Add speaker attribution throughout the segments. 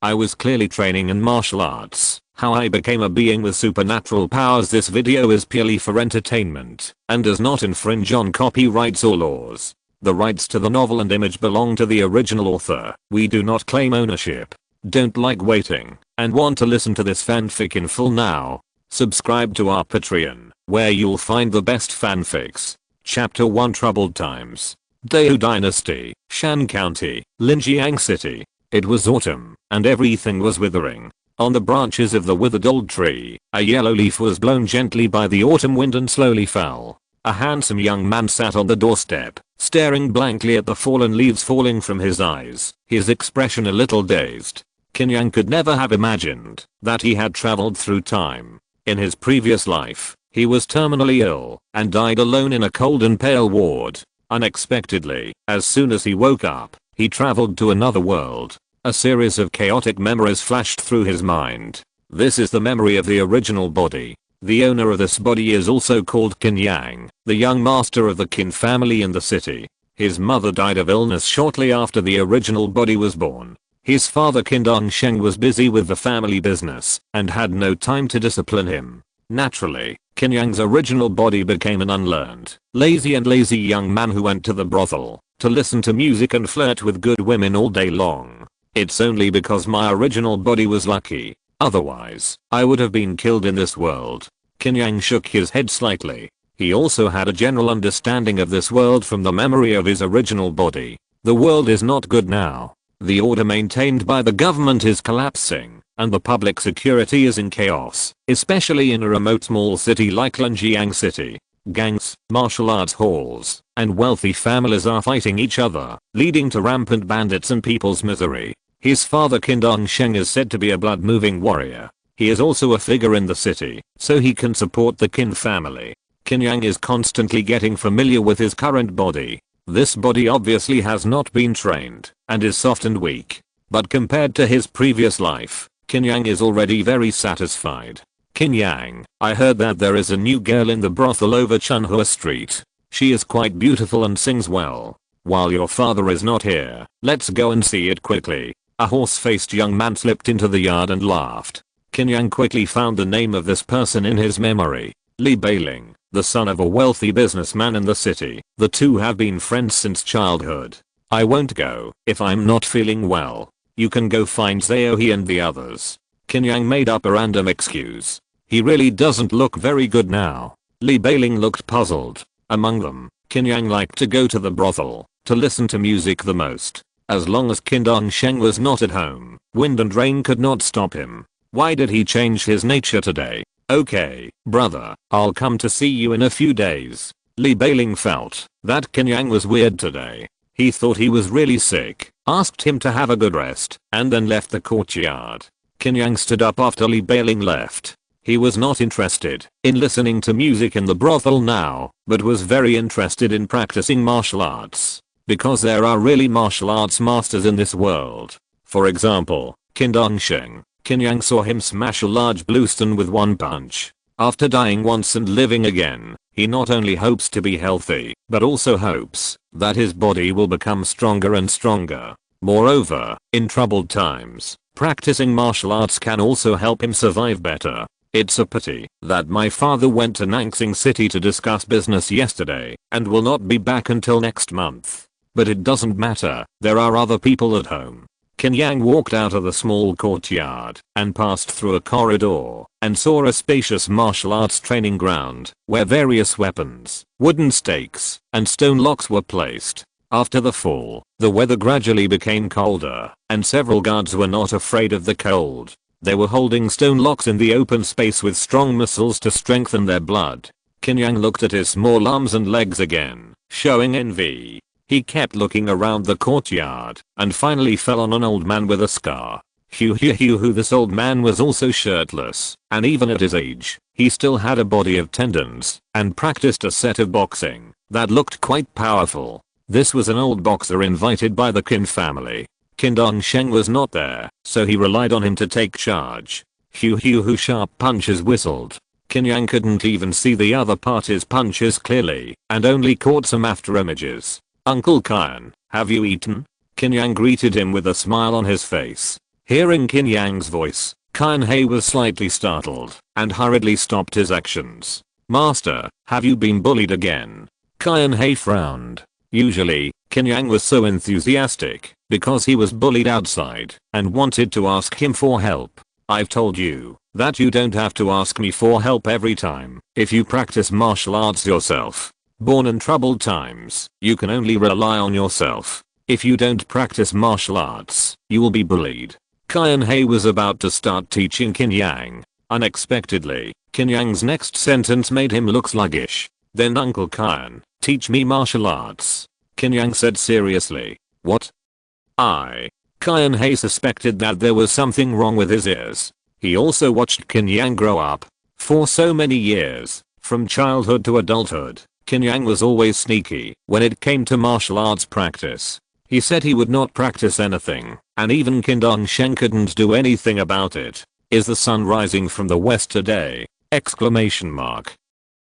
Speaker 1: I was clearly training in martial arts. How I became a being with supernatural powers. This video is purely for entertainment and does not infringe on copyrights or laws. The rights to the novel and image belong to the original author. We do not claim ownership. Don't like waiting and want to listen to this fanfic in full now? Subscribe to our Patreon, where you'll find the best fanfics. Chapter 1 Troubled Times. Dao Dynasty, Shan County, Linjiang City. It was autumn, and everything was withering. On the branches of the withered old tree, a yellow leaf was blown gently by the autumn wind and slowly fell. A handsome young man sat on the doorstep, staring blankly at the fallen leaves falling from his eyes, his expression a little dazed. Qin Yang could never have imagined that he had traveled through time. In his previous life, he was terminally ill and died alone in a cold and pale ward. Unexpectedly, as soon as he woke up, he traveled to another world. A series of chaotic memories flashed through his mind. This is the memory of the original body. The owner of this body is also called Qin Yang, the young master of the Qin family in the city. His mother died of illness shortly after the original body was born. His father Qin Dongsheng was busy with the family business and had no time to discipline him. Naturally, Qin Yang's original body became an unlearned, lazy young man who went to the brothel to listen to music and flirt with good women all day long. It's only because my original body was lucky. Otherwise, I would have been killed in this world. Qin Yang shook his head slightly. He also had a general understanding of this world from the memory of his original body. The world is not good now. The order maintained by the government is collapsing, and the public security is in chaos, especially in a remote small city like Linjiang City. Gangs, martial arts halls, and wealthy families are fighting each other, leading to rampant bandits and people's misery. His father Qin Dongsheng is said to be a blood-moving warrior. He is also a figure in the city, so he can support the Qin family. Qin Yang is constantly getting familiar with his current body. This body obviously has not been trained, and is soft and weak. But compared to his previous life, Qin Yang is already very satisfied. Qin Yang, I heard that there is a new girl in the brothel over Chunhua Street. She is quite beautiful and sings well. While your father is not here, let's go and see it quickly. A horse-faced young man slipped into the yard and laughed. Qin Yang quickly found the name of this person in his memory. Li Beiling, the son of a wealthy businessman in the city. The two have been friends since childhood. I won't go if I'm not feeling well. You can go find Zaohe and the others. Qin Yang made up a random excuse. He really doesn't look very good now. Li Beiling looked puzzled. Among them, Qin Yang liked to go to the brothel to listen to music the most. As long as Qin Dongsheng was not at home, wind and rain could not stop him. Why did he change his nature today? Okay, brother, I'll come to see you in a few days. Li Beiling felt that Qin Yang was weird today. He thought he was really sick, asked him to have a good rest, and then left the courtyard. Qin Yang stood up after Li Beiling left. He was not interested in listening to music in the brothel now, but was very interested in practicing martial arts. Because there are really martial arts masters in this world. For example, Qin Dongsheng. Qin Yang saw him smash a large blue stone with one punch. After dying once and living again, he not only hopes to be healthy, but also hopes that his body will become stronger and stronger. Moreover, in troubled times, practicing martial arts can also help him survive better. It's a pity that my father went to Nangsing City to discuss business yesterday and will not be back until next month. But it doesn't matter, there are other people at home. Qin Yang walked out of the small courtyard and passed through a corridor and saw a spacious martial arts training ground where various weapons, wooden stakes, and stone locks were placed. After the fall, the weather gradually became colder and several guards were not afraid of the cold. They were holding stone locks in the open space with strong muscles to strengthen their blood. Qin Yang looked at his small arms and legs again, showing envy. He kept looking around the courtyard and finally fell on an old man with a scar. This old man was also shirtless, and even at his age, he still had a body of tendons and practiced a set of boxing that looked quite powerful. This was an old boxer invited by the Qin family. Qin Dongsheng was not there, so he relied on him to take charge. Sharp punches whistled. Qin Yang couldn't even see the other party's punches clearly, and only caught some after images. Uncle Kian, have you eaten? Qin Yang greeted him with a smile on his face. Hearing Qin Yang's voice, Qin He was slightly startled and hurriedly stopped his actions. Master, have you been bullied again? Qin He frowned. Usually, Qin Yang was so enthusiastic because he was bullied outside and wanted to ask him for help. I've told you that you don't have to ask me for help every time if you practice martial arts yourself. Born in troubled times, you can only rely on yourself. If you don't practice martial arts, you will be bullied. Qin He was about to start teaching Qin Yang. Unexpectedly, Qin Yang's next sentence made him look sluggish. Then Uncle Qin, teach me martial arts. Qin Yang said seriously. What? Qin He suspected that there was something wrong with his ears. He also watched Qin Yang grow up. For so many years, from childhood to adulthood, Qin Yang was always sneaky when it came to martial arts practice. He said he would not practice anything, and even Qin Yang couldn't do anything about it. Is the sun rising from the west today? Exclamation mark.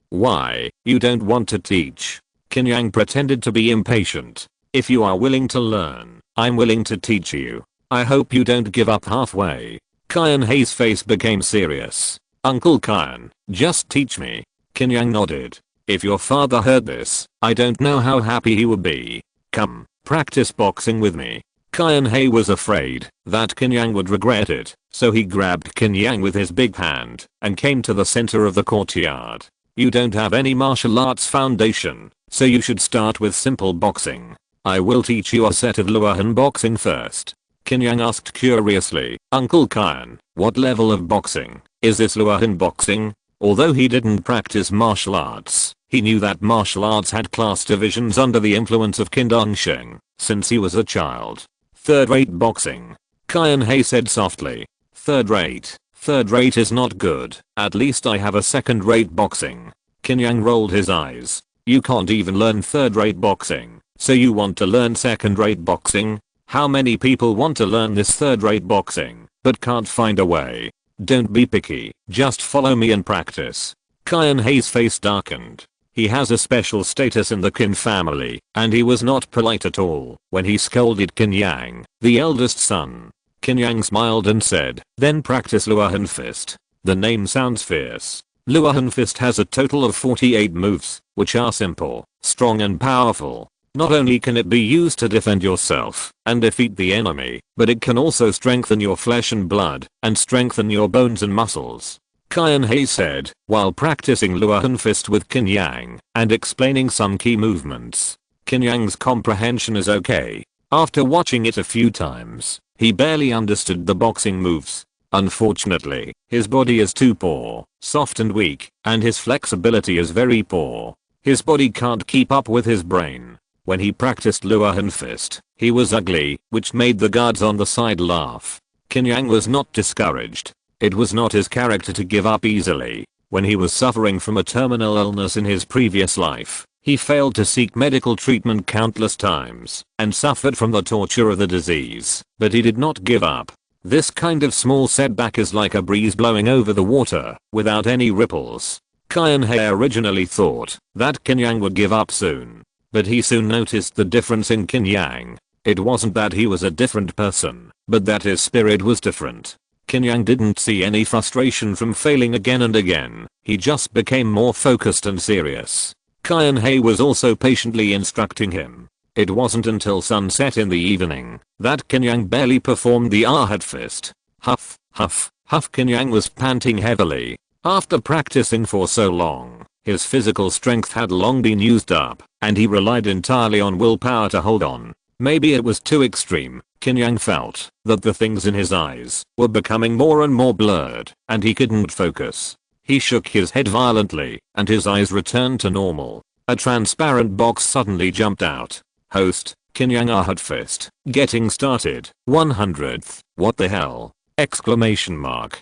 Speaker 1: Why, you don't want to teach? Qin Yang pretended to be impatient. If you are willing to learn, I'm willing to teach you. I hope you don't give up halfway. Qin He's face became serious. Uncle Qin, just teach me. Qin Yang nodded. If your father heard this, I don't know how happy he would be. Come, practice boxing with me. Qin He was afraid that Qin Yang would regret it, so he grabbed Qin Yang with his big hand and came to the center of the courtyard. You don't have any martial arts foundation, so you should start with simple boxing. I will teach you a set of Luohan boxing first. Qin Yang asked curiously. Uncle Qin, what level of boxing is this Luohan boxing? Although he didn't practice martial arts, he knew that martial arts had class divisions under the influence of Qin Yang since he was a child. Third-rate boxing. Qin He said softly. Third-rate is not good. At least I have a second-rate boxing. Qin Yang rolled his eyes. You can't even learn third-rate boxing, so you want to learn second-rate boxing? How many people want to learn this third-rate boxing, but can't find a way? Don't be picky, just follow me and practice. Qin He's face darkened. He has a special status in the Qin family, and he was not polite at all when he scolded Qin Yang, the eldest son. Qin Yang smiled and said, then practice Luohan Fist. The name sounds fierce. Luohan Fist has a total of 48 moves, which are simple, strong and powerful. Not only can it be used to defend yourself and defeat the enemy, but it can also strengthen your flesh and blood and strengthen your bones and muscles. Qin He said while practicing Luohan Fist with Qin Yang and explaining some key movements. Qin Yang's comprehension is okay. After watching it a few times, he barely understood the boxing moves. Unfortunately, his body is too poor, soft and weak, and his flexibility is very poor. His body can't keep up with his brain. When he practiced Luohan Fist, he was ugly, which made the guards on the side laugh. Qin Yang was not discouraged. It was not his character to give up easily. When he was suffering from a terminal illness in his previous life, he failed to seek medical treatment countless times and suffered from the torture of the disease, but he did not give up. This kind of small setback is like a breeze blowing over the water without any ripples. Qin He originally thought that Qin Yang would give up soon, but he soon noticed the difference in Qin Yang. It wasn't that he was a different person, but that his spirit was different. Qin Yang didn't see any frustration from failing again and again. He just became more focused and serious. Qin He was also patiently instructing him. It wasn't until sunset in the evening that Qin Yang barely performed the Ahad Fist. Huff, huff, huff. Qin Yang was panting heavily. After practicing for so long, his physical strength had long been used up, and he relied entirely on willpower to hold on. Maybe it was too extreme. Qin Yang felt that the things in his eyes were becoming more and more blurred, and he couldn't focus. He shook his head violently, and his eyes returned to normal. A transparent box suddenly jumped out. Host, Qin Yang Ahad Fist. Getting started. 100th. What the hell? Exclamation mark.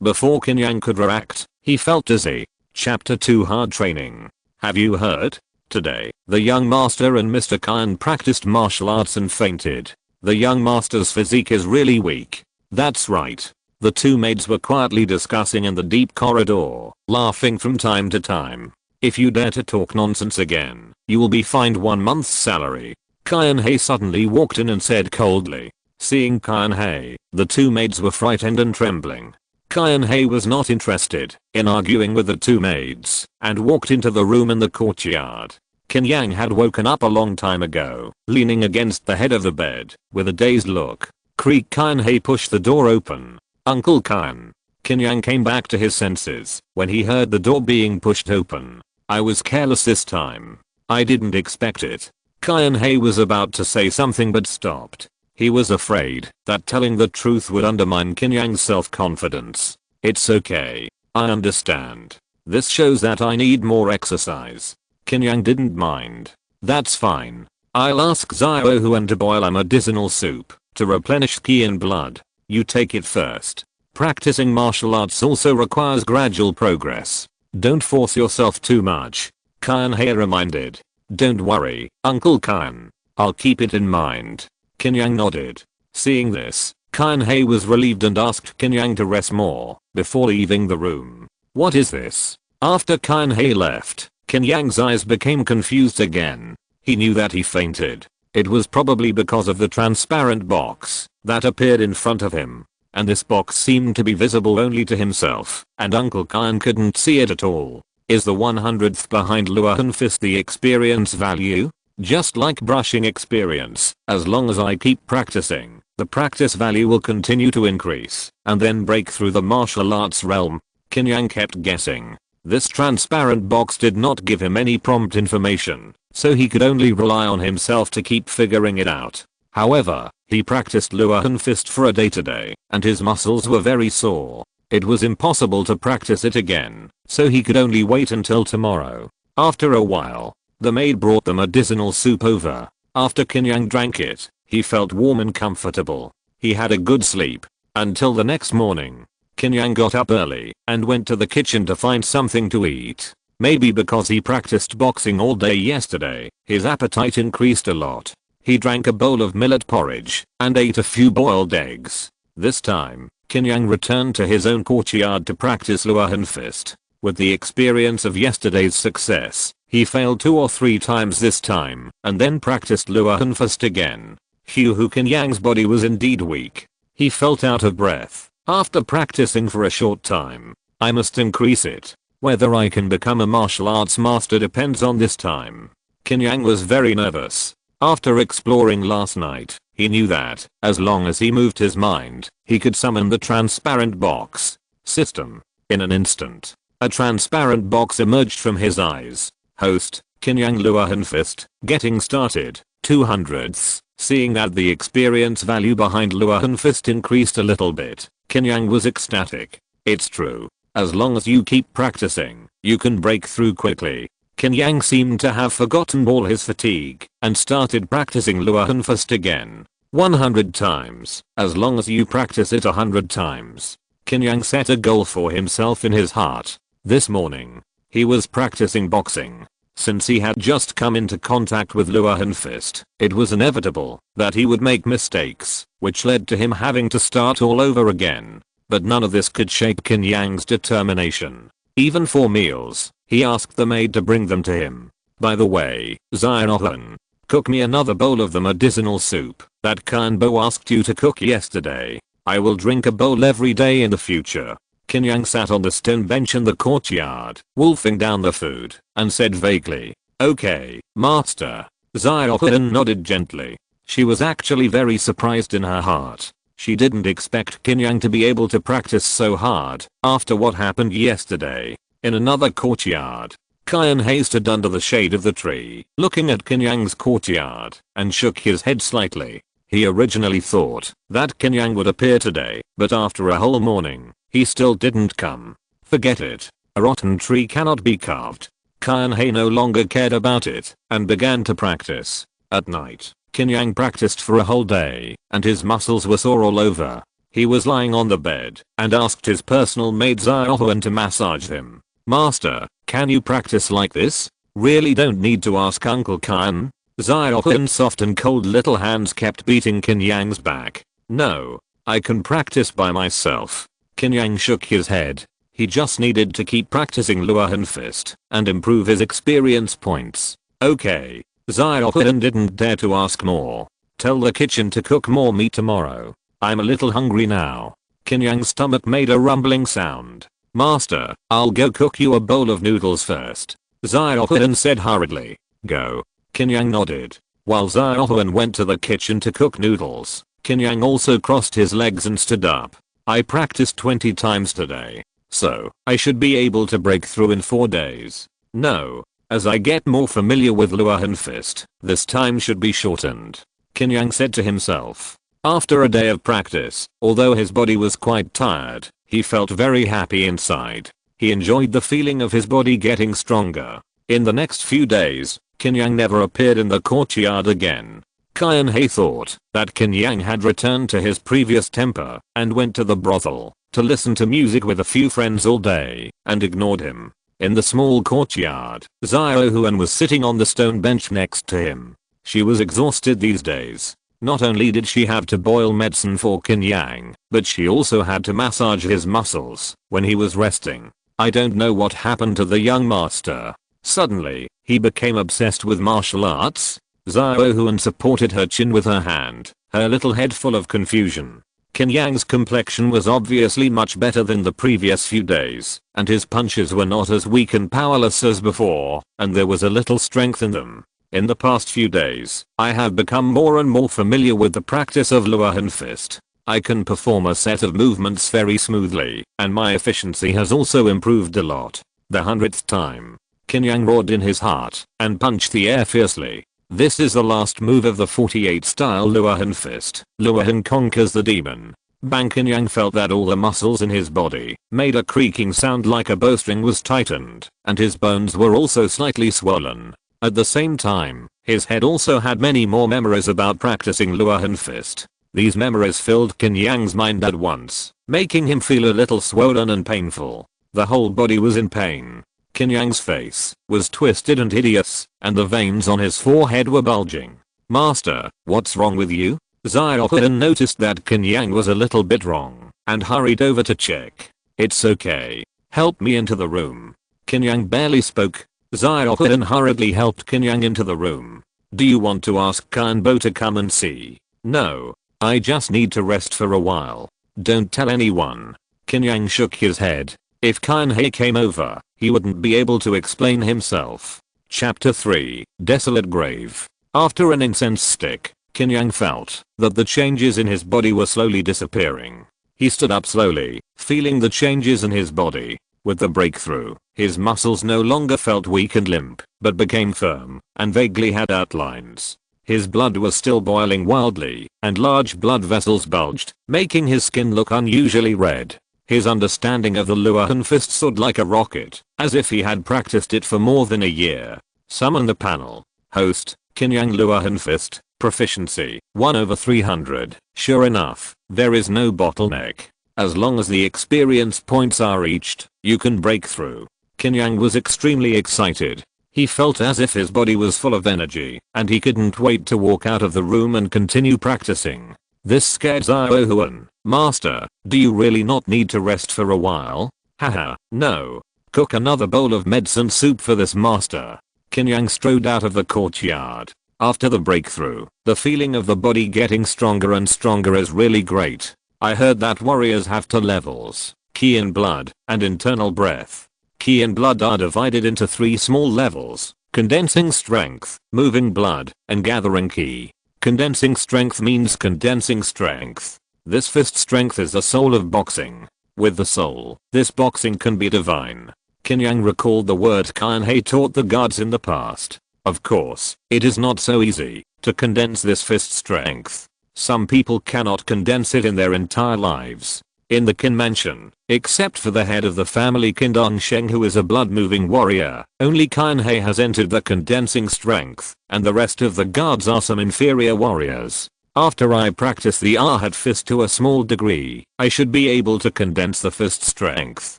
Speaker 1: Before Qin Yang could react, he felt dizzy. Chapter 2 Hard Training. Have you heard? Today, the young master and Mr. Qin practiced martial arts and fainted. The young master's physique is really weak. That's right. The two maids were quietly discussing in the deep corridor, laughing from time to time. If you dare to talk nonsense again, you will be fined 1 month's salary. Qin He suddenly walked in and said coldly. Seeing Qin, the two maids were frightened and trembling. Qin was not interested in arguing with the two maids and walked into the room in the courtyard. Qin Yang had woken up a long time ago, leaning against the head of the bed with a dazed look. Creak. Qin pushed the door open. Uncle Qin. Qin Yang came back to his senses when he heard the door being pushed open. I was careless this time. I didn't expect it. Qin was about to say something but stopped. He was afraid that telling the truth would undermine Qin Yang's self-confidence. It's okay. I understand. This shows that I need more exercise. Qin Yang didn't mind. That's fine. I'll ask Xiao Huan to boil a medicinal soup to replenish qi and blood. You take it first. Practicing martial arts also requires gradual progress. Don't force yourself too much. Qin reminded. Don't worry, Uncle Qin. I'll keep it in mind. Qin Yang nodded. Seeing this, Qin was relieved and asked Qin Yang to rest more before leaving the room. What is this? After Qin left, Qin Yang's eyes became confused again. He knew that he fainted. It was probably because of the transparent box that appeared in front of him. And this box seemed to be visible only to himself, and Uncle Qin couldn't see it at all. Is the 100th behind Luohan Fist the experience value? Just like brushing experience, as long as I keep practicing, the practice value will continue to increase, and then break through the martial arts realm. Qin Yang kept guessing. This transparent box did not give him any prompt information, so he could only rely on himself to keep figuring it out. However, he practiced Luohan Fist for a day today, and his muscles were very sore. It was impossible to practice it again, so he could only wait until tomorrow. After a while, the maid brought the medicinal soup over. After Qin Yang drank it, he felt warm and comfortable. He had a good sleep. Until the next morning. Qin Yang got up early and went to the kitchen to find something to eat. Maybe because he practiced boxing all day yesterday, his appetite increased a lot. He drank a bowl of millet porridge and ate a few boiled eggs. This time, Qin Yang returned to his own courtyard to practice Luohan Fist. With the experience of yesterday's success, he failed 2 or 3 times this time and then practiced Luohan Fist again. Qin Yang's body was indeed weak. He felt out of breath. After practicing for a short time, I must increase it. Whether I can become a martial arts master depends on this time. Qin Yang was very nervous. After exploring last night, he knew that, as long as he moved his mind, he could summon the transparent box system. In an instant, a transparent box emerged from his eyes. Host, Qin Yang Luohan Fist, getting started, 200ths. Seeing that the experience value behind Luohan Fist increased a little bit, Qin Yang was ecstatic. It's true. As long as you keep practicing, you can break through quickly. Qin Yang seemed to have forgotten all his fatigue and started practicing Luohan Fist again. 100 times, as long as you practice it 100 times. Qin Yang set a goal for himself in his heart. This morning, he was practicing boxing. Since he had just come into contact with Luohan Fist, it was inevitable that he would make mistakes, which led to him having to start all over again. But none of this could shake Qin Yang's determination. Even for meals, he asked the maid to bring them to him. By the way, Xiao, cook me another bowl of the medicinal soup that Kanbo asked you to cook yesterday. I will drink a bowl every day in the future. Qin Yang sat on the stone bench in the courtyard, wolfing down the food, and said vaguely, "Okay, master." Xiao nodded gently. She was actually very surprised in her heart. She didn't expect Qin Yang to be able to practice so hard after what happened yesterday. In another courtyard, Qin stood under the shade of the tree, looking at Qin Yang's courtyard, and shook his head slightly. He originally thought that Qin Yang would appear today, but after a whole morning, he still didn't come. Forget it. A rotten tree cannot be carved. Qin no longer cared about it, and began to practice. At night, Qin Yang practiced for a whole day, and his muscles were sore all over. He was lying on the bed, and asked his personal maid Xiao to massage him. "Master, can you practice like this? Really don't need to ask Uncle Qin." Xiao's soft and cold little hands kept beating Qin Yang's back. "No, I can practice by myself." Qin Yang shook his head. He just needed to keep practicing Luohan Fist and improve his experience points. "Okay." Xiao didn't dare to ask more. Tell the kitchen to cook more meat tomorrow. I'm a little hungry now. Qin Yang's stomach made a rumbling sound. Master, I'll go cook you a bowl of noodles first. Xiaohuan said hurriedly. Go. Qin Yang nodded. While Xiaohuan went to the kitchen to cook noodles, Qin Yang also crossed his legs and stood up. I practiced 20 times today, so I should be able to break through in 4 days. No. As I get more familiar with Luohan Fist, this time should be shortened. Qin Yang said to himself. After a day of practice, although his body was quite tired, he felt very happy inside. He enjoyed the feeling of his body getting stronger. In the next few days, Qin Yang never appeared in the courtyard again. Qianhe thought that Qin Yang had returned to his previous temper and went to the brothel to listen to music with a few friends all day and ignored him. In the small courtyard, Xiaohuan was sitting on the stone bench next to him. She was exhausted these days. Not only did she have to boil medicine for Qin Yang, but she also had to massage his muscles when he was resting. I don't know what happened to the young master. Suddenly, he became obsessed with martial arts. Xiaohuan supported her chin with her hand, her little head full of confusion. Qin Yang's complexion was obviously much better than the previous few days, and his punches were not as weak and powerless as before, and there was a little strength in them. In the past few days, I have become more and more familiar with the practice of Luohan Fist. I can perform a set of movements very smoothly, and my efficiency has also improved a lot. The 100th time, Qin Yang roared in his heart and punched the air fiercely. This is the last move of the 48 style Luohan Fist. Luohan conquers the demon. Bang! Qin Yang felt that all the muscles in his body made a creaking sound like a bowstring was tightened, and his bones were also slightly swollen. At the same time, his head also had many more memories about practicing Luohan Fist. These memories filled Qin Yang's mind at once, making him feel a little swollen and painful. The whole body was in pain. Qin Yang's face was twisted and hideous, and the veins on his forehead were bulging. Master, what's wrong with you? Xiaohuan noticed that Qin Yang was a little bit wrong, and hurried over to check. It's okay. Help me into the room. Qin Yang barely spoke. Xiaohuan hurriedly helped Qin Yang into the room. Do you want to ask Kanbo to come and see? No. I just need to rest for a while. Don't tell anyone. Qin Yang shook his head. If Qianhe came over, he wouldn't be able to explain himself. Chapter 3, Desolate Grave. After an incense stick, Qin Yang felt that the changes in his body were slowly disappearing. He stood up slowly, feeling the changes in his body. With the breakthrough, his muscles no longer felt weak and limp, but became firm and vaguely had outlines. His blood was still boiling wildly, and large blood vessels bulged, making his skin look unusually red. His understanding of the Luohan Fist soared like a rocket, as if he had practiced it for more than a year. Summon the panel. Host, Qin Yang Luohan Fist, proficiency, 1/300. Sure enough, there is no bottleneck. As long as the experience points are reached, you can break through. Qin Yang was extremely excited. He felt as if his body was full of energy, and he couldn't wait to walk out of the room and continue practicing. This scared Xiaohuan. Master, do you really not need to rest for a while? Haha, no. Cook another bowl of medicine soup for this master. Qin Yang strode out of the courtyard. After the breakthrough, the feeling of the body getting stronger and stronger is really great. I heard that warriors have 2 levels, Qi and blood, and internal breath. Qi and blood are divided into 3 small levels: condensing strength, moving blood, and gathering Qi. Condensing strength means condensing strength. This fist strength is the soul of boxing. With the soul, this boxing can be divine. Qin Yang recalled the word Qianhe taught the gods in the past. Of course, it is not so easy to condense this fist strength. Some people cannot condense it in their entire lives. In the Qin mansion, except for the head of the family Qin Dongsheng, who is a blood-moving warrior, only Qianhe has entered the condensing strength, and the rest of the guards are some inferior warriors. After I practice the Arhat Fist to a small degree, I should be able to condense the fist strength.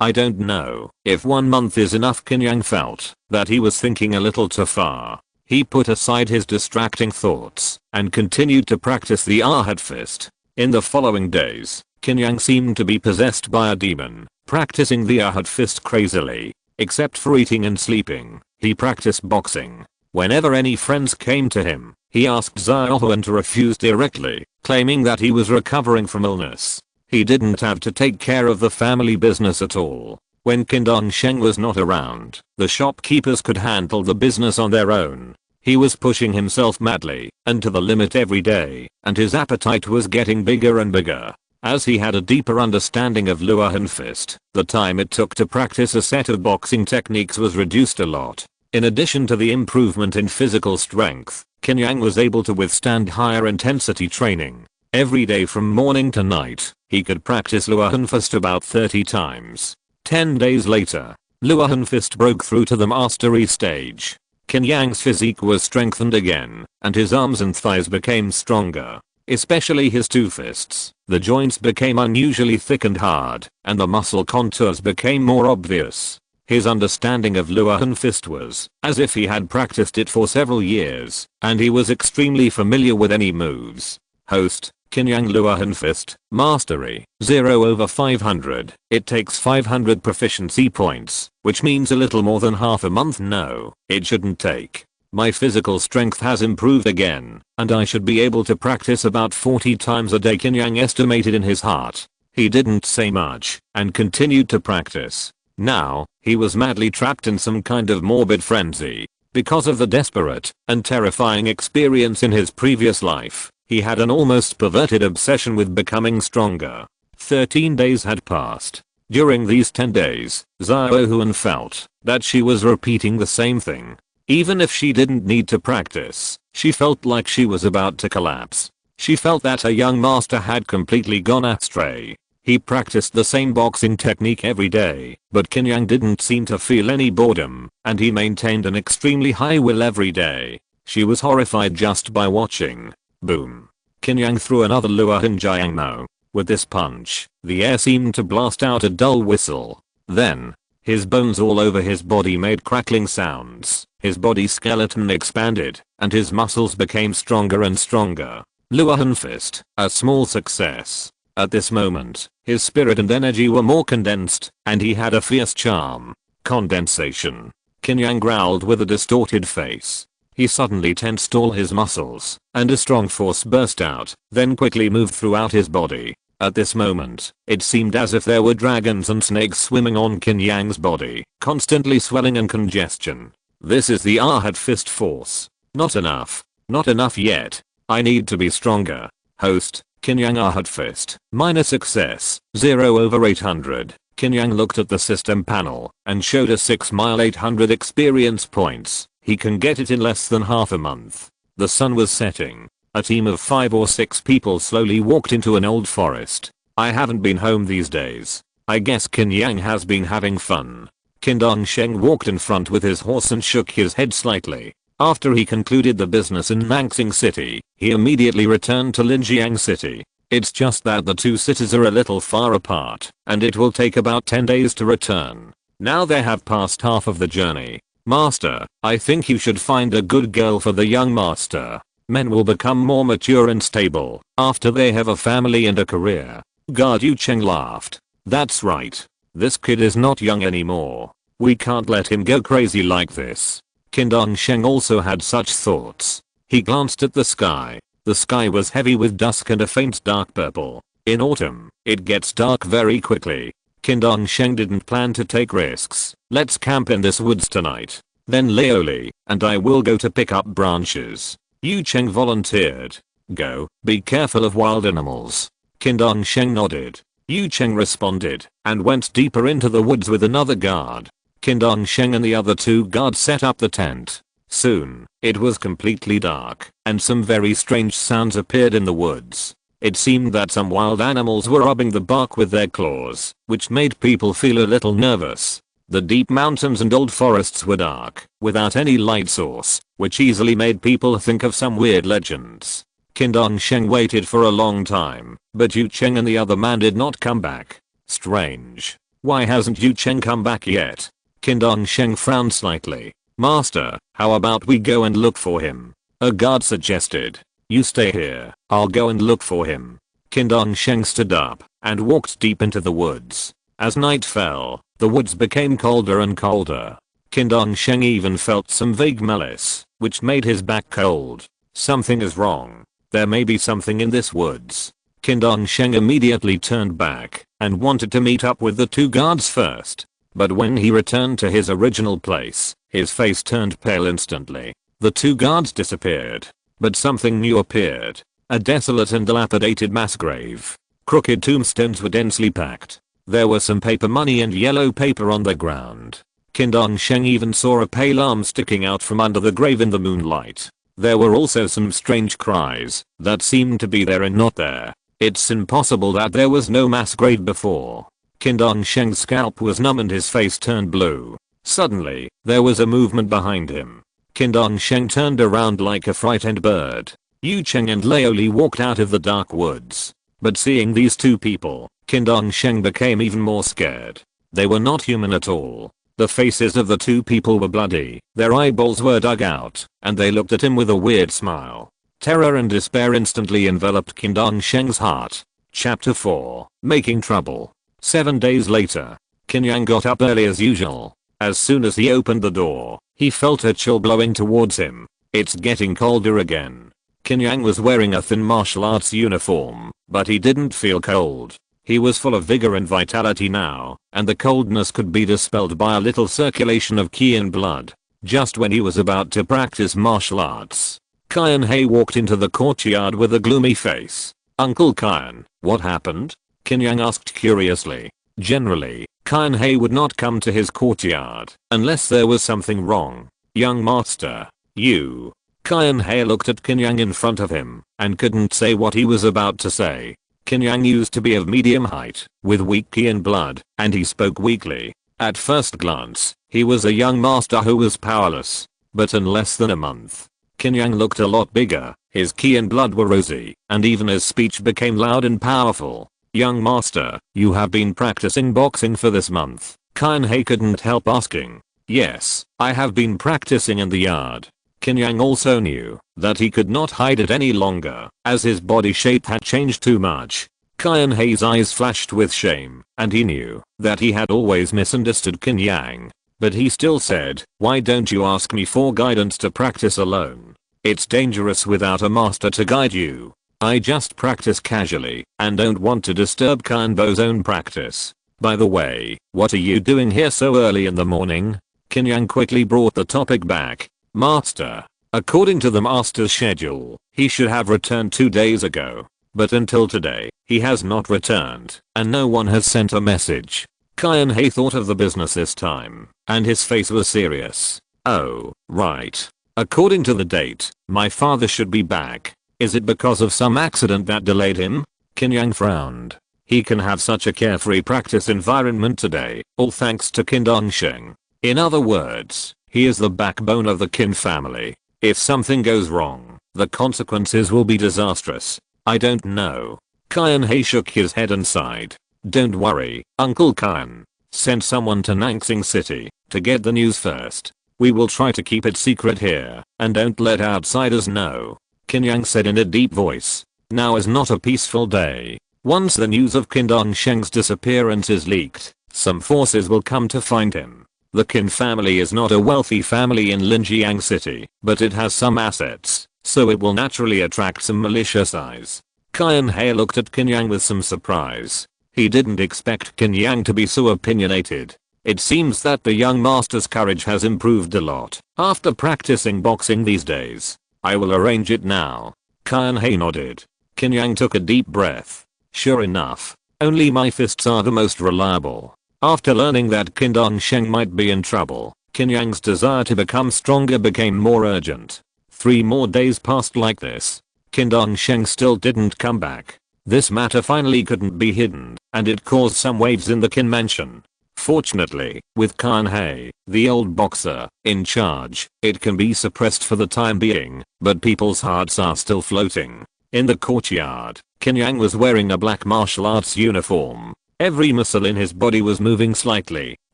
Speaker 1: I don't know if 1 month is enough. Qin Yang felt that he was thinking a little too far. He put aside his distracting thoughts and continued to practice the Arhat Fist. In the following days, Qin Yang seemed to be possessed by a demon, practicing the Arhat Fist crazily. Except for eating and sleeping, he practiced boxing. Whenever any friends came to him, He asked Xiaohuan to refuse directly, claiming that he was recovering from illness. He didn't have to take care of the family business at all. When Qin Dongsheng was not around, the shopkeepers could handle the business on their own. He was pushing himself madly and to the limit every day, and his appetite was getting bigger and bigger. As he had a deeper understanding of Luohan Fist, the time it took to practice a set of boxing techniques was reduced a lot. In addition to the improvement in physical strength, Qin Yang was able to withstand higher intensity training. Every day from morning to night, he could practice Luohan Fist about 30 times. 10 days later, Luohan Fist broke through to the mastery stage. Qin Yang's physique was strengthened again, and his arms and thighs became stronger. Especially his two fists. The joints became unusually thick and hard, and the muscle contours became more obvious. His understanding of Luohan Fist was as if he had practiced it for several years, and he was extremely familiar with any moves. Host, Qin Yang Luohan Fist, Mastery, 0/500. It takes 500 proficiency points, which means a little more than half a month. No, it shouldn't take. My physical strength has improved again, and I should be able to practice about 40 times a day, Qin Yang estimated in his heart. He didn't say much, and continued to practice. Now, he was madly trapped in some kind of morbid frenzy. Because of the desperate and terrifying experience in his previous life, he had an almost perverted obsession with becoming stronger. 13 days had passed. During these 10 days, Xiaohuan felt that she was repeating the same thing. Even if she didn't need to practice, she felt like she was about to collapse. She felt that her young master had completely gone astray. He practiced the same boxing technique every day, but Qin Yang didn't seem to feel any boredom, and he maintained an extremely high will every day. She was horrified just by watching. Boom. Qin Yang threw another Luohan Jiangmo. With this punch, the air seemed to blast out a dull whistle. Then, his bones all over his body made crackling sounds. His body skeleton expanded, and his muscles became stronger and stronger. Luohan Fist, a small success. At this moment, his spirit and energy were more condensed, and he had a fierce charm. Condensation. Qin Yang growled with a distorted face. He suddenly tensed all his muscles, and a strong force burst out, then quickly moved throughout his body. At this moment, it seemed as if there were dragons and snakes swimming on Qin Yang's body, constantly swelling and congestion. This is the Ahad Fist force. Not enough. Not enough yet. I need to be stronger. Host, Qin Yang Ahad Fist, minor success, 0/800. Qin Yang looked at the system panel, and showed a 6,800 experience points. He can get it in less than half a month. The sun was setting. A team of 5 or 6 people slowly walked into an old forest. I haven't been home these days. I guess Qin Yang has been having fun. Qin Dongsheng walked in front with his horse and shook his head slightly. After he concluded the business in Nanxing City, he immediately returned to Linjiang City. It's just that the two cities are a little far apart, and it will take about 10 days to return. Now they have passed half of the journey. Master, I think you should find a good girl for the young master. Men will become more mature and stable after they have a family and a career. Guard Yu Cheng laughed. That's right. This kid is not young anymore. We can't let him go crazy like this. Qin Dongsheng also had such thoughts. He glanced at the sky. The sky was heavy with dusk and a faint dark purple. In autumn, it gets dark very quickly. Qin Dongsheng didn't plan to take risks. Let's camp in this woods tonight. Then Leoli and I will go to pick up branches. Yu Cheng volunteered. Go, be careful of wild animals. Qin Dongsheng nodded. Yu Cheng responded and went deeper into the woods with another guard. Qin Dongsheng and the other 2 guards set up the tent. Soon, it was completely dark, and some very strange sounds appeared in the woods. It seemed that some wild animals were rubbing the bark with their claws, which made people feel a little nervous. The deep mountains and old forests were dark, without any light source, which easily made people think of some weird legends. Qin Dongsheng waited for a long time, but Yu Cheng and the other man did not come back. Strange. Why hasn't Yu Cheng come back yet? Qin Dongsheng frowned slightly. Master, how about we go and look for him? A guard suggested. You stay here, I'll go and look for him. Qin Dongsheng stood up and walked deep into the woods. As night fell, the woods became colder and colder. Qin Dongsheng even felt some vague malice, which made his back cold. Something is wrong. There may be something in this woods. Qin Yang immediately turned back and wanted to meet up with the two guards first. But when he returned to his original place, his face turned pale instantly. The two guards disappeared. But something new appeared. A desolate and dilapidated mass grave. Crooked tombstones were densely packed. There were some paper money and yellow paper on the ground. Qin Yang even saw a pale arm sticking out from under the grave in the moonlight. There were also some strange cries that seemed to be there and not there. It's impossible that there was no mass grave before. Qin Yang's scalp was numb and his face turned blue. Suddenly, there was a movement behind him. Qin Yang turned around like a frightened bird. Yu Cheng and Laoli walked out of the dark woods. But seeing these two people, Qin Yang became even more scared. They were not human at all. The faces of the two people were bloody, their eyeballs were dug out, and they looked at him with a weird smile. Terror and despair instantly enveloped Qin Yang's heart. Chapter 4. Making Trouble. 7 days later, Qin Yang got up early as usual. As soon as he opened the door, he felt a chill blowing towards him. It's getting colder again. Qin Yang was wearing a thin martial arts uniform, but he didn't feel cold. He was full of vigor and vitality now, and the coldness could be dispelled by a little circulation of qi and blood. Just when he was about to practice martial arts, Qian walked into the courtyard with a gloomy face. Uncle Qian, what happened? Qin Yang asked curiously. Generally, Qian would not come to his courtyard unless there was something wrong. Young master, you. Qian looked at Qin Yang in front of him and couldn't say what he was about to say. Qin Yang used to be of medium height, with weak qi and blood, and he spoke weakly. At first glance, he was a young master who was powerless. But in less than a month, Qin Yang looked a lot bigger, his qi and blood were rosy, and even his speech became loud and powerful. Young master, you have been practicing boxing for this month? Qian couldn't help asking. Yes, I have been practicing in the yard. Qin Yang also knew that he could not hide it any longer, as his body shape had changed too much. Qian's eyes flashed with shame, and he knew that he had always misunderstood Qin Yang. But he still said, why don't you ask me for guidance to practice alone? It's dangerous without a master to guide you. I just practice casually and don't want to disturb Qianbo's own practice. By the way, what are you doing here so early in the morning? Qin Yang quickly brought the topic back. Master, according to the master's schedule, he should have returned 2 days ago. But until today, he has not returned, and no one has sent a message. Qian thought of the business this time, and his face was serious. Oh, right. According to the date, my father should be back. Is it because of some accident that delayed him? Qin Yang frowned. He can have such a carefree practice environment today, all thanks to Qin Yang. In other words, he is the backbone of the Qin family. If something goes wrong, the consequences will be disastrous. I don't know. Qian shook his head and sighed. Don't worry, Uncle Qian. Send someone to Nangsing City to get the news first. We will try to keep it secret here and don't let outsiders know. Qin Yang said in a deep voice. Now is not a peaceful day. Once the news of Qin Yang's disappearance is leaked, some forces will come to find him. The Qin family is not a wealthy family in Linjiang City, but it has some assets, so it will naturally attract some malicious eyes. Qian looked at Qin Yang with some surprise. He didn't expect Qin Yang to be so opinionated. It seems that the young master's courage has improved a lot after practicing boxing these days. I will arrange it now. Qian nodded. Qin Yang took a deep breath. Sure enough, only my fists are the most reliable. After learning that Qin Yang might be in trouble, Qin Yang's desire to become stronger became more urgent. 3 more days passed like this. Qin Yang still didn't come back. This matter finally couldn't be hidden, and it caused some waves in the Qin mansion. Fortunately, with Qian, the old boxer, in charge, it can be suppressed for the time being, but people's hearts are still floating. In the courtyard, Qin Yang was wearing a black martial arts uniform. Every muscle in his body was moving slightly,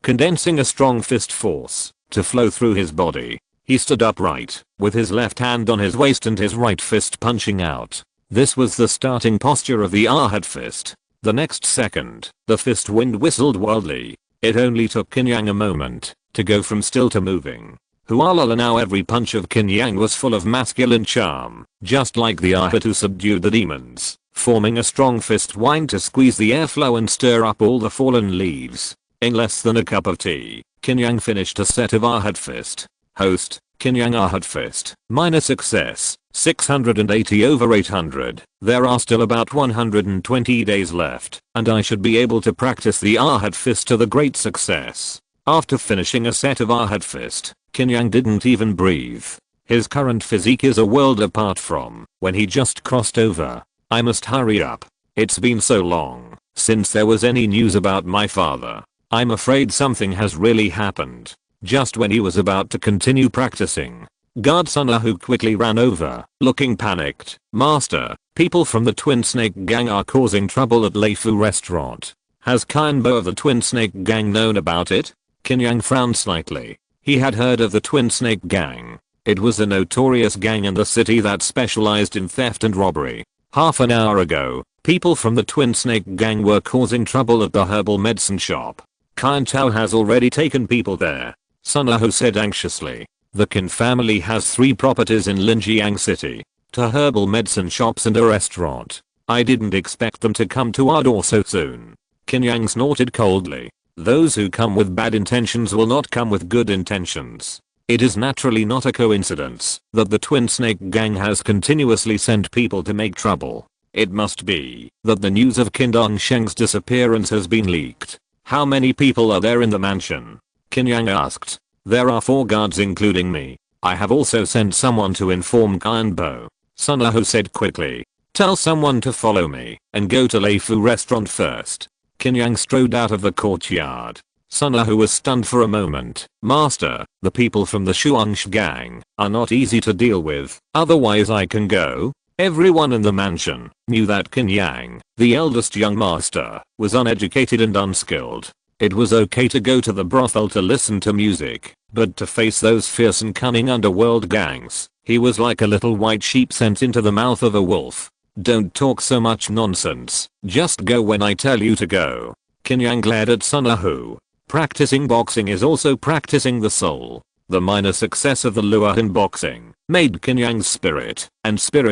Speaker 1: condensing a strong fist force to flow through his body. He stood upright, with his left hand on his waist and his right fist punching out. This was the starting posture of the Arhat fist. The next second, the fist wind whistled wildly. It only took Qin Yang a moment to go from still to moving. Hualala, now every punch of Qin Yang was full of masculine charm, just like the Ahad who subdued the demons, forming a strong fist wind to squeeze the airflow and stir up all the fallen leaves. In less than a cup of tea, Qin Yang finished a set of Ahad fist. Host, Qin Yang Ahad fist. Minor success, 680 over 800. There are still about 120 days left, and I should be able to practice the Ahad fist to the great success. After finishing a set of Ahad fist, Qin Yang didn't even breathe. His current physique is a world apart from when he just crossed over. I must hurry up. It's been so long since there was any news about my father. I'm afraid something has really happened. Just when he was about to continue practicing, guard Sunahu quickly ran over, looking panicked. Master, people from the Twin Snake Gang are causing trouble at Leifu restaurant. Has Kainbo of the Twin Snake Gang known about it? Qin Yang frowned slightly. He had heard of the Twin Snake Gang. It was a notorious gang in the city that specialized in theft and robbery. Half an hour ago, people from the Twin Snake Gang were causing trouble at the herbal medicine shop. Kain Tao has already taken people there, Sunaho said anxiously. The Qin family has 3 properties in Linjiang City, 2 herbal medicine shops and a restaurant. I didn't expect them to come to our door so soon. Qin Yang snorted coldly. Those who come with bad intentions will not come with good intentions. It is naturally not a coincidence that the Twin Snake Gang has continuously sent people to make trouble. It must be that the news of Qin Dongsheng's disappearance has been leaked. How many people are there in the mansion? Qin Yang asked. There are 4 guards including me. I have also sent someone to inform Kainbo. Sunaho said quickly. Tell someone to follow me and go to Leifu restaurant first. Qin Yang strode out of the courtyard. Sunaho was stunned for a moment. Master, the people from the Shuangshi gang are not easy to deal with. Otherwise I can go. Everyone in the mansion knew that Qin Yang, the eldest young master, was uneducated and unskilled. It was okay to go to the brothel to listen to music, but to face those fierce and cunning underworld gangs, he was like a little white sheep sent into the mouth of a wolf. Don't talk so much nonsense, just go when I tell you to go. Qin Yang glared at Sunaho. Practicing boxing is also practicing the soul. The minor success of the lure in boxing made Qin Yang's spirit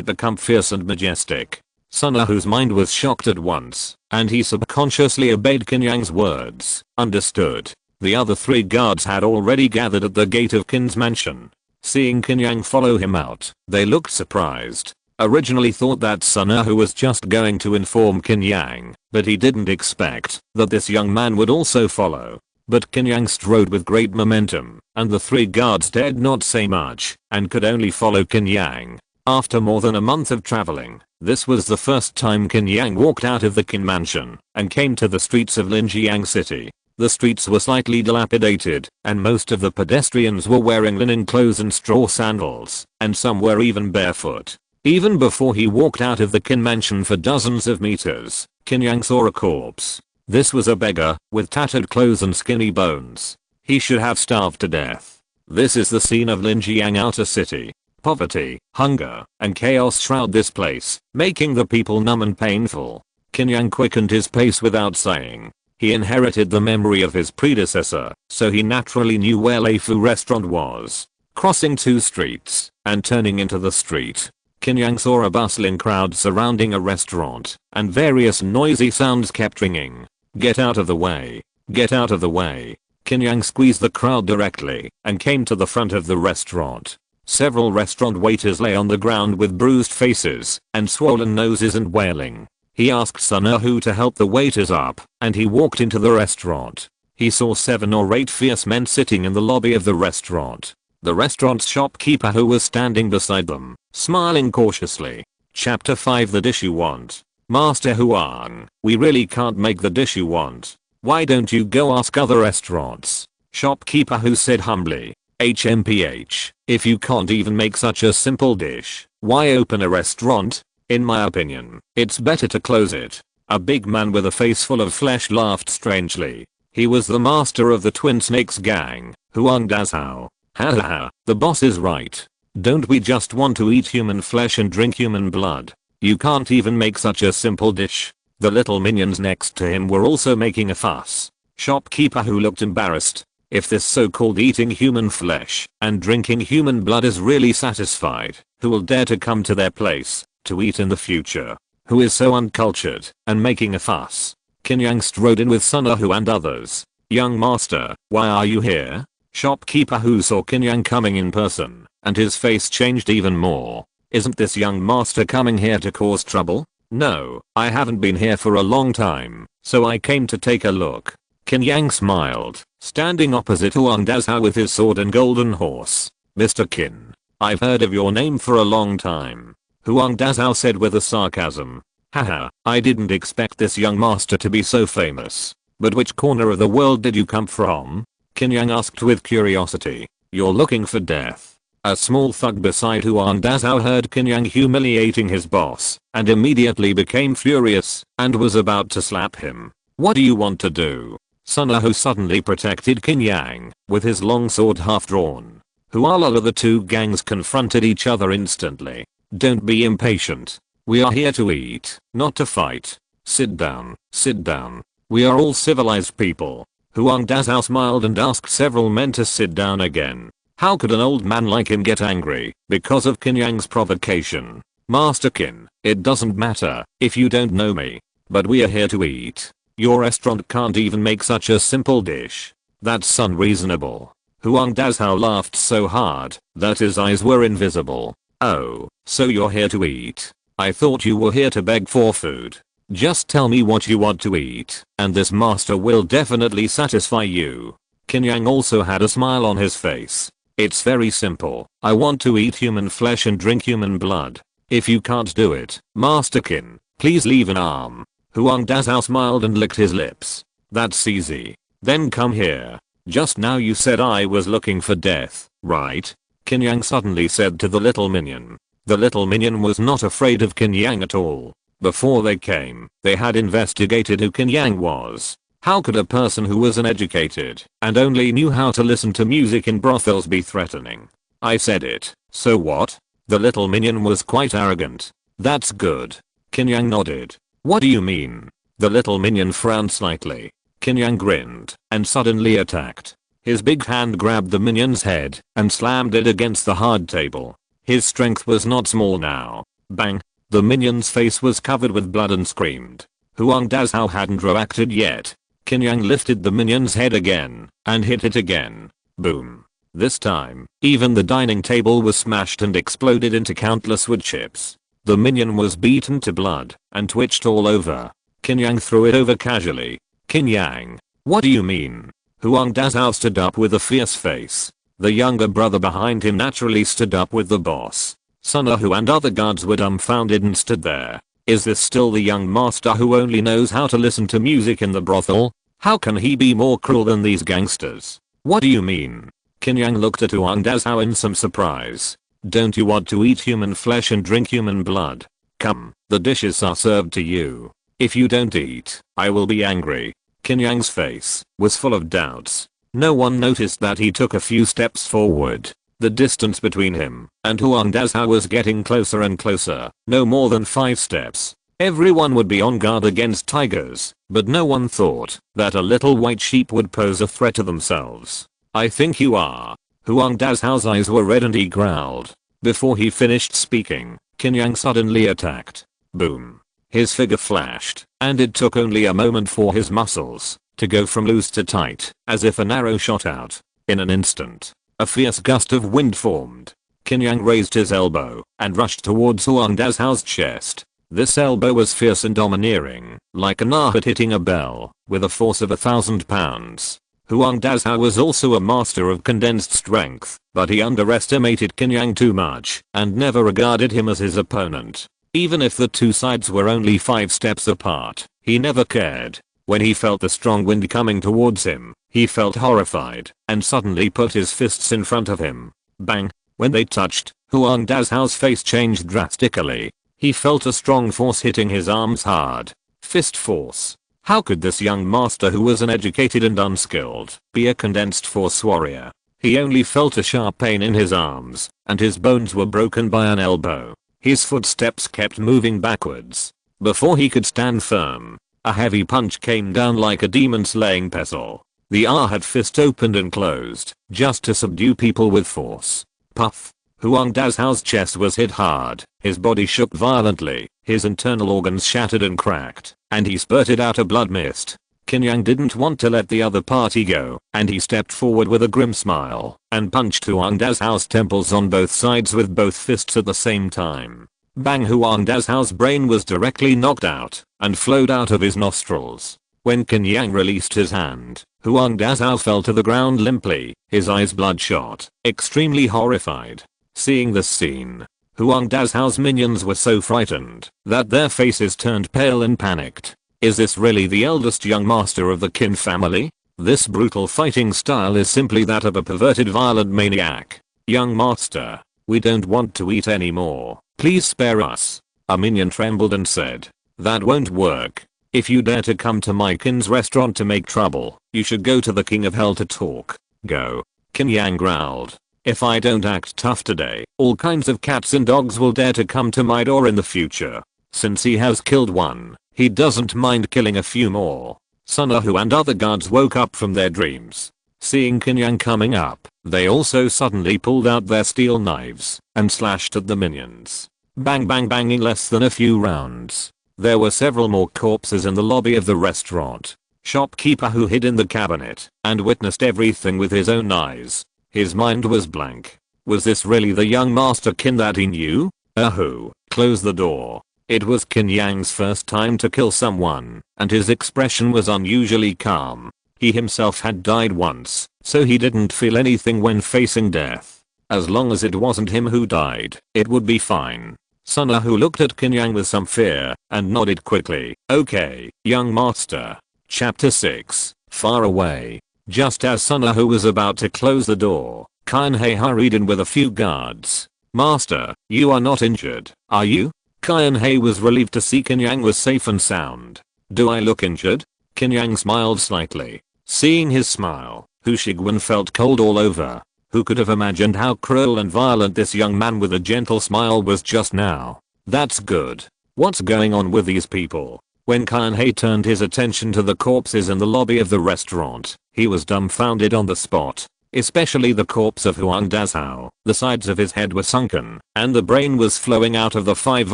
Speaker 1: become fierce and majestic. Sunaho's mind was shocked at once, and he subconsciously obeyed Qin Yang's words. Understood. The other 3 guards had already gathered at the gate of Qin's mansion. Seeing Qin Yang follow him out, they looked surprised. Originally thought that Sunaho was just going to inform Qin Yang, but he didn't expect that this young man would also follow. But Qin Yang strode with great momentum, and the 3 guards dared not say much, and could only follow Qin Yang. After more than a month of traveling, this was the first time Qin Yang walked out of the Qin mansion, and came to the streets of Linjiang City. The streets were slightly dilapidated, and most of the pedestrians were wearing linen clothes and straw sandals, and some were even barefoot. Even before he walked out of the Qin mansion for dozens of meters, Qin Yang saw a corpse. This was a beggar, with tattered clothes and skinny bones. He should have starved to death. This is the scene of Linjiang Outer City. Poverty, hunger, and chaos shroud this place, making the people numb and painful. Qin Yang quickened his pace without saying. He inherited the memory of his predecessor, so he naturally knew where Leifu restaurant was. Crossing 2 streets, and turning into the street, Qin Yang saw a bustling crowd surrounding a restaurant, and various noisy sounds kept ringing. Get out of the way. Get out of the way. Qin Yang squeezed the crowd directly, and came to the front of the restaurant. Several restaurant waiters lay on the ground with bruised faces, and swollen noses and wailing. He asked Sunaho to help the waiters up, and he walked into the restaurant. He saw 7 or 8 fierce men sitting in the lobby of the restaurant. The restaurant's shopkeeper who was standing beside them, smiling cautiously. Chapter 5 The dish you want. Master Huang, we really can't make the dish you want. Why don't you go ask other restaurants? Shopkeeper who said humbly. HMPH, if you can't even make such a simple dish, why open a restaurant? In my opinion, it's better to close it. A big man with a face full of flesh laughed strangely. He was the master of the Twin Snakes gang, Huang Dazhao. Ha ha ha, the boss is right. Don't we just want to eat human flesh and drink human blood? You can't even make such a simple dish. The little minions next to him were also making a fuss. Shopkeeper who looked embarrassed. If this so-called eating human flesh and drinking human blood is really satisfied, who will dare to come to their place to eat in the future? Who is so uncultured and making a fuss? Qin Yang strode in with Sunahu and others. Young master, why are you here? Shopkeeper who saw Qin Yang coming in person, and his face changed even more. Isn't this young master coming here to cause trouble? No, I haven't been here for a long time, so I came to take a look. Qin Yang smiled, standing opposite Huang Dazhao with his sword and golden horse. Mr. Qin, I've heard of your name for a long time. Huang Dazhao said with a sarcasm. Haha, I didn't expect this young master to be so famous. But which corner of the world did you come from? Qin Yang asked with curiosity. You're looking for death. A small thug beside Huang Dazhao heard Qin Yang humiliating his boss and immediately became furious and was about to slap him. What do you want to do? Sunahu suddenly protected Qin Yang with his long sword half drawn. Huala the two gangs confronted each other instantly. Don't be impatient. We are here to eat, not to fight. Sit down, sit down. We are all civilized people. Huang Dazhao smiled and asked several men to sit down again. How could an old man like him get angry because of Qin Yang's provocation? Master Qin, it doesn't matter if you don't know me, but we are here to eat. Your restaurant can't even make such a simple dish. That's unreasonable. Huang Dazhao laughed so hard that his eyes were invisible. Oh, so you're here to eat? I thought you were here to beg for food. Just tell me what you want to eat, and this master will definitely satisfy you. Qin Yang also had a smile on his face. It's very simple. I want to eat human flesh and drink human blood. If you can't do it, Master Qin, please leave an arm. Huang Dazhao smiled and licked his lips. That's easy. Then come here. Just now you said I was looking for death, right? Qin Yang suddenly said to the little minion. The little minion was not afraid of Qin Yang at all. Before they came, they had investigated who Qin Yang was. How could a person who was uneducated and only knew how to listen to music in brothels be threatening? I said it, so what? The little minion was quite arrogant. That's good. Qin Yang nodded. What do you mean? The little minion frowned slightly. Qin Yang grinned and suddenly attacked. His big hand grabbed the minion's head and slammed it against the hard table. His strength was not small now. Bang! The minion's face was covered with blood and screamed. Huang Dazhao hadn't reacted yet. Qin Yang lifted the minion's head again and hit it again. Boom. This time, even the dining table was smashed and exploded into countless wood chips. The minion was beaten to blood and twitched all over. Qin Yang threw it over casually. Qin Yang, what do you mean? Huang Dazhao stood up with a fierce face. The younger brother behind him naturally stood up with the boss. Sunahu and other guards were dumbfounded and stood there. Is this still the young master who only knows how to listen to music in the brothel? How can he be more cruel than these gangsters? What do you mean? Qin Yang looked at Huang Dazhao in some surprise. Don't you want to eat human flesh and drink human blood? Come, the dishes are served to you. If you don't eat, I will be angry. Qin Yang's face was full of doubts. No one noticed that he took a few steps forward. The distance between him and Huang Dazhao was getting closer and closer, no more than 5 steps. Everyone would be on guard against tigers, but no one thought that a little white sheep would pose a threat to themselves. I think you are. Huang Dazhao's eyes were red and he growled. Before he finished speaking, Qin Yang suddenly attacked. Boom. His figure flashed, and it took only a moment for his muscles to go from loose to tight, as if an arrow shot out. In an instant, a fierce gust of wind formed. Qin Yang raised his elbow and rushed towards Huang Dazhao's chest. This elbow was fierce and domineering, like an ahut hitting a bell, with a force of 1,000 pounds. Huang Dazhao was also a master of condensed strength, but he underestimated Qin Yang too much and never regarded him as his opponent. Even if the two sides were only 5 steps apart, he never cared. When he felt the strong wind coming towards him, he felt horrified and suddenly put his fists in front of him. Bang! When they touched, Huang Dazhao's face changed drastically. He felt a strong force hitting his arms hard. Fist force. How could this young master who was uneducated and unskilled be a condensed force warrior? He only felt a sharp pain in his arms, and his bones were broken by an elbow. His footsteps kept moving backwards. Before he could stand firm, a heavy punch came down like a demon slaying pestle. The had fist opened and closed, just to subdue people with force. Puff. Huang Dao's chest was hit hard, his body shook violently, his internal organs shattered and cracked, and he spurted out a blood mist. Qin Yang didn't want to let the other party go, and he stepped forward with a grim smile, and punched Huang Dao's temples on both sides with both fists at the same time. Bang! Huang Dao's brain was directly knocked out, and flowed out of his nostrils. When Qin Yang released his hand, Huang Dao fell to the ground limply, his eyes bloodshot, extremely horrified. Seeing this scene, Huang Dao's minions were so frightened that their faces turned pale and panicked. Is this really the eldest young master of the Qin family? This brutal fighting style is simply that of a perverted violent maniac. Young master, we don't want to eat anymore. Please spare us. A minion trembled and said, that won't work. If you dare to come to my Qin's restaurant to make trouble, you should go to the King of Hell to talk. Go. Qin Yang growled. If I don't act tough today, all kinds of cats and dogs will dare to come to my door in the future. Since he has killed one, he doesn't mind killing a few more. Sunahu and other guards woke up from their dreams. Seeing Qin Yang coming up, they also suddenly pulled out their steel knives and slashed at the minions. Bang bang bang! In less than a few rounds, there were several more corpses in the lobby of the restaurant. Shopkeeper who hid in the cabinet and witnessed everything with his own eyes. His mind was blank. Was this really the young master Qin that he knew? Close the door. It was Qin Yang's first time to kill someone, and his expression was unusually calm. He himself had died once, so he didn't feel anything when facing death. As long as it wasn't him who died, it would be fine. Sunahu looked at Qin Yang with some fear, and nodded quickly. Okay, young master. Chapter 6, Far Away. Just as Sunahu was about to close the door, Qin He hurried in with a few guards. Master, you are not injured, are you? Qin He was relieved to see Qin Yang was safe and sound. Do I look injured? Qin Yang smiled slightly. Seeing his smile, Hu Shiguan felt cold all over. Who could have imagined how cruel and violent this young man with a gentle smile was just now? That's good. What's going on with these people? When Qin He turned his attention to the corpses in the lobby of the restaurant, he was dumbfounded on the spot. Especially the corpse of Huang Dao. The sides of his head were sunken, and the brain was flowing out of the 5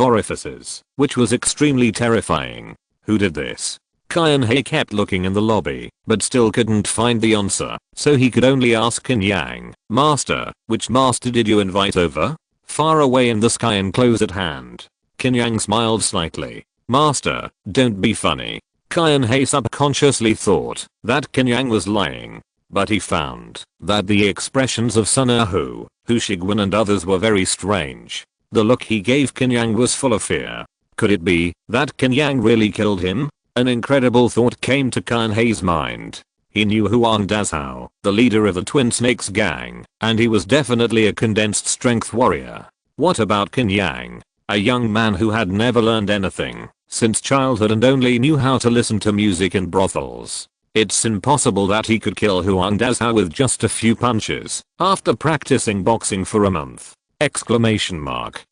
Speaker 1: orifices, which was extremely terrifying. Who did this? Qin He kept looking in the lobby, but still couldn't find the answer, so he could only ask Qin Yang, Master, which master did you invite over? Far away in the sky and close at hand. Qin Yang smiled slightly. Master, don't be funny. Qin He subconsciously thought that Qin Yang was lying. But he found that the expressions of Sunahu, Hu Shiguan and others were very strange. The look he gave Qin Yang was full of fear. Could it be that Qin Yang really killed him? An incredible thought came to Qin He's mind. He knew Huang Dao, the leader of the Twin Snakes gang, and he was definitely a condensed strength warrior. What about Qin Yang? A young man who had never learned anything since childhood and only knew how to listen to music in brothels. It's impossible that he could kill Huang Dao with just a few punches after practicing boxing for a month! Exclamation mark.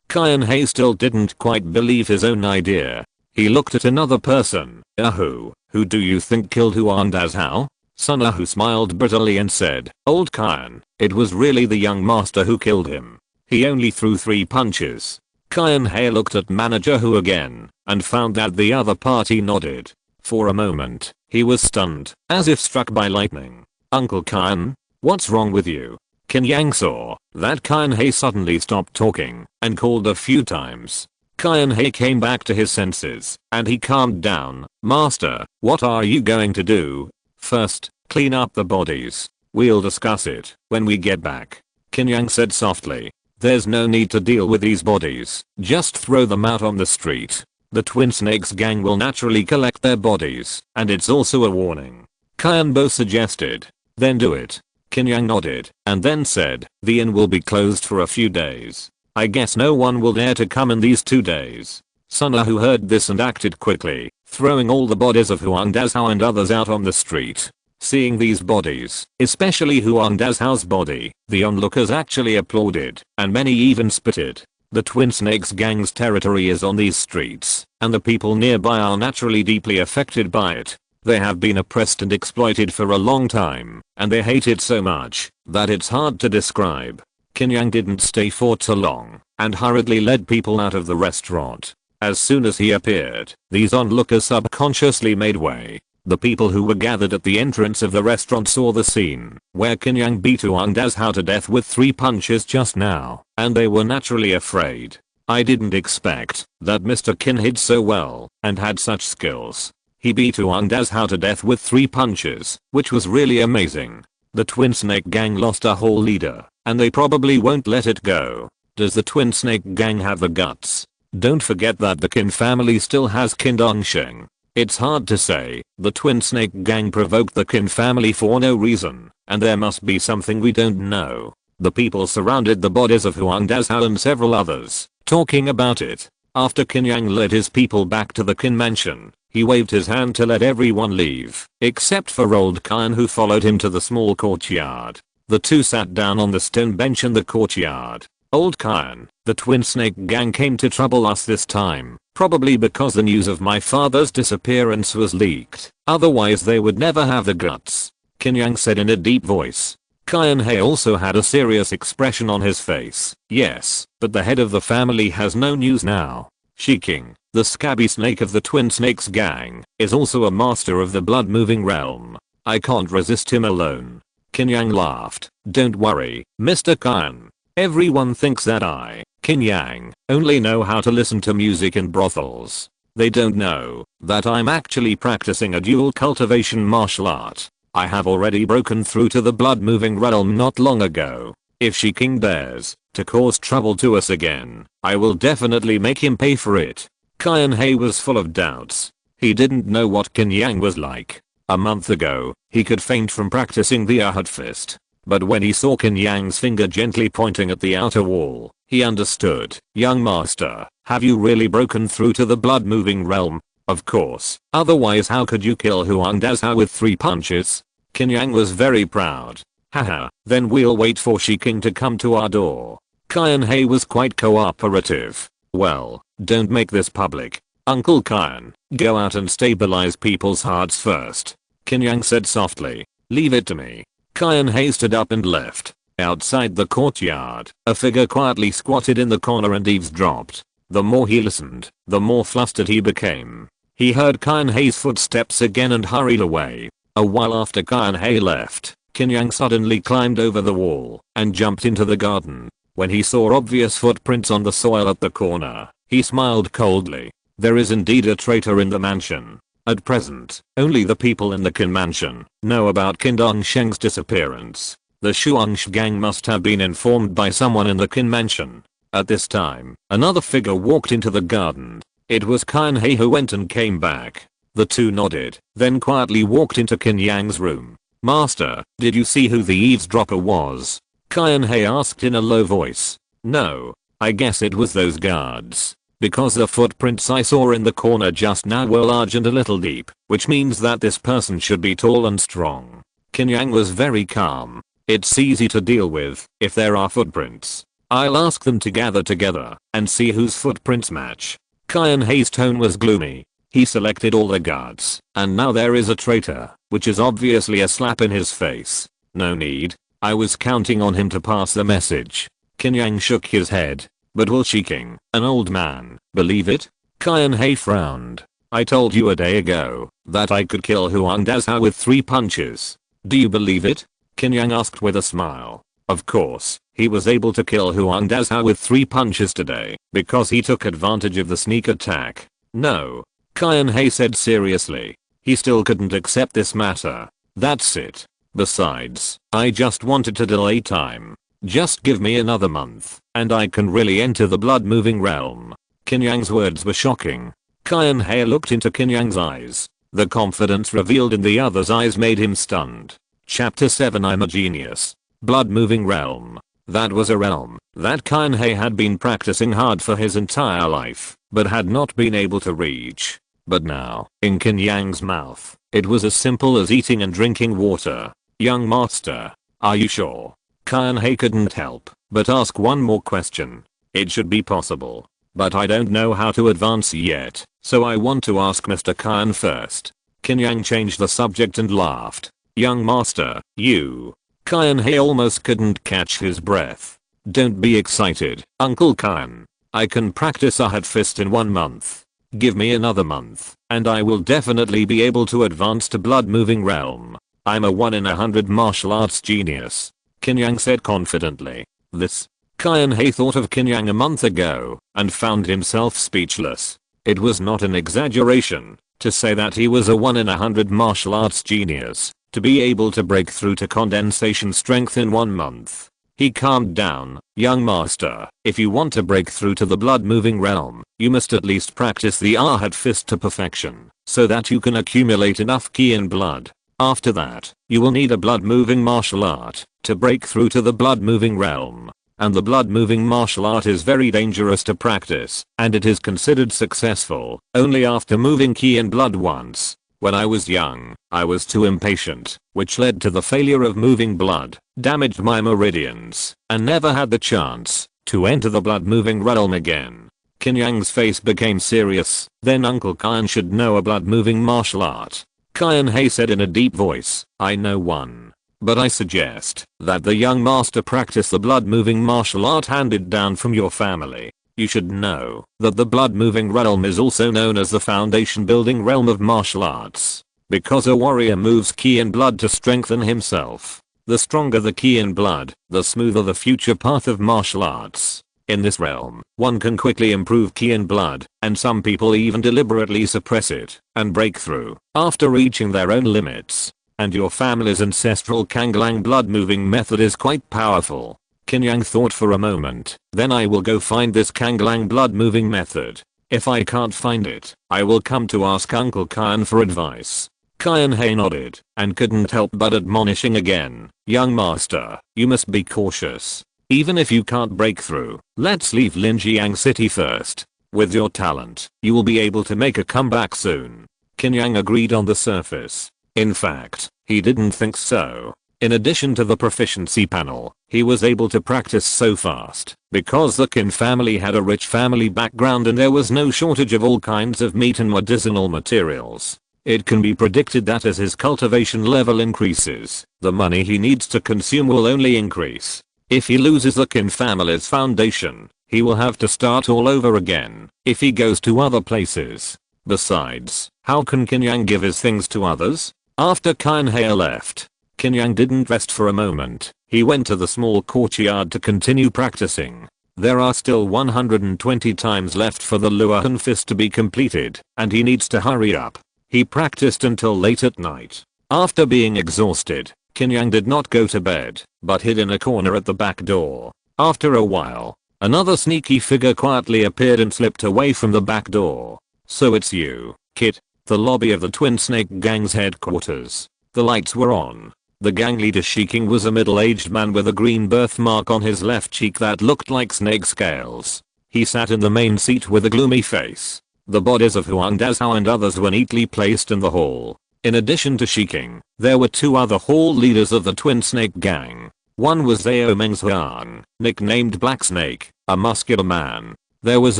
Speaker 1: Qin He still didn't quite believe his own idea. He looked at another person. Who do you think killed Huang Dao? Sunahu smiled bitterly and said, Old Qin, it was really the young master who killed him. He only threw 3 punches. Qin He looked at Manager Hu again, and found that the other party nodded. For a moment, he was stunned, as if struck by lightning. Uncle Qin? What's wrong with you? Qin Yang saw that Qin He suddenly stopped talking, and called a few times. Qin He came back to his senses, and he calmed down. Master, what are you going to do? First, clean up the bodies. We'll discuss it when we get back. Qin Yang said softly. There's no need to deal with these bodies, just throw them out on the street. The Twin Snakes gang will naturally collect their bodies, and it's also a warning. Qin Bo suggested. Then do it. Qin Yang nodded, and then said, the inn will be closed for a few days. I guess no one will dare to come in these 2 days. Sunahu heard this and acted quickly, throwing all the bodies of Huang Dao and others out on the street. Seeing these bodies, especially Huang Dao's body, the onlookers actually applauded, and many even spitted. The Twin Snakes gang's territory is on these streets, and the people nearby are naturally deeply affected by it. They have been oppressed and exploited for a long time, and they hate it so much that it's hard to describe. Qin Yang didn't stay for too long and hurriedly led people out of the restaurant. As soon as he appeared, these onlookers subconsciously made way. The people who were gathered at the entrance of the restaurant saw the scene where Qin Yang beat Huang Dazhao to death with 3 punches just now, and they were naturally afraid. I didn't expect that Mr. Qin hid so well and had such skills. He beat Huang Dazhao to death with 3 punches, which was really amazing. The Twin Snake Gang lost a whole leader, and they probably won't let it go. Does the Twin Snake Gang have the guts? Don't forget that the Qin family still has Qin Dongsheng. It's hard to say. The Twin Snake Gang provoked the Qin family for no reason, and there must be something we don't know. The people surrounded the bodies of Huang Dazhao and several others, talking about it. After Qin Yang led his people back to the Qin mansion, he waved his hand to let everyone leave, except for old Qin, who followed him to the small courtyard. The two sat down on the stone bench in the courtyard. Old Qin, the Twin Snake Gang came to trouble us this time, probably because the news of my father's disappearance was leaked. Otherwise they would never have the guts, Qin Yang said in a deep voice. Qin He also had a serious expression on his face. Yes, but the head of the family has no news now. Shiking, the scabby snake of the Twin Snakes Gang, is also a master of the blood-moving realm. I can't resist him alone. Qin Yang laughed. Don't worry, Mr. Qin. Everyone thinks that I, Qin Yang, only know how to listen to music in brothels. They don't know that I'm actually practicing a dual cultivation martial art. I have already broken through to the blood-moving realm not long ago. If Shiking dares to cause trouble to us again, I will definitely make him pay for it. Qin He was full of doubts. He didn't know what Qin Yang was like. A month ago, he could faint from practicing the Ahad fist. But when he saw Qin Yang's finger gently pointing at the outer wall, he understood. Young master, have you really broken through to the blood-moving realm? Of course, otherwise how could you kill Huang Dazhao with 3 punches? Qin Yang was very proud. Haha, then we'll wait for Shiking to come to our door. Qin He was quite cooperative. Well, don't make this public. Uncle Qin, go out and stabilize people's hearts first. Qin Yang said softly. Leave it to me. Qin He stood up and left. Outside the courtyard, a figure quietly squatted in the corner and eavesdropped. The more he listened, the more flustered he became. He heard Qin He's footsteps again and hurried away. A while after Qin He left, Qin Yang suddenly climbed over the wall and jumped into the garden. When he saw obvious footprints on the soil at the corner, he smiled coldly. There is indeed a traitor in the mansion. At present, only the people in the Qin mansion know about Qin Dongsheng's disappearance. The Shuangshi gang must have been informed by someone in the Qin mansion. At this time, another figure walked into the garden. It was Qin He who went and came back. The two nodded, then quietly walked into Qin Yang's room. Master, did you see who the eavesdropper was? Qin He asked in a low voice. No, I guess it was those guards. Because the footprints I saw in the corner just now were large and a little deep, which means that this person should be tall and strong. Qin Yang was very calm. It's easy to deal with if there are footprints. I'll ask them to gather together and see whose footprints match. Qin He's tone was gloomy. He selected all the guards, and now there is a traitor, which is obviously a slap in his face. No need. I was counting on him to pass the message. Qin Yang shook his head. But will Shiking, an old man, believe it? Qin He frowned. I told you a day ago that I could kill Huang Dazhao with 3 punches. Do you believe it? Qin Yang asked with a smile. Of course, he was able to kill Huang Dazhao with 3 punches today because he took advantage of the sneak attack. No. Qin He said seriously. He still couldn't accept this matter. That's it. Besides, I just wanted to delay time. Just give me another month, and I can really enter the blood-moving realm. Qin Yang's words were shocking. Qin He looked into Qin Yang's eyes. The confidence revealed in the other's eyes made him stunned. Chapter 7 I'm a genius. Blood-moving realm. That was a realm that Qin He had been practicing hard for his entire life, but had not been able to reach. But now, in Qin Yang's mouth, it was as simple as eating and drinking water. Young master, are you sure? Qin He couldn't help but ask one more question. It should be possible, but I don't know how to advance yet, so I want to ask Mr. Qin first. Qin Yang changed the subject and laughed. Young master, you. Qin He almost couldn't catch his breath. Don't be excited, Uncle Qin. I can practice a head fist in 1 month. Give me another month, and I will definitely be able to advance to blood moving realm. I'm a 1 in 100 martial arts genius. Qin Yang said confidently. This. Qin He thought of Qin Yang a month ago, and found himself speechless. It was not an exaggeration to say that he was a 1 in 100 martial arts genius, to be able to break through to condensation strength in 1 month. He calmed down. Young master, if you want to break through to the blood moving realm, you must at least practice the head fist to perfection, so that you can accumulate enough ki and blood. After that, you will need a blood moving martial art to break through to the blood moving realm. And the blood moving martial art is very dangerous to practice, and it is considered successful only after moving ki and blood once. When I was young, I was too impatient, which led to the failure of moving blood, damaged my meridians, and never had the chance to enter the blood moving realm again. Qin Yang's face became serious. Then Uncle Qin should know a blood moving martial art. Qin He said in a deep voice, I know one. But I suggest that the young master practice the blood moving martial art handed down from your family. You should know that the blood moving realm is also known as the foundation building realm of martial arts. Because a warrior moves ki and blood to strengthen himself. The stronger the ki and blood, the smoother the future path of martial arts. In this realm, one can quickly improve ki and blood, and some people even deliberately suppress it and break through after reaching their own limits. And your family's ancestral Kanglang blood moving method is quite powerful. Qin Yang thought for a moment. Then I will go find this Kanglang blood moving method. If I can't find it, I will come to ask Uncle Qin for advice. Qin He nodded and couldn't help but admonishing again. Young master, you must be cautious. Even if you can't break through, let's leave Linjiang City first. With your talent, you will be able to make a comeback soon. Qin Yang agreed on the surface. In fact, he didn't think so. In addition to the proficiency panel, he was able to practice so fast because the Qin family had a rich family background and there was no shortage of all kinds of meat and medicinal materials. It can be predicted that as his cultivation level increases, the money he needs to consume will only increase. If he loses the Qin family's foundation, he will have to start all over again if he goes to other places. Besides, how can Qin Yang give his things to others? After Qin He left, Qin Yang didn't rest for a moment. He went to the small courtyard to continue practicing. There are still 120 times left for the Luohan fist to be completed, and he needs to hurry up. He practiced until late at night. After being exhausted, Qin Yang did not go to bed, but hid in a corner at the back door. After a while, another sneaky figure quietly appeared and slipped away from the back door. So it's you, Kit. The lobby of the Twin Snake Gang's headquarters. The lights were on. The gang leader Shiking was a middle-aged man with a green birthmark on his left cheek that looked like snake scales. He sat in the main seat with a gloomy face. The bodies of Huang Dazhao and others were neatly placed in the hall. In addition to Shiking, there were 2 other hall leaders of the Twin Snake Gang. One was Zhao Mengzhuang, nicknamed Black Snake, a muscular man. There was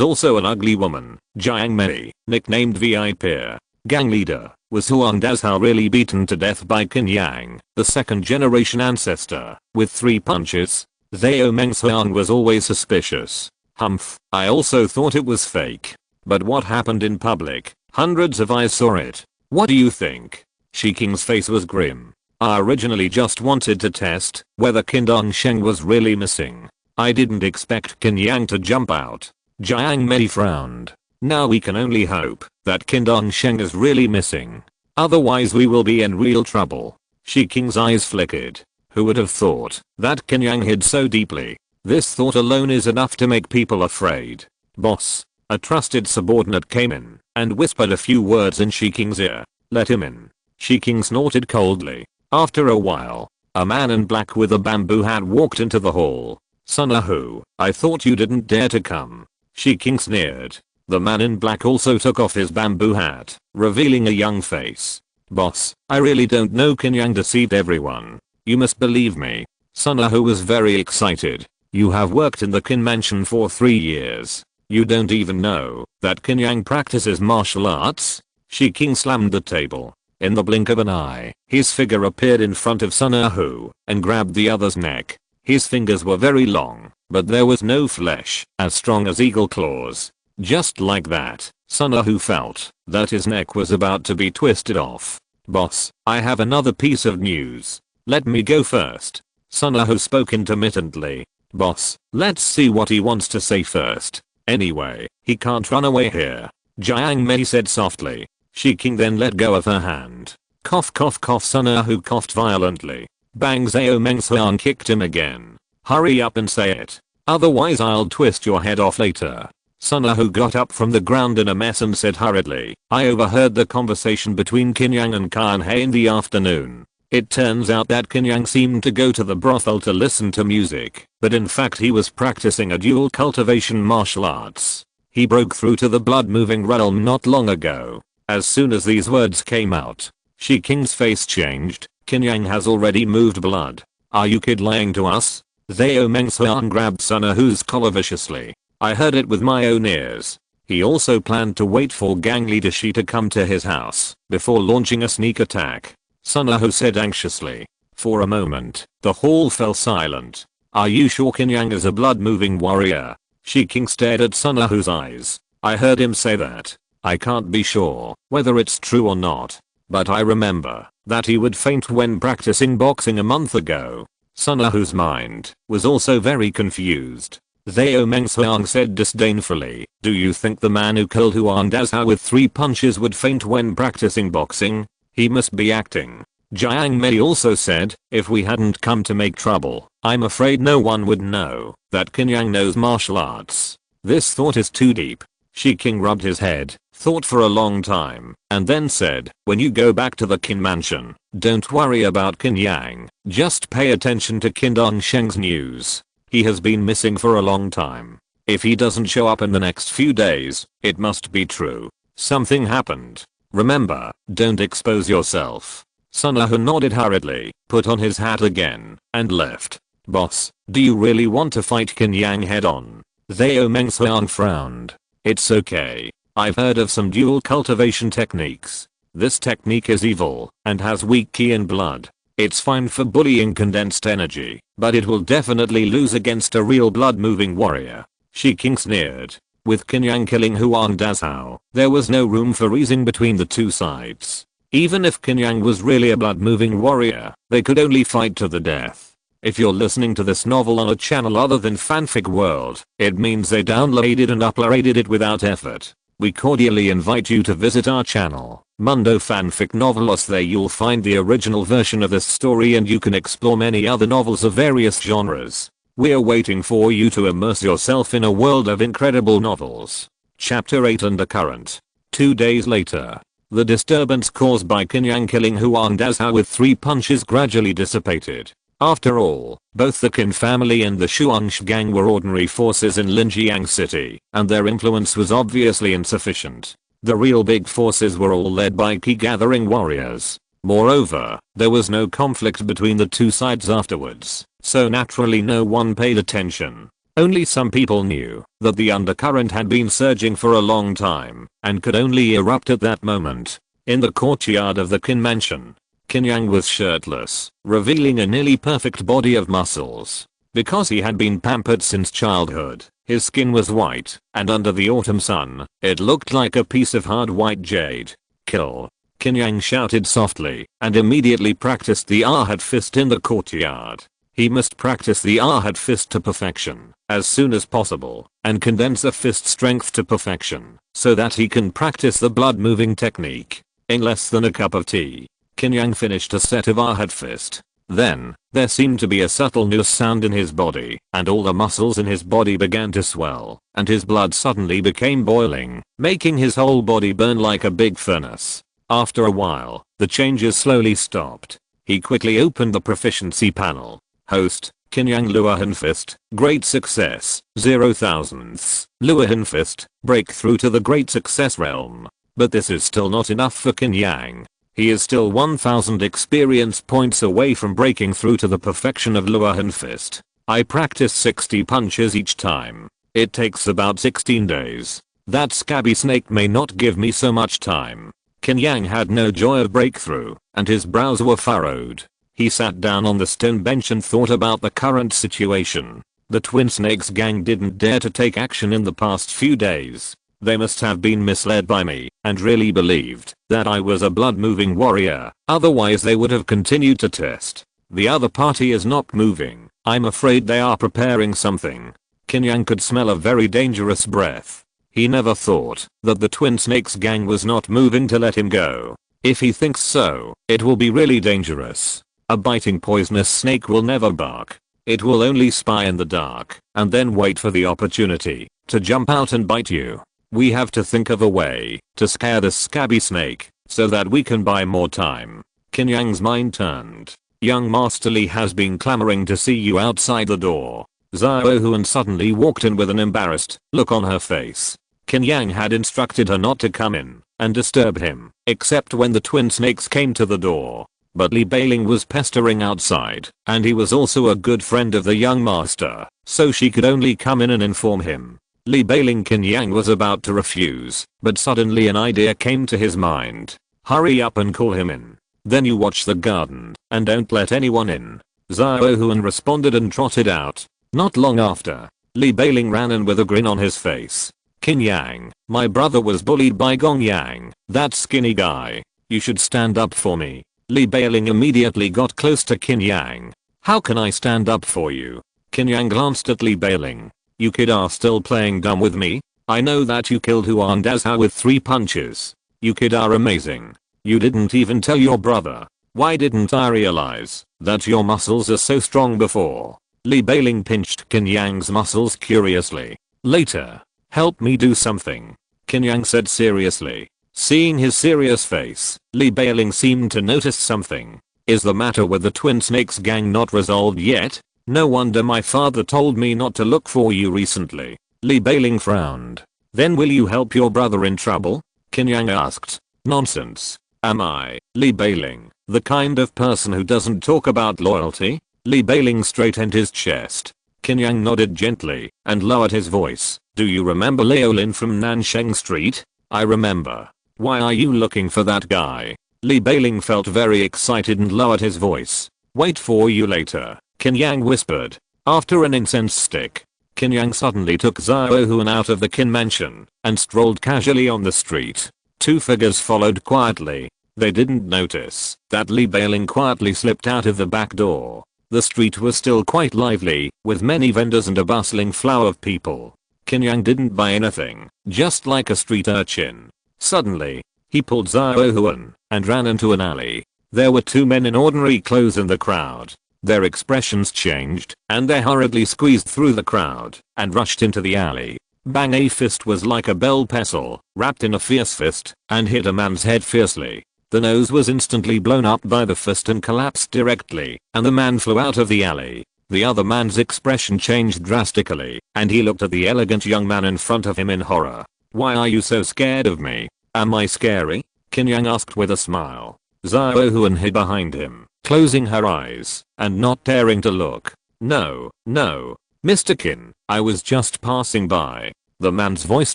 Speaker 1: also an ugly woman, Jiang Mei, nicknamed VIP. Gang leader was Huang Dazhao, really beaten to death by Qin Yang, the second generation ancestor, with 3 punches. Zhao Mengzhuang was always suspicious. Humph, I also thought it was fake. But what happened in public? Hundreds of eyes saw it. What do you think? Shiking's face was grim. I originally just wanted to test whether Qin Dongsheng was really missing. I didn't expect Qin Yang to jump out. Jiang Mei frowned. Now we can only hope that Qin Dongsheng is really missing. Otherwise we will be in real trouble. Shiking's eyes flickered. Who would have thought that Qin Yang hid so deeply? This thought alone is enough to make people afraid. Boss. A trusted subordinate came in and whispered a few words in Shiking's ear. Let him in. Shiking snorted coldly. After a while, a man in black with a bamboo hat walked into the hall. Sunahu, I thought you didn't dare to come. Shiking sneered. The man in black also took off his bamboo hat, revealing a young face. Boss, I really don't know. Qin Yang deceived everyone. You must believe me. Sunahu was very excited. You have worked in the Qin mansion for 3 years. You don't even know that Qin Yang practices martial arts? Shiking slammed the table. In the blink of an eye, his figure appeared in front of Sunahu and grabbed the other's neck. His fingers were very long, but there was no flesh, as strong as eagle claws. Just like that, Sunahu felt that his neck was about to be twisted off. "Boss, I have another piece of news. Let me go first." Sunahu spoke intermittently. "Boss, let's see what he wants to say first. Anyway, he can't run away here," Jiang Mei said softly. King then let go of her hand. Cough cough cough. Sunahu coughed violently. Bang. Zhao Mengxiang kicked him again. "Hurry up and say it. Otherwise I'll twist your head off later." Sunahu got up from the ground in a mess and said hurriedly, "I overheard the conversation between Qin Yang and Kan He in the afternoon. It turns out that Qin Yang seemed to go to the brothel to listen to music, but in fact he was practicing a dual cultivation martial arts. He broke through to the blood-moving realm not long ago." As soon as these words came out, King's face changed. "Qin Yang has already moved blood. Are you lying to us?" Zhao Mengxiang grabbed Sunahu's collar viciously. "I heard it with my own ears." He also planned to wait for gang leader Shi to come to his house before launching a sneak attack, Sunahu said anxiously. For a moment, the hall fell silent. "Are you sure Qin Yang is a blood-moving warrior?" King stared at Sunahu's eyes. "I heard him say that. I can't be sure whether it's true or not, but I remember that he would faint when practicing boxing a month ago." Sunahu's mind was also very confused. Zhao Mengxiang said disdainfully, "Do you think the man who killed Huang Dazhao with 3 punches would faint when practicing boxing? He must be acting." Jiang Mei also said, "If we hadn't come to make trouble, I'm afraid no one would know that Qin Yang knows martial arts. This thought is too deep." King rubbed his head, thought for a long time, and then said, "When you go back to the Qin mansion, don't worry about Qin Yang, just pay attention to Qin Dongsheng's news. He has been missing for a long time. If he doesn't show up in the next few days, it must be true. Something happened. Remember, don't expose yourself." Sunahu nodded hurriedly, put on his hat again, and left. "Boss, do you really want to fight Qin Yang head on?" Zhao Mengxiang frowned. "It's okay. I've heard of some dual cultivation techniques. This technique is evil and has weak Qi and blood. It's fine for bullying condensed energy, but it will definitely lose against a real blood-moving warrior." King sneered. With Qin Yang killing Huang Dazhao, there was no room for reasoning between the two sides. Even if Qin Yang was really a blood-moving warrior, they could only fight to the death. If you're listening to this novel on a channel other than Fanfic World, it means they downloaded and uploaded it without effort. We cordially invite you to visit our channel, Mundo Fanfic Novelos. There you'll find the original version of this story and you can explore many other novels of various genres. We're waiting for you to immerse yourself in a world of incredible novels. Chapter 8 Undercurrent. 2 days later. The disturbance caused by Qin Yang killing Huang Dazhao with 3 punches gradually dissipated. After all, both the Qin family and the Shuangshi gang were ordinary forces in Linjiang City, and their influence was obviously insufficient. The real big forces were all led by key-gathering warriors. Moreover, there was no conflict between the two sides afterwards, so naturally no one paid attention. Only some people knew that the undercurrent had been surging for a long time, and could only erupt at that moment. In the courtyard of the Qin mansion, Qin Yang was shirtless, revealing a nearly perfect body of muscles. Because he had been pampered since childhood, his skin was white, and under the autumn sun, it looked like a piece of hard white jade. "Kill!" Qin Yang shouted softly, and immediately practiced the Ahad fist in the courtyard. He must practice the Ahad fist to perfection, as soon as possible, and condense the fist strength to perfection, so that he can practice the blood-moving technique. In less than a cup of tea, Qin Yang finished a set of Ahad fist. Then, there seemed to be a subtle new sound in his body, and all the muscles in his body began to swell, and his blood suddenly became boiling, making his whole body burn like a big furnace. After a while, the changes slowly stopped. He quickly opened the proficiency panel. Host, Qin Yang Luohan Fist, great success, 0,000ths. Luohan Fist, breakthrough to the great success realm. But this is still not enough for Qin Yang. He is still 1000 experience points away from breaking through to the perfection of Luohan Fist. I practice 60 punches each time. It takes about 16 days. That scabby snake may not give me so much time. Qin Yang had no joy of breakthrough, and his brows were furrowed. He sat down on the stone bench and thought about the current situation. The Twin Snakes gang didn't dare to take action in the past few days. They must have been misled by me and really believed that I was a blood-moving warrior, otherwise they would have continued to test. The other party is not moving. I'm afraid they are preparing something. Qin Yang could smell a very dangerous breath. He never thought that the Twin Snakes gang was not moving to let him go. If he thinks so, it will be really dangerous. A biting poisonous snake will never bark. It will only spy in the dark and then wait for the opportunity to jump out and bite you. We have to think of a way to scare this scabby snake so that we can buy more time. Qin Yang's mind turned. Young Master Li has been clamoring to see you outside the door. Xiao Huan suddenly walked in with an embarrassed look on her face. Qin Yang had instructed her not to come in and disturb him, except when the twin snakes came to the door. But Li Beiling was pestering outside, and he was also a good friend of the young master, so she could only come in and inform him. Li Beiling Qin Yang was about to refuse, but suddenly an idea came to his mind. Hurry up and call him in. Then you watch the garden, and don't let anyone in. Xiao Huan responded and trotted out. Not long after, Li Beiling ran in with a grin on his face. Qin Yang, my brother was bullied by Gong Yang, that skinny guy. You should stand up for me. Li Beiling immediately got close to Qin Yang. How can I stand up for you? Qin Yang glanced at Li Beiling. You kid are still playing dumb with me? I know that you killed Huan Dazhao with 3 punches. You kid are amazing. You didn't even tell your brother. Why didn't I realize that your muscles are so strong before? Li Beiling pinched Qin Yang's muscles curiously. Later, help me do something. Qin Yang said seriously. Seeing his serious face, Li Beiling seemed to notice something. Is the matter with the Twin Snakes gang not resolved yet? No wonder my father told me not to look for you recently. Li Beiling frowned. Then will you help your brother in trouble? Qin Yang asked. Nonsense. Am I, Li Beiling, the kind of person who doesn't talk about loyalty? Li Beiling straightened his chest. Qin Yang nodded gently and lowered his voice. Do you remember Liaolin from Nansheng Street? I remember. Why are you looking for that guy? Li Beiling felt very excited and lowered his voice. Wait for you later, Qin Yang whispered. After an incense stick, Qin Yang suddenly took Xiao Huan out of the Qin mansion and strolled casually on the street. 2 figures followed quietly. They didn't notice that Li Beiling quietly slipped out of the back door. The street was still quite lively, with many vendors and a bustling flow of people. Qin Yang didn't buy anything, just like a street urchin. Suddenly, he pulled Xiao Huan and ran into an alley. There were 2 men in ordinary clothes in the crowd. Their expressions changed, and they hurriedly squeezed through the crowd and rushed into the alley. Bang! A fist was like a bell pestle, wrapped in a fierce fist, and hit a man's head fiercely. The nose was instantly blown up by the fist and collapsed directly, and the man flew out of the alley. The other man's expression changed drastically, and he looked at the elegant young man in front of him in horror. Why are you so scared of me? Am I scary? Qin Yang asked with a smile. Xiao Huan hid behind him, closing her eyes and not daring to look. No, Mr. Qin, I was just passing by. The man's voice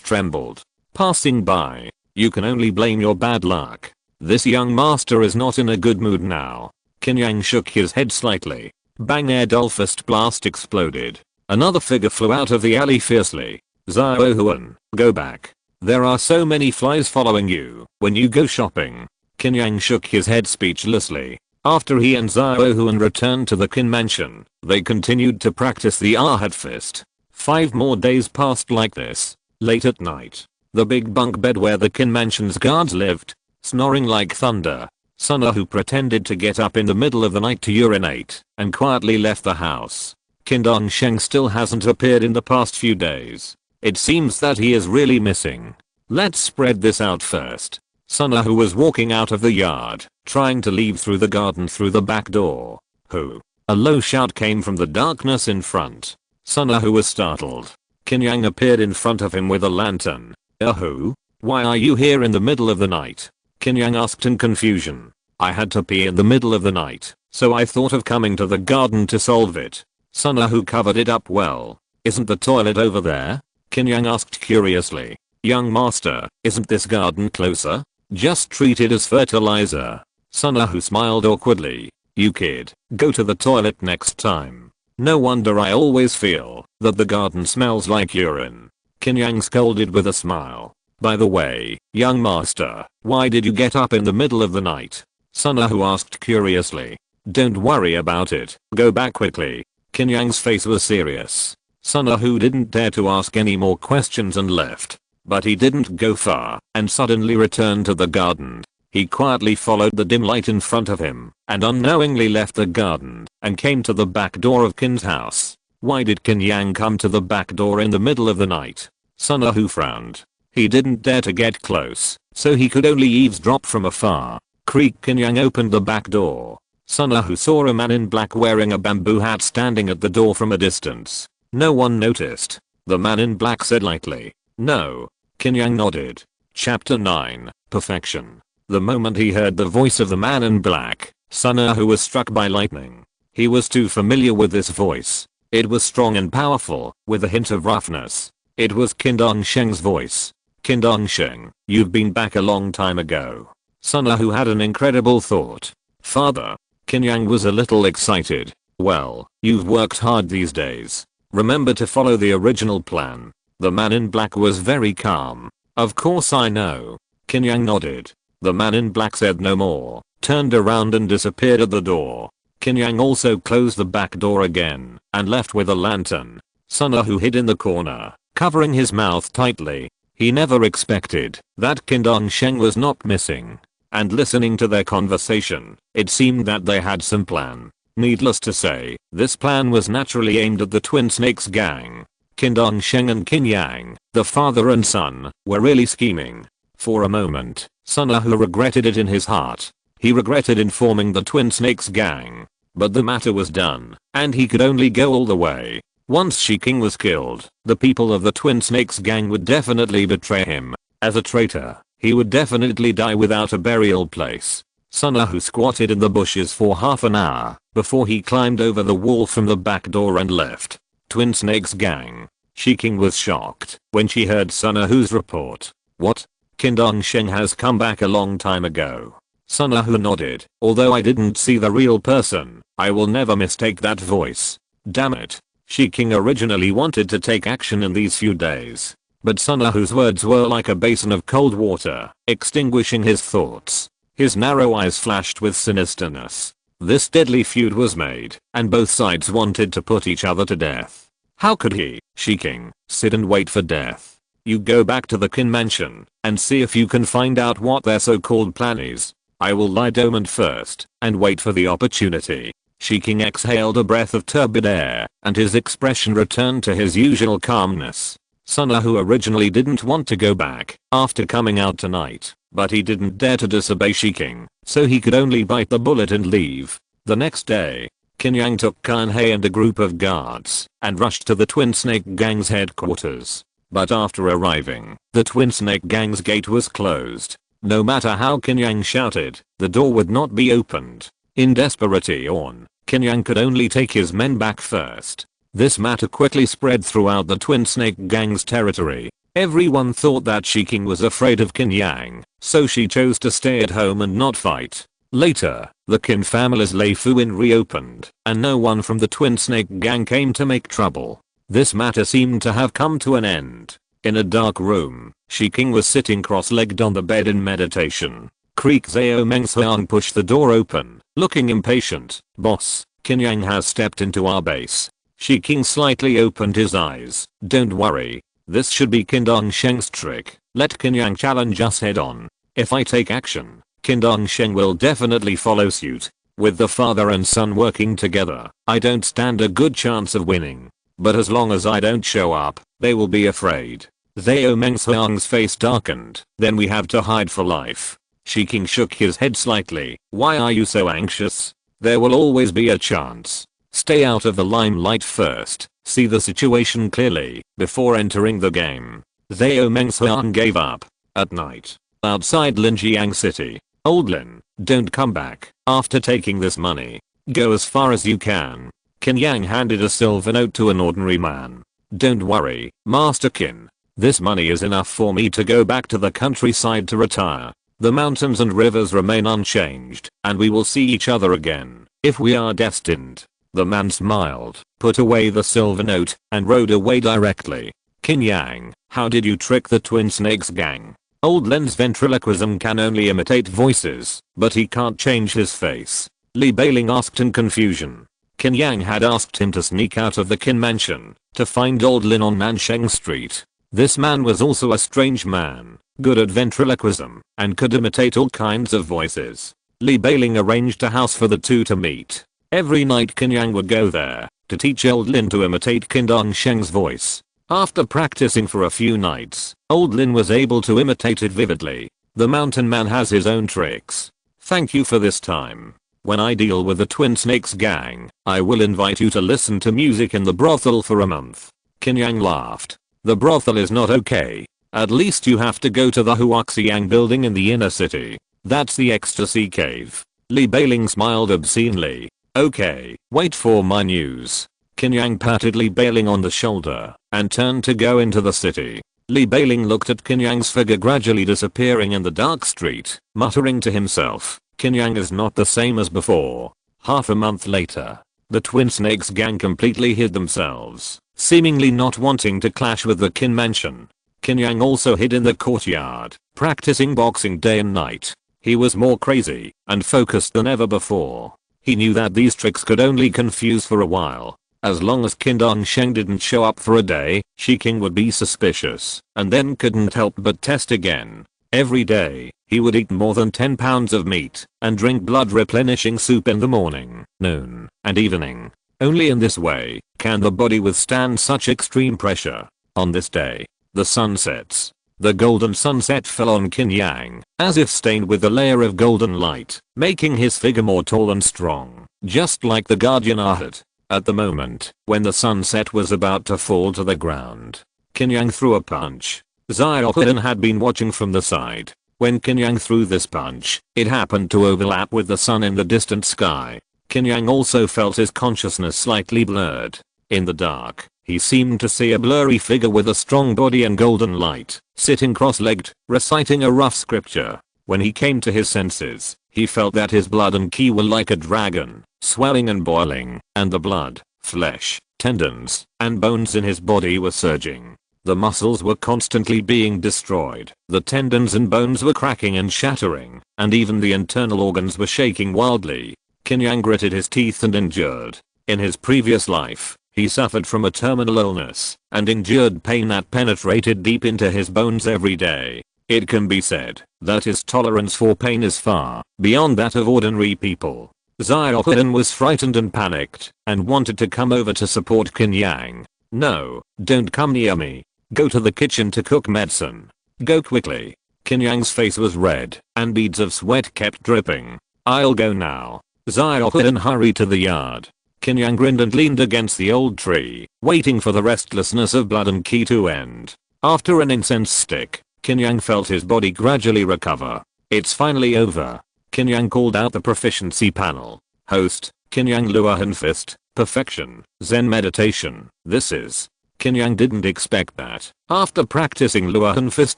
Speaker 1: trembled. Passing by? You can only blame your bad luck. This young master is not in a good mood now. Qin Yang shook his head slightly. Bang! A dull fist blast exploded. Another figure flew out of the alley fiercely. Xiao Huan, go back. There are so many flies following you when you go shopping. Qin Yang shook his head speechlessly. After he and Xiao Huan returned to the Qin mansion, they continued to practice the Ahad fist. 5 more days passed like this. Late at night, the big bunk bed where the Qin mansion's guards lived, snoring like thunder. Suna, who pretended to get up in the middle of the night to urinate and quietly left the house. Qin Dongsheng still hasn't appeared in the past few days. It seems that he is really missing. Let's spread this out first. Suna, who was walking out of the yard, trying to leave through the garden through the back door. Who? A low shout came from the darkness in front. Suna, who was startled. Qin Yang appeared in front of him with a lantern. Who? Why are you here in the middle of the night? Qin Yang asked in confusion. I had to pee in the middle of the night, so I thought of coming to the garden to solve it. Suna, who covered it up well. Isn't the toilet over there? Qin Yang asked curiously. Young master, isn't this garden closer? Just treat it as fertilizer. Sunahu smiled awkwardly. You kid, go to the toilet next time. No wonder I always feel that the garden smells like urine. Qin Yang scolded with a smile. By the way, young master, why did you get up in the middle of the night? Sunahu asked curiously. Don't worry about it, go back quickly. Qin Yang's face was serious. Sunahu didn't dare to ask any more questions and left. But he didn't go far and suddenly returned to the garden. He quietly followed the dim light in front of him and unknowingly left the garden and came to the back door of Qin's house. Why did Qin Yang come to the back door in the middle of the night? Sunahu frowned. He didn't dare to get close, so he could only eavesdrop from afar. Creak. Qin Yang opened the back door. Sunahu saw a man in black wearing a bamboo hat standing at the door from a distance. No one noticed. The man in black said lightly, "No." Qin Yang nodded. Chapter 9, Perfection. The moment he heard the voice of the man in black, Sunahu was struck by lightning. He was too familiar with this voice. It was strong and powerful, with a hint of roughness. It was Qin Dongsheng's voice. Qin Dongsheng, you've been back a long time ago. Sunahu had an incredible thought. Father. Qin Yang was a little excited. Well, you've worked hard these days. Remember to follow the original plan. The man in black was very calm. Of course I know. Qin Yang nodded. The man in black said no more, turned around and disappeared at the door. Qin Yang also closed the back door again and left with a lantern. Sunahu hid in the corner, covering his mouth tightly. He never expected that Qin Dongsheng was not missing. And listening to their conversation, it seemed that they had some plan. Needless to say, this plan was naturally aimed at the Twin Snakes gang. Qin Dongsheng and Qin Yang, the father and son, were really scheming. For a moment, Sunahu regretted it in his heart. He regretted informing the Twin Snakes gang. But the matter was done, and he could only go all the way. Once Shiking was killed, the people of the Twin Snakes gang would definitely betray him. As a traitor, he would definitely die without a burial place. Sunahu squatted in the bushes for half an hour before he climbed over the wall from the back door and left. Twin Snakes gang. Shiking was shocked when she heard Sunahu's report. What? Qin Dongsheng has come back a long time ago. Sunahu nodded. Although I didn't see the real person, I will never mistake that voice. Damn it. Shiking originally wanted to take action in these few days. But Sunahu's words were like a basin of cold water, extinguishing his thoughts. His narrow eyes flashed with sinisterness. This deadly feud was made, and both sides wanted to put each other to death. How could he, Shiking, sit and wait for death? You go back to the Qin mansion and see if you can find out what their so-called plan is. I will lie dormant first and wait for the opportunity. Shiking exhaled a breath of turbid air and his expression returned to his usual calmness. Sunahu originally didn't want to go back after coming out tonight, but he didn't dare to disobey Shiking, so he could only bite the bullet and leave. The next day, Qin Yang took Kanhei and a group of guards and rushed to the Twin Snake Gang's headquarters. But after arriving, the Twin Snake Gang's gate was closed. No matter how Qin Yang shouted, the door would not be opened. In desperation, Qin Yang could only take his men back first. This matter quickly spread throughout the Twin Snake Gang's territory. Everyone thought that Shiking was afraid of Qin Yang, so she chose to stay at home and not fight. Later, the Qin family's Lei Fu Inn reopened, and no one from the Twin Snake Gang came to make trouble. This matter seemed to have come to an end. In a dark room, Shiking was sitting cross-legged on the bed in meditation. Creak. Zhao Mengxiang pushed the door open, looking impatient. Boss, Qin Yang has stepped into our base. Shiking slightly opened his eyes. Don't worry. This should be Qin Dongsheng's trick. Let Qin Yang challenge us head on. If I take action, Qin Dongsheng will definitely follow suit. With the father and son working together, I don't stand a good chance of winning. But as long as I don't show up, they will be afraid. Zhao Mengxiang's face darkened. Then we have to hide for life. Shiking shook his head slightly. Why are you so anxious? There will always be a chance. Stay out of the limelight first. See the situation clearly before entering the game. Zhao Mengxiang gave up. At night, outside Linjiang City. Old Lin, don't come back after taking this money. Go as far as you can. Qin Yang handed a silver note to an ordinary man. Don't worry, Master Qin. This money is enough for me to go back to the countryside to retire. The mountains and rivers remain unchanged, and we will see each other again, if we are destined. The man smiled, put away the silver note, and rode away directly. Qin Yang, how did you trick the Twin Snakes gang? Old Lin's ventriloquism can only imitate voices, but he can't change his face. Li Beiling asked in confusion. Qin Yang had asked him to sneak out of the Qin mansion, to find Old Lin on Nansheng Street. This man was also a strange man, good at ventriloquism, and could imitate all kinds of voices. Li Beiling arranged a house for the two to meet. Every night Qin Yang would go there, to teach Old Lin to imitate Qin Dongsheng's voice. After practicing for a few nights, Old Lin was able to imitate it vividly. The mountain man has his own tricks. Thank you for this time. When I deal with the Twin Snakes gang, I will invite you to listen to music in the brothel for a month. Qin Yang laughed. The brothel is not okay. At least you have to go to the Huaxiang building in the inner city. That's the ecstasy cave. Li Beiling smiled obscenely. Okay, wait for my news. Qin Yang patted Li Beiling on the shoulder and turned to go into the city. Li Beiling looked at Qin Yang's figure gradually disappearing in the dark street, muttering to himself, Qin Yang is not the same as before. Half a month later, the Twin Snakes gang completely hid themselves, seemingly not wanting to clash with the Qin mansion. Qin Yang also hid in the courtyard, practicing boxing day and night. He was more crazy and focused than ever before. He knew that these tricks could only confuse for a while. As long as Qin Dongsheng didn't show up for a day, Shi King would be suspicious, and then couldn't help but test again. Every day, he would eat more than 10 pounds of meat, and drink blood replenishing soup in the morning, noon, and evening. Only in this way, can the body withstand such extreme pressure. On this day, the sun sets. The golden sunset fell on Qin Yang, as if stained with a layer of golden light, making his figure more tall and strong, just like the guardian Ahad. At the moment, when the sunset was about to fall to the ground, Qin Yang threw a punch. Xiaohuden had been watching from the side. When Qin Yang threw this punch, it happened to overlap with the sun in the distant sky. Qin Yang also felt his consciousness slightly blurred. In the dark, he seemed to see a blurry figure with a strong body and golden light, sitting cross-legged, reciting a rough scripture. When he came to his senses, he felt that his blood and ki were like a dragon, swelling and boiling, and the blood, flesh, tendons, and bones in his body were surging. The muscles were constantly being destroyed, the tendons and bones were cracking and shattering, and even the internal organs were shaking wildly. Qin Yang gritted his teeth and endured. In his previous life, he suffered from a terminal illness, and endured pain that penetrated deep into his bones every day. It can be said that his tolerance for pain is far beyond that of ordinary people. Xiaohuden was frightened and panicked, and wanted to come over to support Qin Yang. No, don't come near me. Go to the kitchen to cook medicine. Go quickly. Qin Yang's face was red, and beads of sweat kept dripping. I'll go now. Xiaohuden hurried to the yard. Qin Yang grinned and leaned against the old tree, waiting for the restlessness of blood and ki to end. After an incense stick, Qin Yang felt his body gradually recover. It's finally over. Qin Yang called out the proficiency panel. Host, Qin Yang Luohan Fist, perfection, Zen meditation. This is. Qin Yang didn't expect that. After practicing Luohan Fist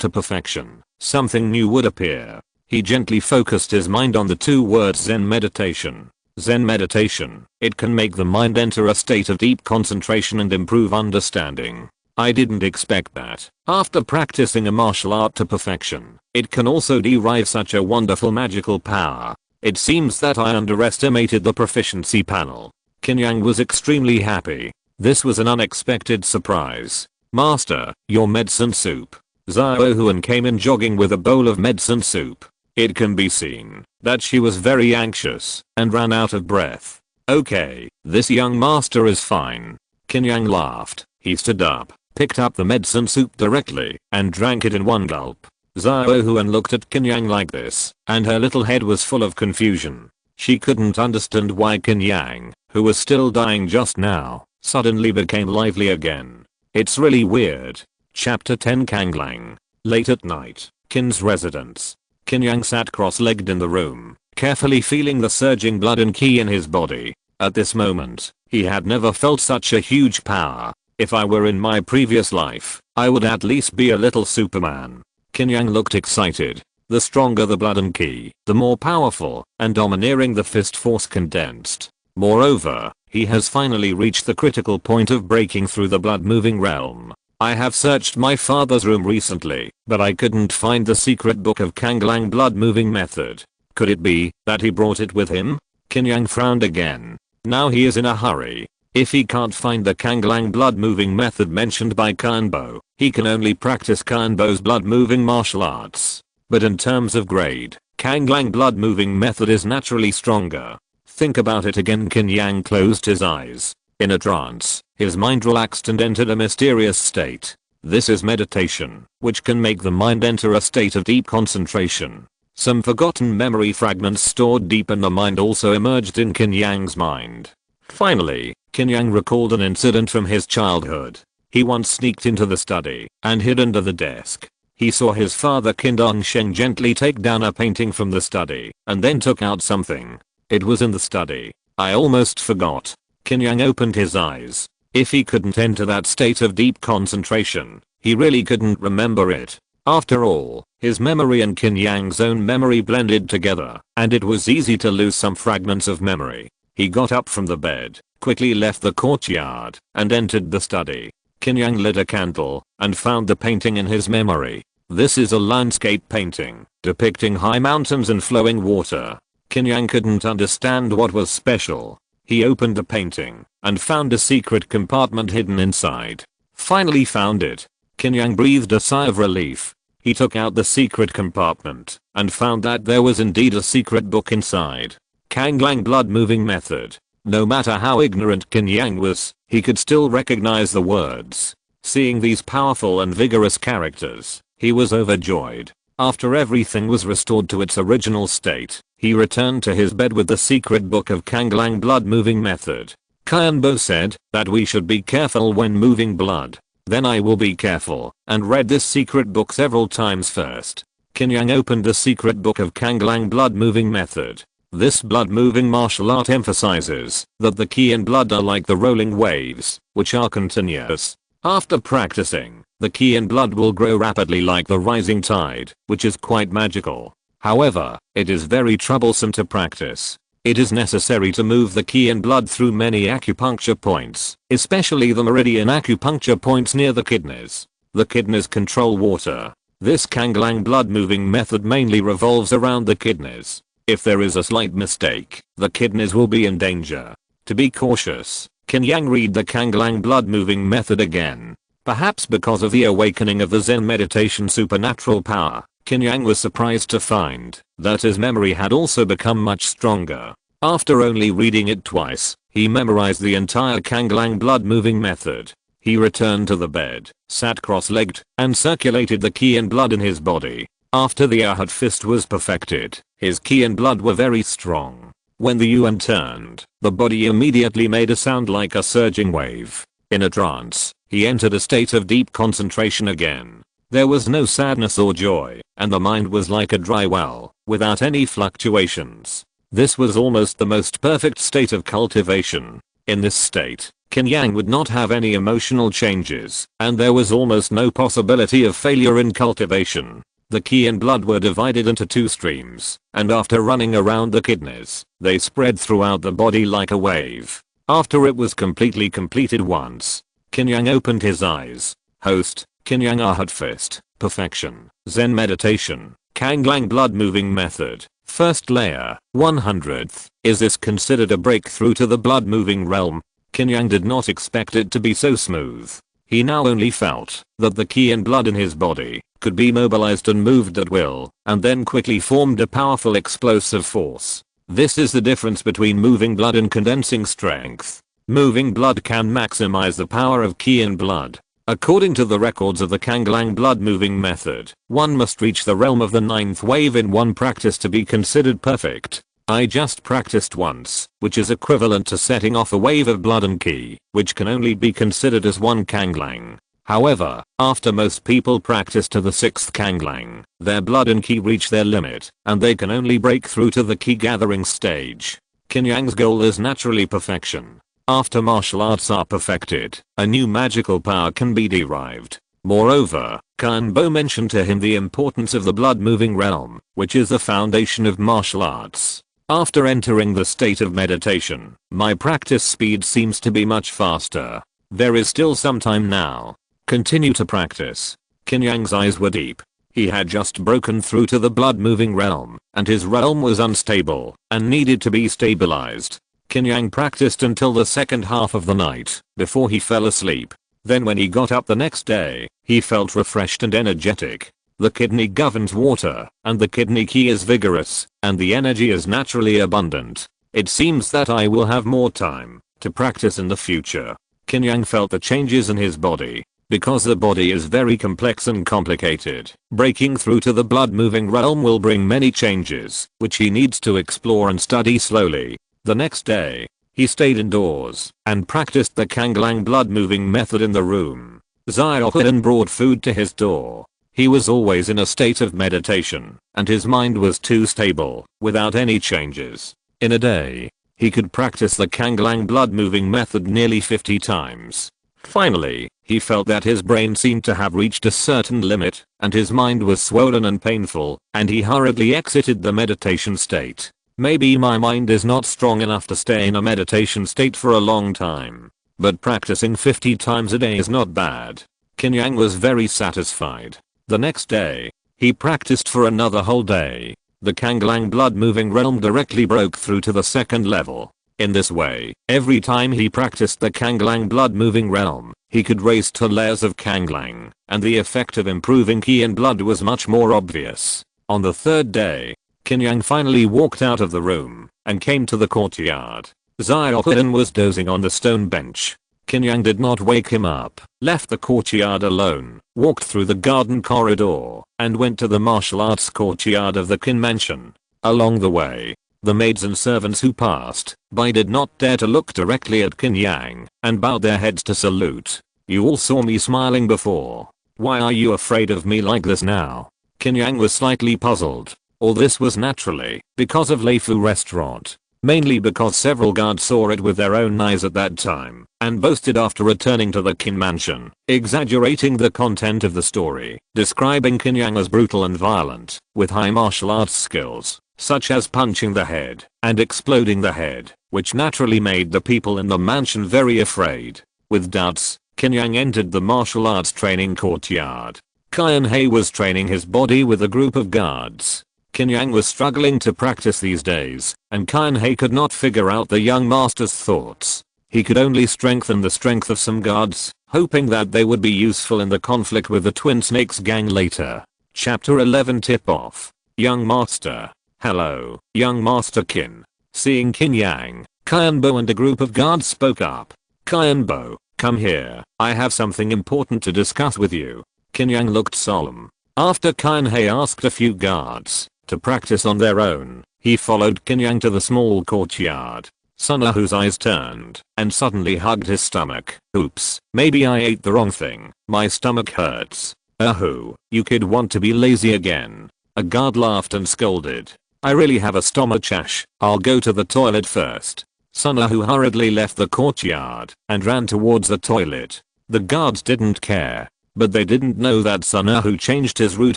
Speaker 1: to perfection, something new would appear. He gently focused his mind on the two words Zen meditation. Zen meditation, it can make the mind enter a state of deep concentration and improve understanding. I didn't expect that. After practicing a martial art to perfection, it can also derive such a wonderful magical power. It seems that I underestimated the proficiency panel. Qin Yang was extremely happy. This was an unexpected surprise. Master, your medicine soup. Xiaohuden came in jogging with a bowl of medicine soup. It can be seen that she was very anxious and ran out of breath. Okay, this young master is fine. Qin Yang laughed. He stood up, picked up the medicine soup directly, and drank it in one gulp. Xiaohuden looked at Qin Yang like this, and her little head was full of confusion. She couldn't understand why Qin Yang, who was still dying just now, suddenly became lively again. It's really weird. Chapter 10 Kanglang. Late at night, Qin's residence. Qin Yang sat cross-legged in the room, carefully feeling the surging blood and ki in his body. At this moment, he had never felt such a huge power. If I were in my previous life, I would at least be a little Superman. Qin Yang looked excited. The stronger the blood and ki, the more powerful and domineering the fist force condensed. Moreover, he has finally reached the critical point of breaking through the blood moving realm. I have searched my father's room recently, but I couldn't find the secret book of Kanglang blood moving method. Could it be that he brought it with him? Qin Yang frowned again. Now he is in a hurry. If he can't find the Kanglang blood moving method mentioned by Kanbo, he can only practice Kanbo's blood moving martial arts. But in terms of grade, Kanglang blood moving method is naturally stronger. Think about it again. Qin Yang closed his eyes. In a trance, his mind relaxed and entered a mysterious state. This is meditation, which can make the mind enter a state of deep concentration. Some forgotten memory fragments stored deep in the mind also emerged in Qin Yang's mind. Finally, Qin Yang recalled an incident from his childhood. He once sneaked into the study and hid under the desk. He saw his father Qin Dongsheng gently take down a painting from the study and then took out something. It was in the study. I almost forgot. Qin Yang opened his eyes. If he couldn't enter that state of deep concentration, he really couldn't remember it. After all, his memory and Qin Yang's own memory blended together, and it was easy to lose some fragments of memory. He got up from the bed, quickly left the courtyard, and entered the study. Qin Yang lit a candle and found the painting in his memory. This is a landscape painting, depicting high mountains and flowing water. Qin Yang couldn't understand what was special. He opened the painting and found a secret compartment hidden inside. Finally found it. Qin Yang breathed a sigh of relief. He took out the secret compartment and found that there was indeed a secret book inside. Kanglang blood moving method. No matter how ignorant Qin Yang was, he could still recognize the words. Seeing these powerful and vigorous characters, he was overjoyed. After everything was restored to its original state, he returned to his bed with the secret book of Kanglang blood moving method. Kanbo said that we should be careful when moving blood. Then I will be careful, and read this secret book several times first. Qin Yang opened the secret book of Kanglang blood moving method. This blood moving martial art emphasizes that the ki and blood are like the rolling waves, which are continuous. After practicing, the ki and blood will grow rapidly like the rising tide, which is quite magical. However, it is very troublesome to practice. It is necessary to move the ki and blood through many acupuncture points, especially the meridian acupuncture points near the kidneys. The kidneys control water. This Kanglang blood moving method mainly revolves around the kidneys. If there is a slight mistake, the kidneys will be in danger. To be cautious, Qin Yang read the Kanglang blood moving method again. Perhaps because of the awakening of the Zen meditation supernatural power, Qin Yang was surprised to find that his memory had also become much stronger. After only reading it twice, he memorized the entire Kanglang blood moving method. He returned to the bed, sat cross-legged, and circulated the ki and blood in his body. After the Ahad fist was perfected, his ki and blood were very strong. When the yuan turned, the body immediately made a sound like a surging wave. In a trance, he entered a state of deep concentration again. There was no sadness or joy, and the mind was like a dry well, without any fluctuations. This was almost the most perfect state of cultivation. In this state, Qin Yang would not have any emotional changes, and there was almost no possibility of failure in cultivation. The ki and blood were divided into two streams, and after running around the kidneys, they spread throughout the body like a wave. After it was completely completed once, Qin Yang opened his eyes. Host, Qin Yang Ahad fist, perfection, Zen meditation, Kanglang blood moving method, first layer, 100th. Is this considered a breakthrough to the blood moving realm? Qin Yang did not expect it to be so smooth. He now only felt that the ki and blood in his body could be mobilized and moved at will, and then quickly formed a powerful explosive force. This is the difference between moving blood and condensing strength. Moving blood can maximize the power of ki and blood. According to the records of the Kanglang blood moving method, one must reach the realm of the 9th wave in one practice to be considered perfect. I just practiced once, which is equivalent to setting off a wave of blood and ki, which can only be considered as one Kanglang. However, after most people practice to the 6th Kanglang, their blood and ki reach their limit, and they can only break through to the ki gathering stage. Qin Yang's goal is naturally perfection. After martial arts are perfected, a new magical power can be derived. Moreover, Qin Bo mentioned to him the importance of the blood-moving realm, which is the foundation of martial arts. After entering the state of meditation, my practice speed seems to be much faster. There is still some time now. Continue to practice. Qin Yang's eyes were deep. He had just broken through to the blood-moving realm, and his realm was unstable and needed to be stabilized. Qin Yang practiced until the second half of the night, before he fell asleep. Then when he got up the next day, he felt refreshed and energetic. The kidney governs water, and the kidney key is vigorous, and the energy is naturally abundant. It seems that I will have more time to practice in the future. Qin Yang felt the changes in his body. Because the body is very complex and complicated, breaking through to the blood-moving realm will bring many changes, which he needs to explore and study slowly. The next day, he stayed indoors and practiced the Kanglang blood-moving method in the room. Xiaohuan brought food to his door. He was always in a state of meditation, and his mind was too stable, without any changes. In a day, he could practice the Kanglang blood-moving method nearly 50 times. Finally, he felt that his brain seemed to have reached a certain limit, and his mind was swollen and painful, and he hurriedly exited the meditation state. Maybe my mind is not strong enough to stay in a meditation state for a long time. But practicing 50 times a day is not bad. Qin Yang was very satisfied. The next day, he practiced for another whole day. The Kanglang blood-moving realm directly broke through to the second level. In this way, every time he practiced the Kanglang blood-moving realm, he could raise 2 layers of Kanglang, and the effect of improving ki and blood was much more obvious. On the third day, Qin Yang finally walked out of the room and came to the courtyard. Xiaohuan was dozing on the stone bench. Qin Yang did not wake him up, left the courtyard alone, walked through the garden corridor, and went to the martial arts courtyard of the Qin mansion. Along the way, the maids and servants who passed by did not dare to look directly at Qin Yang and bowed their heads to salute. You all saw me smiling before. Why are you afraid of me like this now? Qin Yang was slightly puzzled. All this was naturally because of Leifu restaurant. Mainly because several guards saw it with their own eyes at that time and boasted after returning to the Qin mansion, exaggerating the content of the story, describing Qin Yang as brutal and violent, with high martial arts skills, such as punching the head and exploding the head, which naturally made the people in the mansion very afraid. With doubts, Qin Yang entered the martial arts training courtyard. Qin He was training his body with a group of guards. Qin Yang was struggling to practice these days, and Qin He could not figure out the young master's thoughts. He could only strengthen the strength of some guards, hoping that they would be useful in the conflict with the Twin Snakes gang later. Chapter 11 Tip-Off. Young Master. Hello, young Master Qin. Seeing Qin Yang, Qin Bo and a group of guards spoke up. Qin Bo, come here, I have something important to discuss with you. Qin Yang looked solemn. After Qin He asked a few guards to practice on their own, he followed Qin Yang to the small courtyard. Sunahu's eyes turned and suddenly hugged his stomach. Oops, maybe I ate the wrong thing. My stomach hurts. You kid want to be lazy again. A guard laughed and scolded. I really have a stomachache. I'll go to the toilet first. Sunahu hurriedly left the courtyard and ran towards the toilet. The guards didn't care. But they didn't know that Sunahu changed his route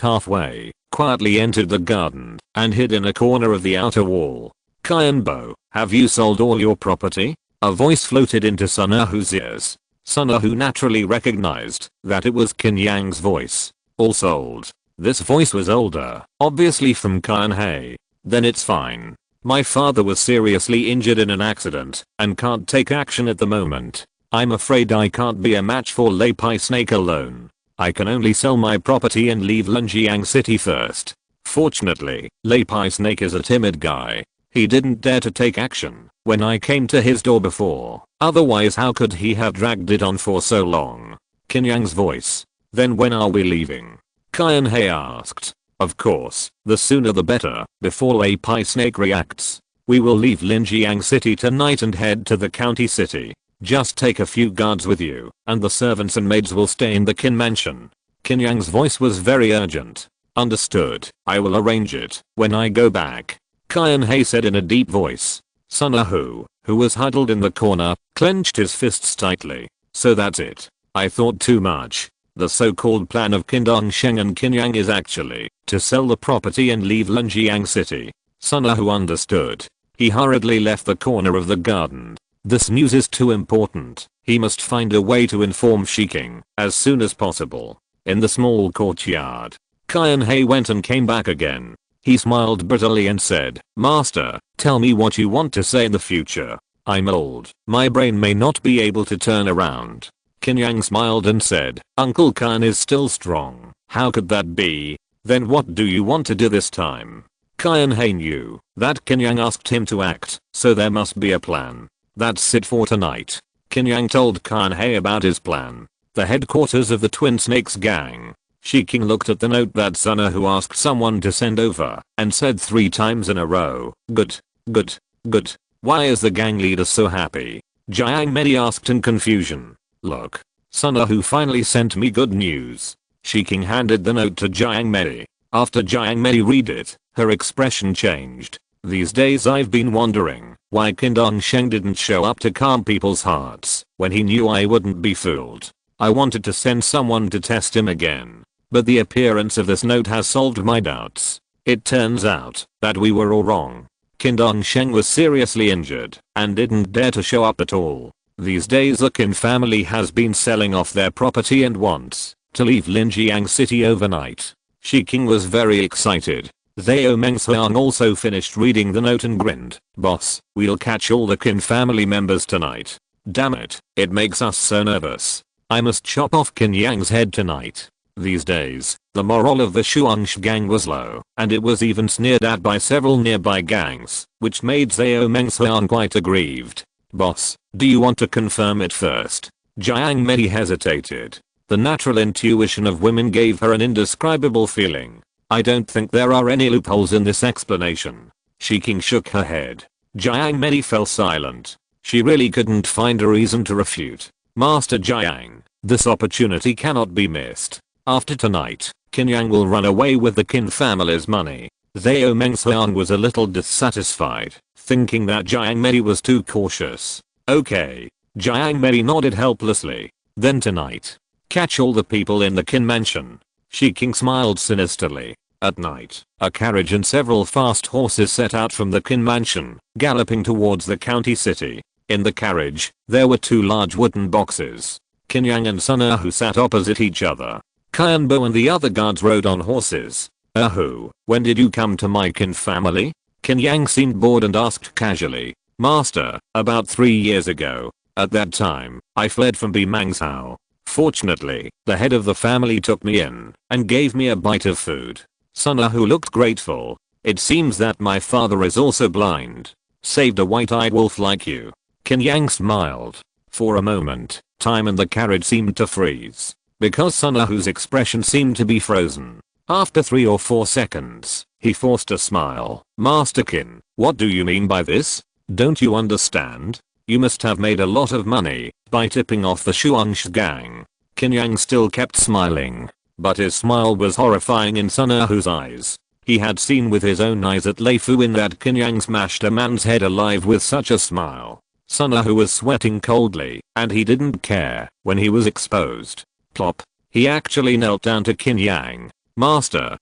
Speaker 1: halfway, quietly entered the garden, and hid in a corner of the outer wall. Qin Bo, have you sold all your property? A voice floated into Sunahu's ears. Sunahu naturally recognized that it was Qin Yang's voice. All sold. This voice was older, obviously from Qin He. Then it's fine. My father was seriously injured in an accident and can't take action at the moment. I'm afraid I can't be a match for Lei Pai Snake alone. I can only sell my property and leave Linjiang City first. Fortunately, Lei Pai Snake is a timid guy. He didn't dare to take action when I came to his door before. Otherwise how could he have dragged it on for so long? Qin Yang's voice. Then when are we leaving? Qin He asked. Of course, the sooner the better, before Lei Pai Snake reacts. We will leave Linjiang City tonight and head to the county city. Just take a few guards with you, and the servants and maids will stay in the Qin mansion. Qin Yang's voice was very urgent. Understood, I will arrange it when I go back. Qin He said in a deep voice. Sunahu, who was huddled in the corner, clenched his fists tightly. So that's it. I thought too much. The so-called plan of Qin Sheng and Qin Yang is actually to sell the property and leave Linjiang City. Sun Hu understood. He hurriedly left the corner of the garden. This news is too important. He must find a way to inform Shiking as soon as possible. In the small courtyard, Qianhei went and came back again. He smiled bitterly and said, "Master, tell me what you want to say in the future. I'm old. My brain may not be able to turn around." Qin Yang smiled and said, "Uncle Qian is still strong. How could that be? Then what do you want to do this time?" Qianhei knew that Qin Yang asked him to act, so there must be a plan. "That's it for tonight." Qin Yang told Qianhei about his plan. The headquarters of the Twin Snakes gang. Shiking looked at the note that Sun Hu asked someone to send over and said 3 times in a row, "Good, good, good." Why is the gang leader so happy? Jiang Mei asked in confusion. "Look, Sun Hu finally sent me good news." Shiking handed the note to Jiang Mei. After Jiang Mei read it, her expression changed. "These days I've been wondering why Qin Sheng didn't show up to calm people's hearts when he knew I wouldn't be fooled. I wanted to send someone to test him again. But the appearance of this note has solved my doubts. It turns out that we were all wrong. Qin Sheng was seriously injured and didn't dare to show up at all. These days the Qin family has been selling off their property and wants to leave Linjiang City overnight." Shiking was very excited. Zhao Mengxiang also finished reading the note and grinned. "Boss, we'll catch all the Qin family members tonight. Damn it, it makes us so nervous. I must chop off Qin Yang's head tonight." These days, the morale of the Shuangshi gang was low, and it was even sneered at by several nearby gangs, which made Zhao Mengxiang quite aggrieved. "Boss, do you want to confirm it first?" Jiang Mei hesitated. The natural intuition of women gave her an indescribable feeling. "I don't think there are any loopholes in this explanation." Shiking shook her head. Jiang Mei fell silent. She really couldn't find a reason to refute. "Master Jiang, this opportunity cannot be missed. After tonight, Qin Yang will run away with the Qin family's money." Zhao Mengxiang was a little dissatisfied, thinking that Jiang Mei was too cautious. "Okay." Jiang Mei nodded helplessly. "Then tonight, catch all the people in the Qin mansion." Shiking smiled sinisterly. At night, a carriage and several fast horses set out from the Qin mansion, galloping towards the county city. In the carriage, there were 2 large wooden boxes. Qin Yang and Sun Hu sat opposite each other. Qianbo and the other guards rode on horses. "Hu, when did you come to my Qin family?" Qin Yang seemed bored and asked casually. "Master, about 3 years ago. At that time, I fled from Bimangzhou. Fortunately, the head of the family took me in and gave me a bite of food." Sun Hu looked grateful. "It seems that my father is also blind. Saved a white-eyed wolf like you." Qin Yang smiled. For a moment, time in the carriage seemed to freeze, because Sun Hu's expression seemed to be frozen. After 3 or 4 seconds, he forced a smile. "Master Qin, what do you mean by this? Don't you understand? You must have made a lot of money by tipping off the Shuangshi gang." Qin Yang still kept smiling, but his smile was horrifying in Sun Hu's eyes. He had seen with his own eyes at Lei Fu in that Qin Yang smashed a man's head alive with such a smile. Sun Hu was sweating coldly, and he didn't care when he was exposed. Plop. He actually knelt down to Qin Yang. Master,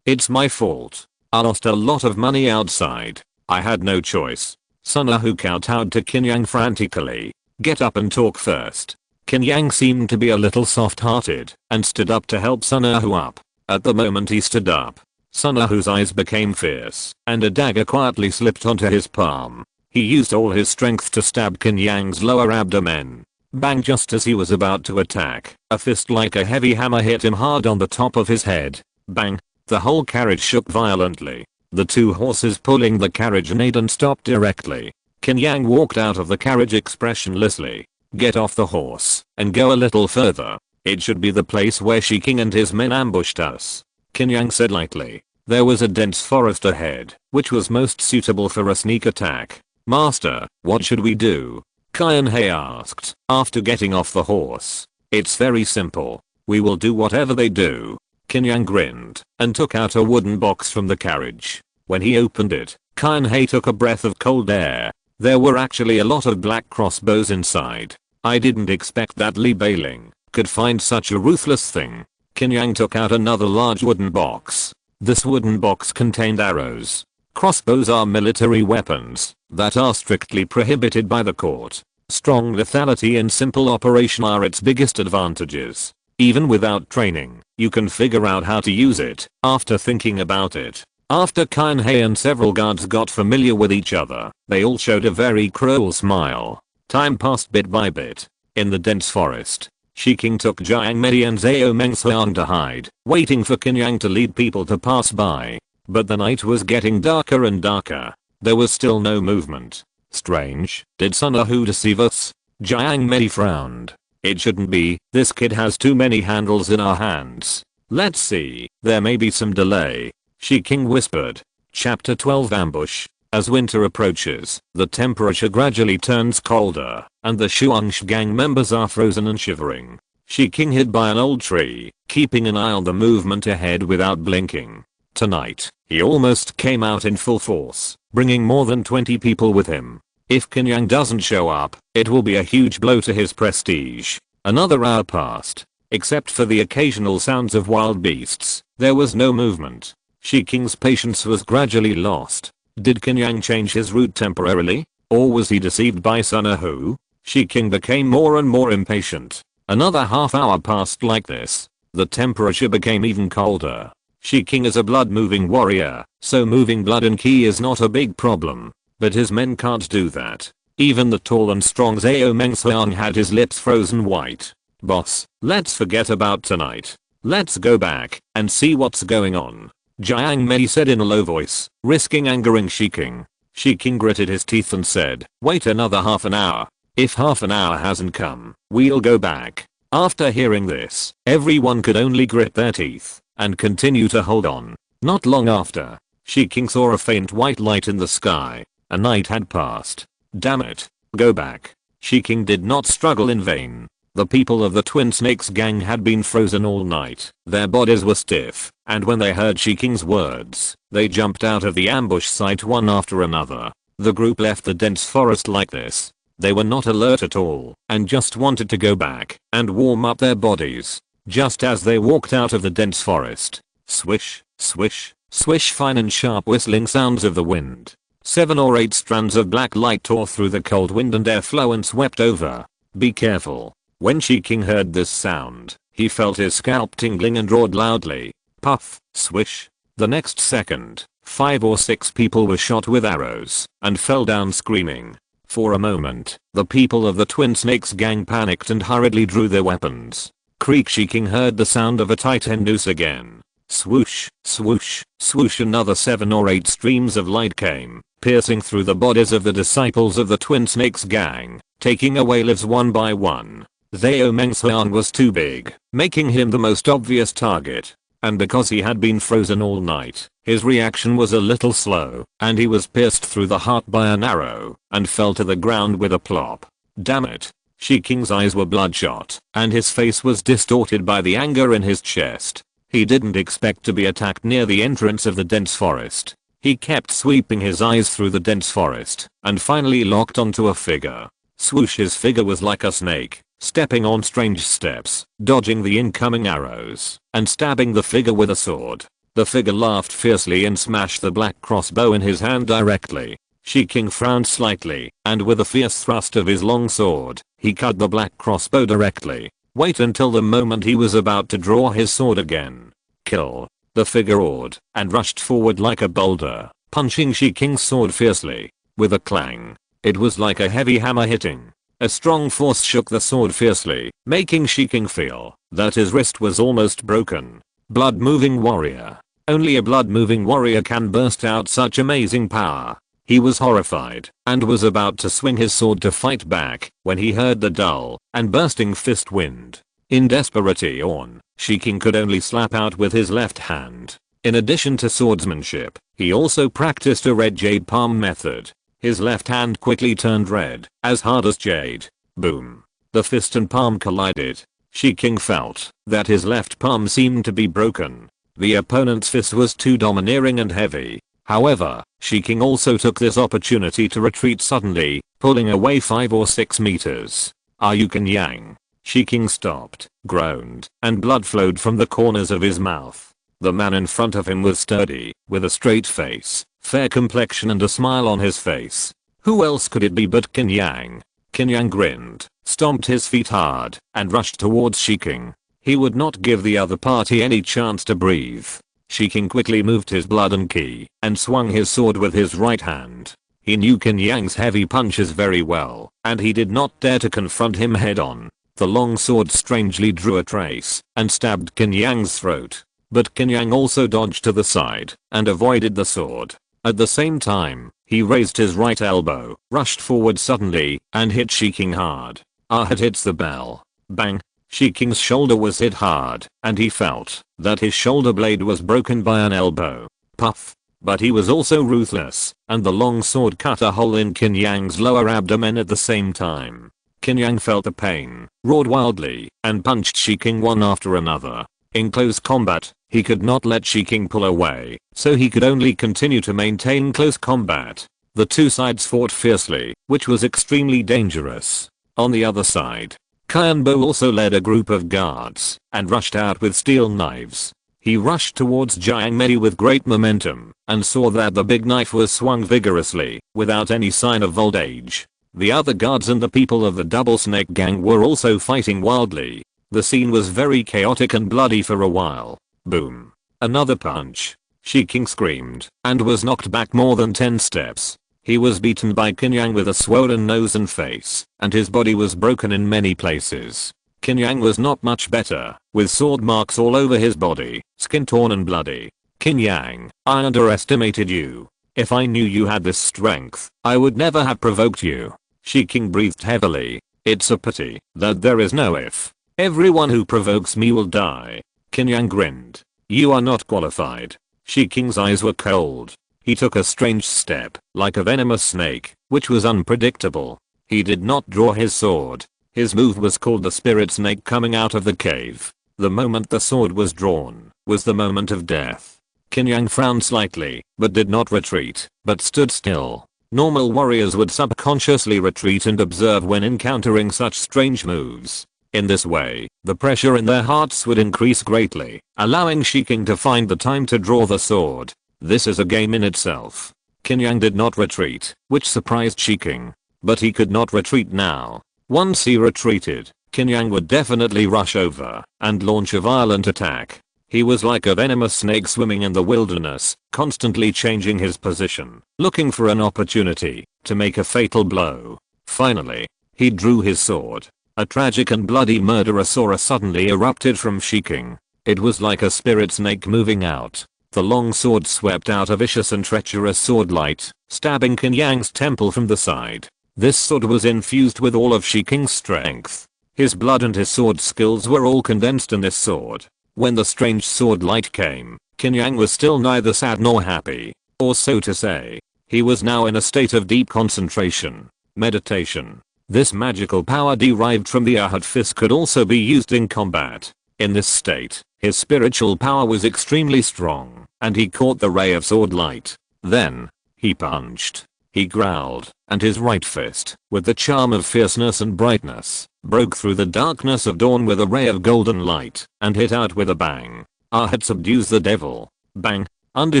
Speaker 1: it's my fault. I lost a lot of money outside. I had no choice." Sun Hu kowtowed to Qin Yang frantically. "Get up and talk first." Qin Yang seemed to be a little soft-hearted and stood up to help Sun Hu up. At the moment he stood up, Sun Hu's eyes became fierce, and a dagger quietly slipped onto his palm. He used all his strength to stab Qin Yang's lower abdomen. Bang! Just as he was about to attack, a fist like a heavy hammer hit him hard on the top of his head. Bang! The whole carriage shook violently. The 2 horses pulling the carriage neighed and stopped directly. Qin Yang walked out of the carriage expressionlessly. "Get off the horse and go a little further. It should be the place where Shiking and his men ambushed us," Qin Yang said lightly. There was a dense forest ahead, which was most suitable for a sneak attack. "Master, what should we do?" Qianhei asked, after getting off the horse. "It's very simple. We will do whatever they do." Qin Yang grinned and took out a wooden box from the carriage. When he opened it, Qianhei took a breath of cold air. There were actually a lot of black crossbows inside. "I didn't expect that, Li Beiling. could find such a ruthless thing. Qin Yang took out another large wooden box. This wooden box contained arrows. Crossbows are military weapons that are strictly prohibited by the court. Strong lethality and simple operation are its biggest advantages. Even without training, you can figure out how to use it after thinking about it. After Qin He and several guards got familiar with each other, they all showed a very cruel smile. Time passed bit by bit. In the dense forest, Shi King took Jiang Mei and Zhao Mengxiang to hide, waiting for Qin Yang to lead people to pass by. But the night was getting darker and darker. There was still no movement. Strange, did Sun Hu deceive us? Jiang Mei frowned. It shouldn't be, this kid has too many handles in our hands. Let's see, there may be some delay. Shi King whispered. Chapter 12 Ambush. As winter approaches, the temperature gradually turns colder, and the Shuangshi gang members are frozen and shivering. Shi King hid by an old tree, keeping an eye on the movement ahead without blinking. Tonight, he almost came out in full force, bringing more than 20 people with him. If Qin Yang doesn't show up, it will be a huge blow to his prestige. Another hour passed. Except for the occasional sounds of wild beasts, there was no movement. Shi King's patience was gradually lost. Did Qin Yang change his route temporarily? Or was he deceived by Sun Hu? Shi King became more and more impatient. Another half hour passed like this. The temperature became even colder. Shi King is a blood-moving warrior, so moving blood and qi is not a big problem. But his men can't do that. Even the tall and strong Zhao Mengxiang had his lips frozen white. Boss, let's forget about tonight. Let's go back and see what's going on. Jiang Mei said in a low voice, risking angering Shi King. Shi King gritted his teeth and said, wait another half an hour. If half an hour hasn't come, we'll go back. After hearing this, everyone could only grit their teeth and continue to hold on. Not long after, Shi King saw a faint white light in the sky. A night had passed. Damn it. Go back. Shi King did not struggle in vain. The people of the Twin Snakes gang had been frozen all night. Their bodies were stiff, and when they heard Shi King's words, they jumped out of the ambush site one after another. The group left the dense forest like this. They were not alert at all, and just wanted to go back and warm up their bodies. Just as they walked out of the dense forest, swish, swish, swish, fine and sharp whistling sounds of the wind. 7 or 8 strands of black light tore through the cold wind and airflow and swept over. Be careful. When Shi King heard this sound, he felt his scalp tingling and roared loudly. Puff, swish. The next second, 5 or 6 people were shot with arrows and fell down screaming. For a moment, the people of the Twin Snakes gang panicked and hurriedly drew their weapons. Creak. Shi King heard the sound of a tight-end noose again. Swoosh, swoosh, swoosh. Another 7 or 8 streams of light came, piercing through the bodies of the disciples of the Twin Snakes gang, taking away lives one by one. Zhao Mengxiang was too big, making him the most obvious target. And because he had been frozen all night, his reaction was a little slow, and he was pierced through the heart by an arrow, and fell to the ground with a plop. Damn it. Shi King's eyes were bloodshot, and his face was distorted by the anger in his chest. He didn't expect to be attacked near the entrance of the dense forest. He kept sweeping his eyes through the dense forest, and finally locked onto a figure. Swoosh. His figure was like a snake, stepping on strange steps, dodging the incoming arrows, and stabbing the figure with a sword. The figure laughed fiercely and smashed the black crossbow in his hand directly. Shi King frowned slightly, and with a fierce thrust of his long sword, he cut the black crossbow directly. Wait until the moment he was about to draw his sword again. Kill. The figure roared, and rushed forward like a boulder, punching Shi King's sword fiercely. With a clang, it was like a heavy hammer hitting. A strong force shook the sword fiercely, making Shi King feel that his wrist was almost broken. Blood-moving warrior. Only a blood-moving warrior can burst out such amazing power. He was horrified, and was about to swing his sword to fight back, when he heard the dull and bursting fist wind. In desperation, Shi King could only slap out with his left hand. In addition to swordsmanship, he also practiced a red jade palm method. His left hand quickly turned red, as hard as jade. Boom. The fist and palm collided. Shi King felt that his left palm seemed to be broken. The opponent's fist was too domineering and heavy. However, Shi King also took this opportunity to retreat suddenly, pulling away 5 or 6 meters. Are you Qin Yang? King stopped, groaned, and blood flowed from the corners of his mouth. The man in front of him was sturdy, with a straight face, fair complexion and a smile on his face. Who else could it be but Qin Yang? Qin Yang grinned, stomped his feet hard, and rushed towards King. He would not give the other party any chance to breathe. King quickly moved his blood and ki, and swung his sword with his right hand. He knew Qin Yang's heavy punches very well, and he did not dare to confront him head on. The long sword strangely drew a trace, and stabbed Qin Yang's throat. But Qin Yang also dodged to the side, and avoided the sword. At the same time, he raised his right elbow, rushed forward suddenly, and hit King hard. It hits the bell. Bang! King's shoulder was hit hard, and he felt that his shoulder blade was broken by an elbow. Puff! But he was also ruthless, and the long sword cut a hole in Qin Yang's lower abdomen at the same time. Qin Yang felt the pain, roared wildly, and punched King one after another. In close combat, he could not let King pull away, so he could only continue to maintain close combat. The two sides fought fiercely, which was extremely dangerous. On the other side, Qian Bo also led a group of guards, and rushed out with steel knives. He rushed towards Jiang Mei with great momentum, and saw that the big knife was swung vigorously, without any sign of old age. The other guards and the people of the Double Snake Gang were also fighting wildly. The scene was very chaotic and bloody for a while. Boom. Another punch. King screamed, and was knocked back more than 10 steps. He was beaten by Qin Yang with a swollen nose and face, and his body was broken in many places. Qin Yang was not much better, with sword marks all over his body, skin torn and bloody. Qin Yang, I underestimated you. If I knew you had this strength, I would never have provoked you. King breathed heavily. It's a pity that there is no if. Everyone who provokes me will die. Qin Yang grinned. You are not qualified. King's eyes were cold. He took a strange step, like a venomous snake, which was unpredictable. He did not draw his sword. His move was called the spirit snake coming out of the cave. The moment the sword was drawn, was the moment of death. Qin Yang frowned slightly, but did not retreat, but stood still. Normal warriors would subconsciously retreat and observe when encountering such strange moves. In this way, the pressure in their hearts would increase greatly, allowing King to find the time to draw the sword. This is a game in itself. Qin Yang did not retreat, which surprised King. But he could not retreat now. Once he retreated, Qin Yang would definitely rush over and launch a violent attack. He was like a venomous snake swimming in the wilderness, constantly changing his position, looking for an opportunity to make a fatal blow. Finally, he drew his sword. A tragic and bloody murderous aura suddenly erupted from King. It was like a spirit snake moving out. The long sword swept out a vicious and treacherous sword light, stabbing Qin Yang's temple from the side. This sword was infused with all of King's strength. His blood and his sword skills were all condensed in this sword. When the strange sword light came, Qin Yang was still neither sad nor happy, or so to say. He was now in a state of deep concentration, meditation. This magical power derived from the Ahad fist could also be used in combat. In this state, his spiritual power was extremely strong, and he caught the ray of sword light. Then, he punched. He growled, and his right fist, with the charm of fierceness and brightness, broke through the darkness of dawn with a ray of golden light, and hit out with a bang. Ahad subdues the devil. Bang. Under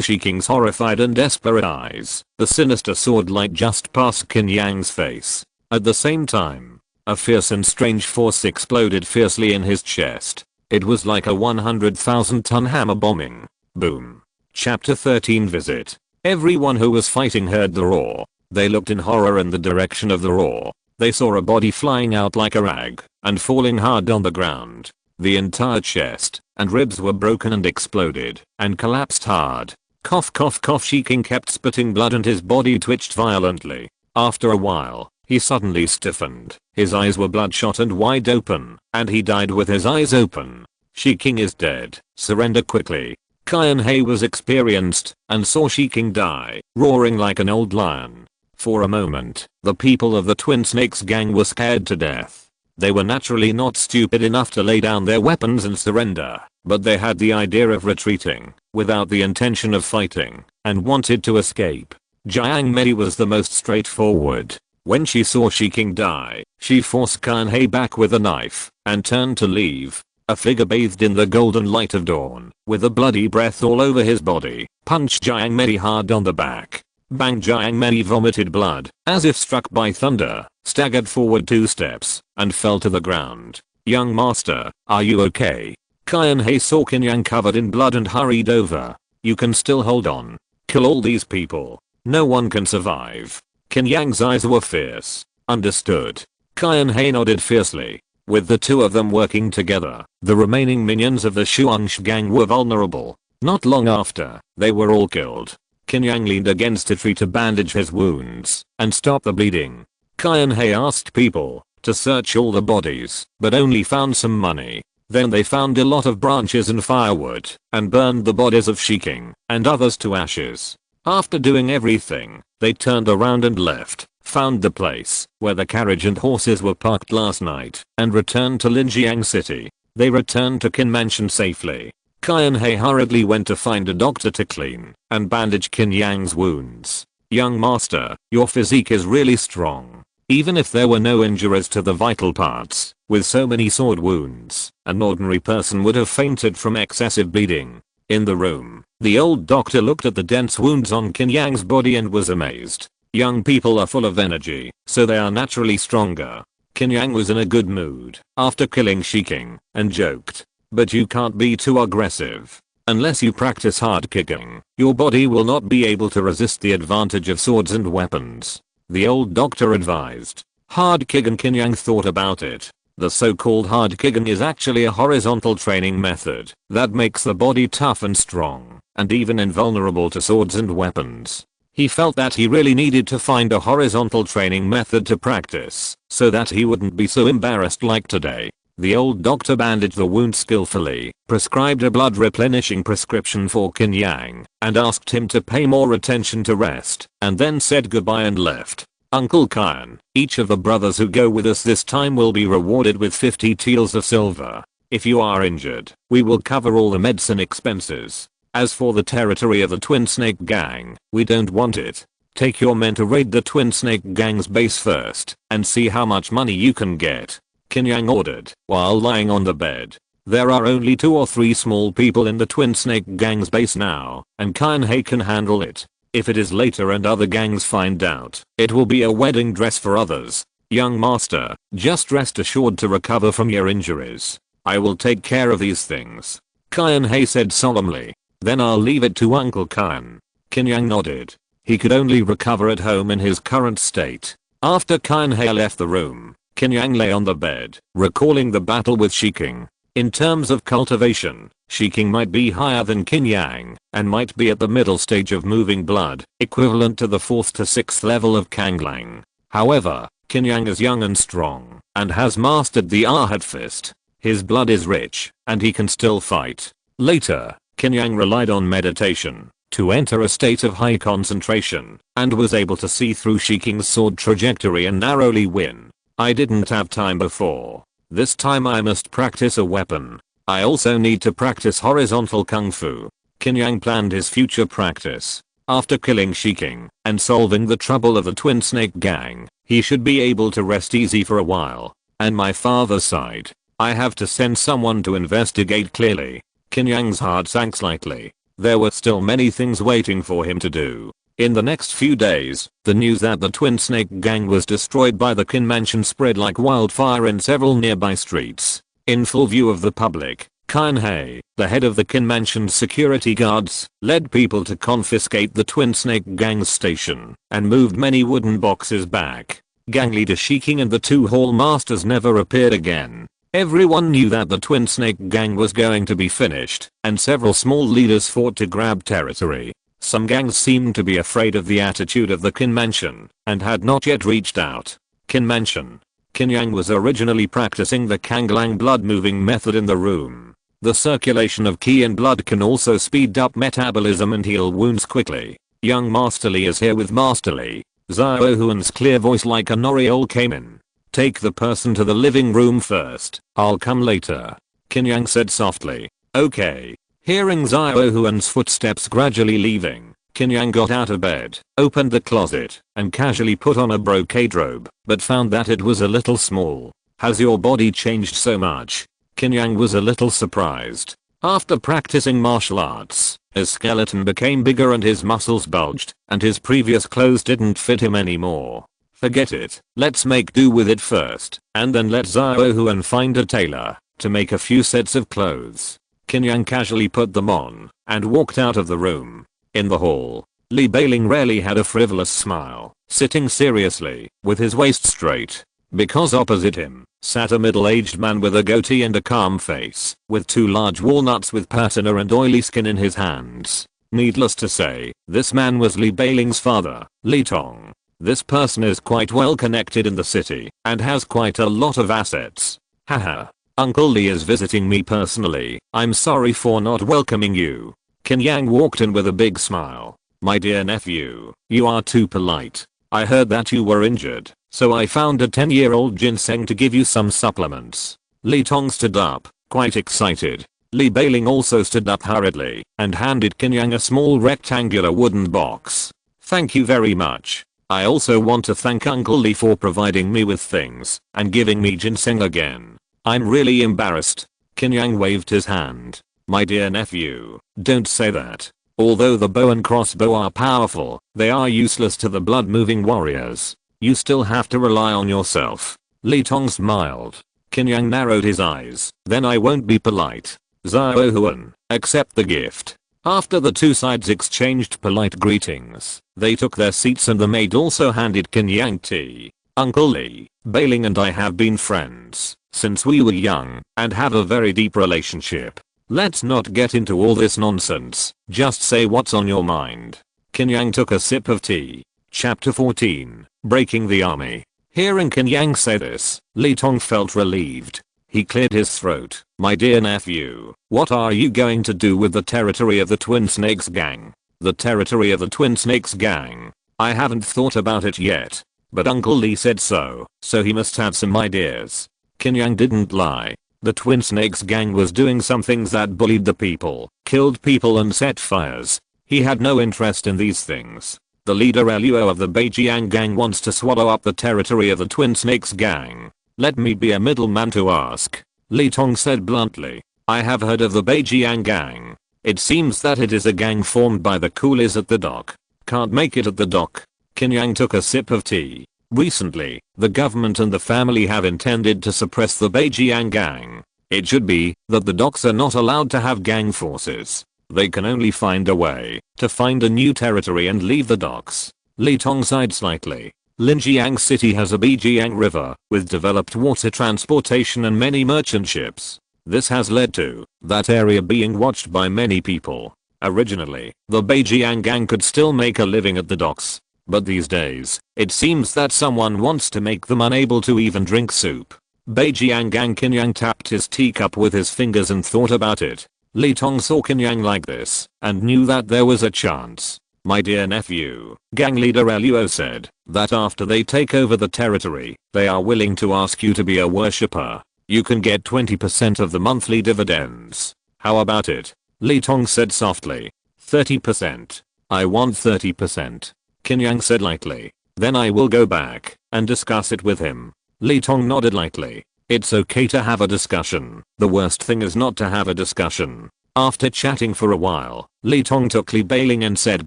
Speaker 1: King's horrified and desperate eyes, the sinister sword light just passed Qin Yang's face. At the same time, a fierce and strange force exploded fiercely in his chest. It was like a 100,000-ton hammer bombing. Boom. Chapter 13 Visit. Everyone who was fighting heard the roar. They looked in horror in the direction of the roar. They saw a body flying out like a rag, and falling hard on the ground. The entire chest and ribs were broken and exploded, and collapsed hard. Cough cough cough. King kept spitting blood and his body twitched violently. After a while, he suddenly stiffened. His eyes were bloodshot and wide open, and he died with his eyes open. King is dead. Surrender quickly. Qian He was experienced, and saw King die, roaring like an old lion. For a moment, the people of the Twin Snakes gang were scared to death. They were naturally not stupid enough to lay down their weapons and surrender, but they had the idea of retreating, without the intention of fighting, and wanted to escape. Jiang Mei was the most straightforward. When she saw Shiking die, she forced Qin He back with a knife and turned to leave. A figure bathed in the golden light of dawn, with a bloody breath all over his body, punched Jiang Mei hard on the back. Bang! Jiang Mei vomited blood, as if struck by thunder, staggered forward 2 steps, and fell to the ground. "Young master, are you okay?" Qin He saw Qin Yang covered in blood and hurried over. "You can still hold on. Kill all these people. No one can survive." Qin Yang's eyes were fierce. "Understood." Qin He nodded fiercely. With the two of them working together, the remaining minions of the Xuanshi gang were vulnerable. Not long after, they were all killed. Qin Yang leaned against a tree to bandage his wounds and stop the bleeding. Qin He asked people to search all the bodies, but only found some money. Then they found a lot of branches and firewood and burned the bodies of Shiking and others to ashes. After doing everything, they turned around and left, found the place where the carriage and horses were parked last night, and returned to Linjiang City. They returned to Qin Mansion safely. Qin He hurriedly went to find a doctor to clean and bandage Qin Yang's wounds. "Young master, your physique is really strong. Even if there were no injuries to the vital parts, with so many sword wounds, an ordinary person would have fainted from excessive bleeding." In the room, the old doctor looked at the dense wounds on Qin Yang's body and was amazed. Young people are full of energy, so they are naturally stronger. Qin Yang was in a good mood after killing Shiking and joked, "But you can't be too aggressive. Unless you practice hard kicking, your body will not be able to resist the advantage of swords and weapons." The old doctor advised. Hard kicking. Qin Yang thought about it. The so-called hard kicking is actually a horizontal training method that makes the body tough and strong, and even invulnerable to swords and weapons. He felt that he really needed to find a horizontal training method to practice, so that he wouldn't be so embarrassed like today. The old doctor bandaged the wound skillfully, prescribed a blood replenishing prescription for Qin Yang, and asked him to pay more attention to rest, and then said goodbye and left. "Uncle Qin, each of the brothers who go with us this time will be rewarded with 50 taels of silver. If you are injured, we will cover all the medicine expenses. As for the territory of the Twin Snake Gang, we don't want it. Take your men to raid the Twin Snake Gang's base first, and see how much money you can get," Qin Yang ordered, while lying on the bed. "There are only 2 or 3 small people in the Twin Snake Gang's base now, and Qin He can handle it. If it is later and other gangs find out, it will be a wedding dress for others. Young master, just rest assured to recover from your injuries. I will take care of these things," Qin He said solemnly. "Then I'll leave it to Uncle Qin." Qin Yang nodded. He could only recover at home in his current state. After Qin He left the room, Qin Yang lay on the bed, recalling the battle with Shiking. In terms of cultivation, Shiking might be higher than Qin Yang, and might be at the middle stage of moving blood, equivalent to the 4th to 6th level of Kanglang. However, Qin Yang is young and strong, and has mastered the Ahad Fist. His blood is rich, and he can still fight. Later, Qin Yang relied on meditation to enter a state of high concentration, and was able to see through Shiking's sword trajectory and narrowly win. "I didn't have time before. This time I must practice a weapon. I also need to practice horizontal kung fu." Qin Yang planned his future practice. After killing Shiking and solving the trouble of the Twin Snake Gang, he should be able to rest easy for a while. And my father's side, I have to send someone to investigate clearly. Qin Yang's heart sank slightly. There were still many things waiting for him to do. In the next few days, the news that the Twin Snake Gang was destroyed by the Qin Mansion spread like wildfire in several nearby streets. In full view of the public, Qin He, the head of the Qin Mansion's security guards, led people to confiscate the Twin Snake Gang's station, and moved many wooden boxes back. Gang leader Shiking and the 2 hall masters never appeared again. Everyone knew that the Twin Snake Gang was going to be finished, and several small leaders fought to grab territory. Some gangs seemed to be afraid of the attitude of the Qin Mansion, and had not yet reached out. Qin Mansion. Qin Yang was originally practicing the Kanglang blood moving method in the room. The circulation of Qi in blood can also speed up metabolism and heal wounds quickly. Young Master Li is here with Master Li. Xiao Huan's clear voice like an aureole came in. "Take the person to the living room first. I'll come later," Qin Yang said softly. "Okay." Hearing Xiao Huan's footsteps gradually leaving, Qin Yang got out of bed, opened the closet, and casually put on a brocade robe, but found that it was a little small. Has your body changed so much? Qin Yang was a little surprised. After practicing martial arts, his skeleton became bigger and his muscles bulged, and his previous clothes didn't fit him anymore. Forget it, let's make do with it first, and then let Xiao Huan find a tailor to make a few sets of clothes. Qin Yang casually put them on and walked out of the room. In the hall, Li Beiling rarely had a frivolous smile, sitting seriously, with his waist straight, because opposite him sat a middle-aged man with a goatee and a calm face, with 2 large walnuts with patina and oily skin in his hands. Needless to say, this man was Li Beiling's father, Li Tong. This person is quite well connected in the city, and has quite a lot of assets. Haha. Uncle Li is visiting me personally, I'm sorry for not welcoming you. Qin Yang walked in with a big smile. My dear nephew, you are too polite. I heard that you were injured, so I found a 10-year-old ginseng to give you some supplements. Li Tong stood up, quite excited. Li Beiling also stood up hurriedly, and handed Qin Yang a small rectangular wooden box. Thank you very much. I also want to thank Uncle Li for providing me with things, and giving me ginseng again. I'm really embarrassed. Qin Yang waved his hand. My dear nephew, don't say that. Although the bow and crossbow are powerful, they are useless to the blood-moving warriors. You still have to rely on yourself. Li Tong smiled. Qin Yang narrowed his eyes. Then I won't be polite. Xiao Huan, accept the gift. After the 2 sides exchanged polite greetings, they took their seats and the maid also handed Qin Yang tea. Uncle Li, Beiling and I have been friends since we were young and have a very deep relationship. Let's not get into all this nonsense, just say what's on your mind. Qin Yang took a sip of tea. Chapter 14, Breaking the Army. Hearing Qin Yang say this, Li Tong felt relieved. He cleared his throat. My dear nephew, what are you going to do with the territory of the Twin Snakes gang? The territory of the Twin Snakes gang? I haven't thought about it yet. But Uncle Li said so he must have some ideas. Qin Yang didn't lie. The Twin Snakes gang was doing some things that bullied the people, killed people and set fires. He had no interest in these things. The leader Luo of the Beijiang gang wants to swallow up the territory of the Twin Snakes gang. Let me be a middleman to ask. Li Tong said bluntly. I have heard of the Beijiang gang. It seems that it is a gang formed by the coolies at the dock. Can't make it at the dock. Qin Yang took a sip of tea. Recently, the government and the family have intended to suppress the Beijiang gang. It should be that the docks are not allowed to have gang forces. They can only find a way to find a new territory and leave the docks. Li Tong sighed slightly. Linjiang City has a Beijiang river with developed water transportation and many merchant ships. This has led to that area being watched by many people. Originally, the Beijiang gang could still make a living at the docks. But these days, it seems that someone wants to make them unable to even drink soup. Beijiang gang. Qin Yang tapped his teacup with his fingers and thought about it. Li Tong saw Qin Yang like this and knew that there was a chance. My dear nephew, gang leader Luo said that after they take over the territory, they are willing to ask you to be a worshipper. You can get 20% of the monthly dividends. How about it? Li Tong said softly. 30%. I want 30%. Qin Yang said lightly. Then I will go back and discuss it with him. Li Tong nodded lightly. It's okay to have a discussion. The worst thing is not to have a discussion. After chatting for a while, Li Tong took Li Beiling and said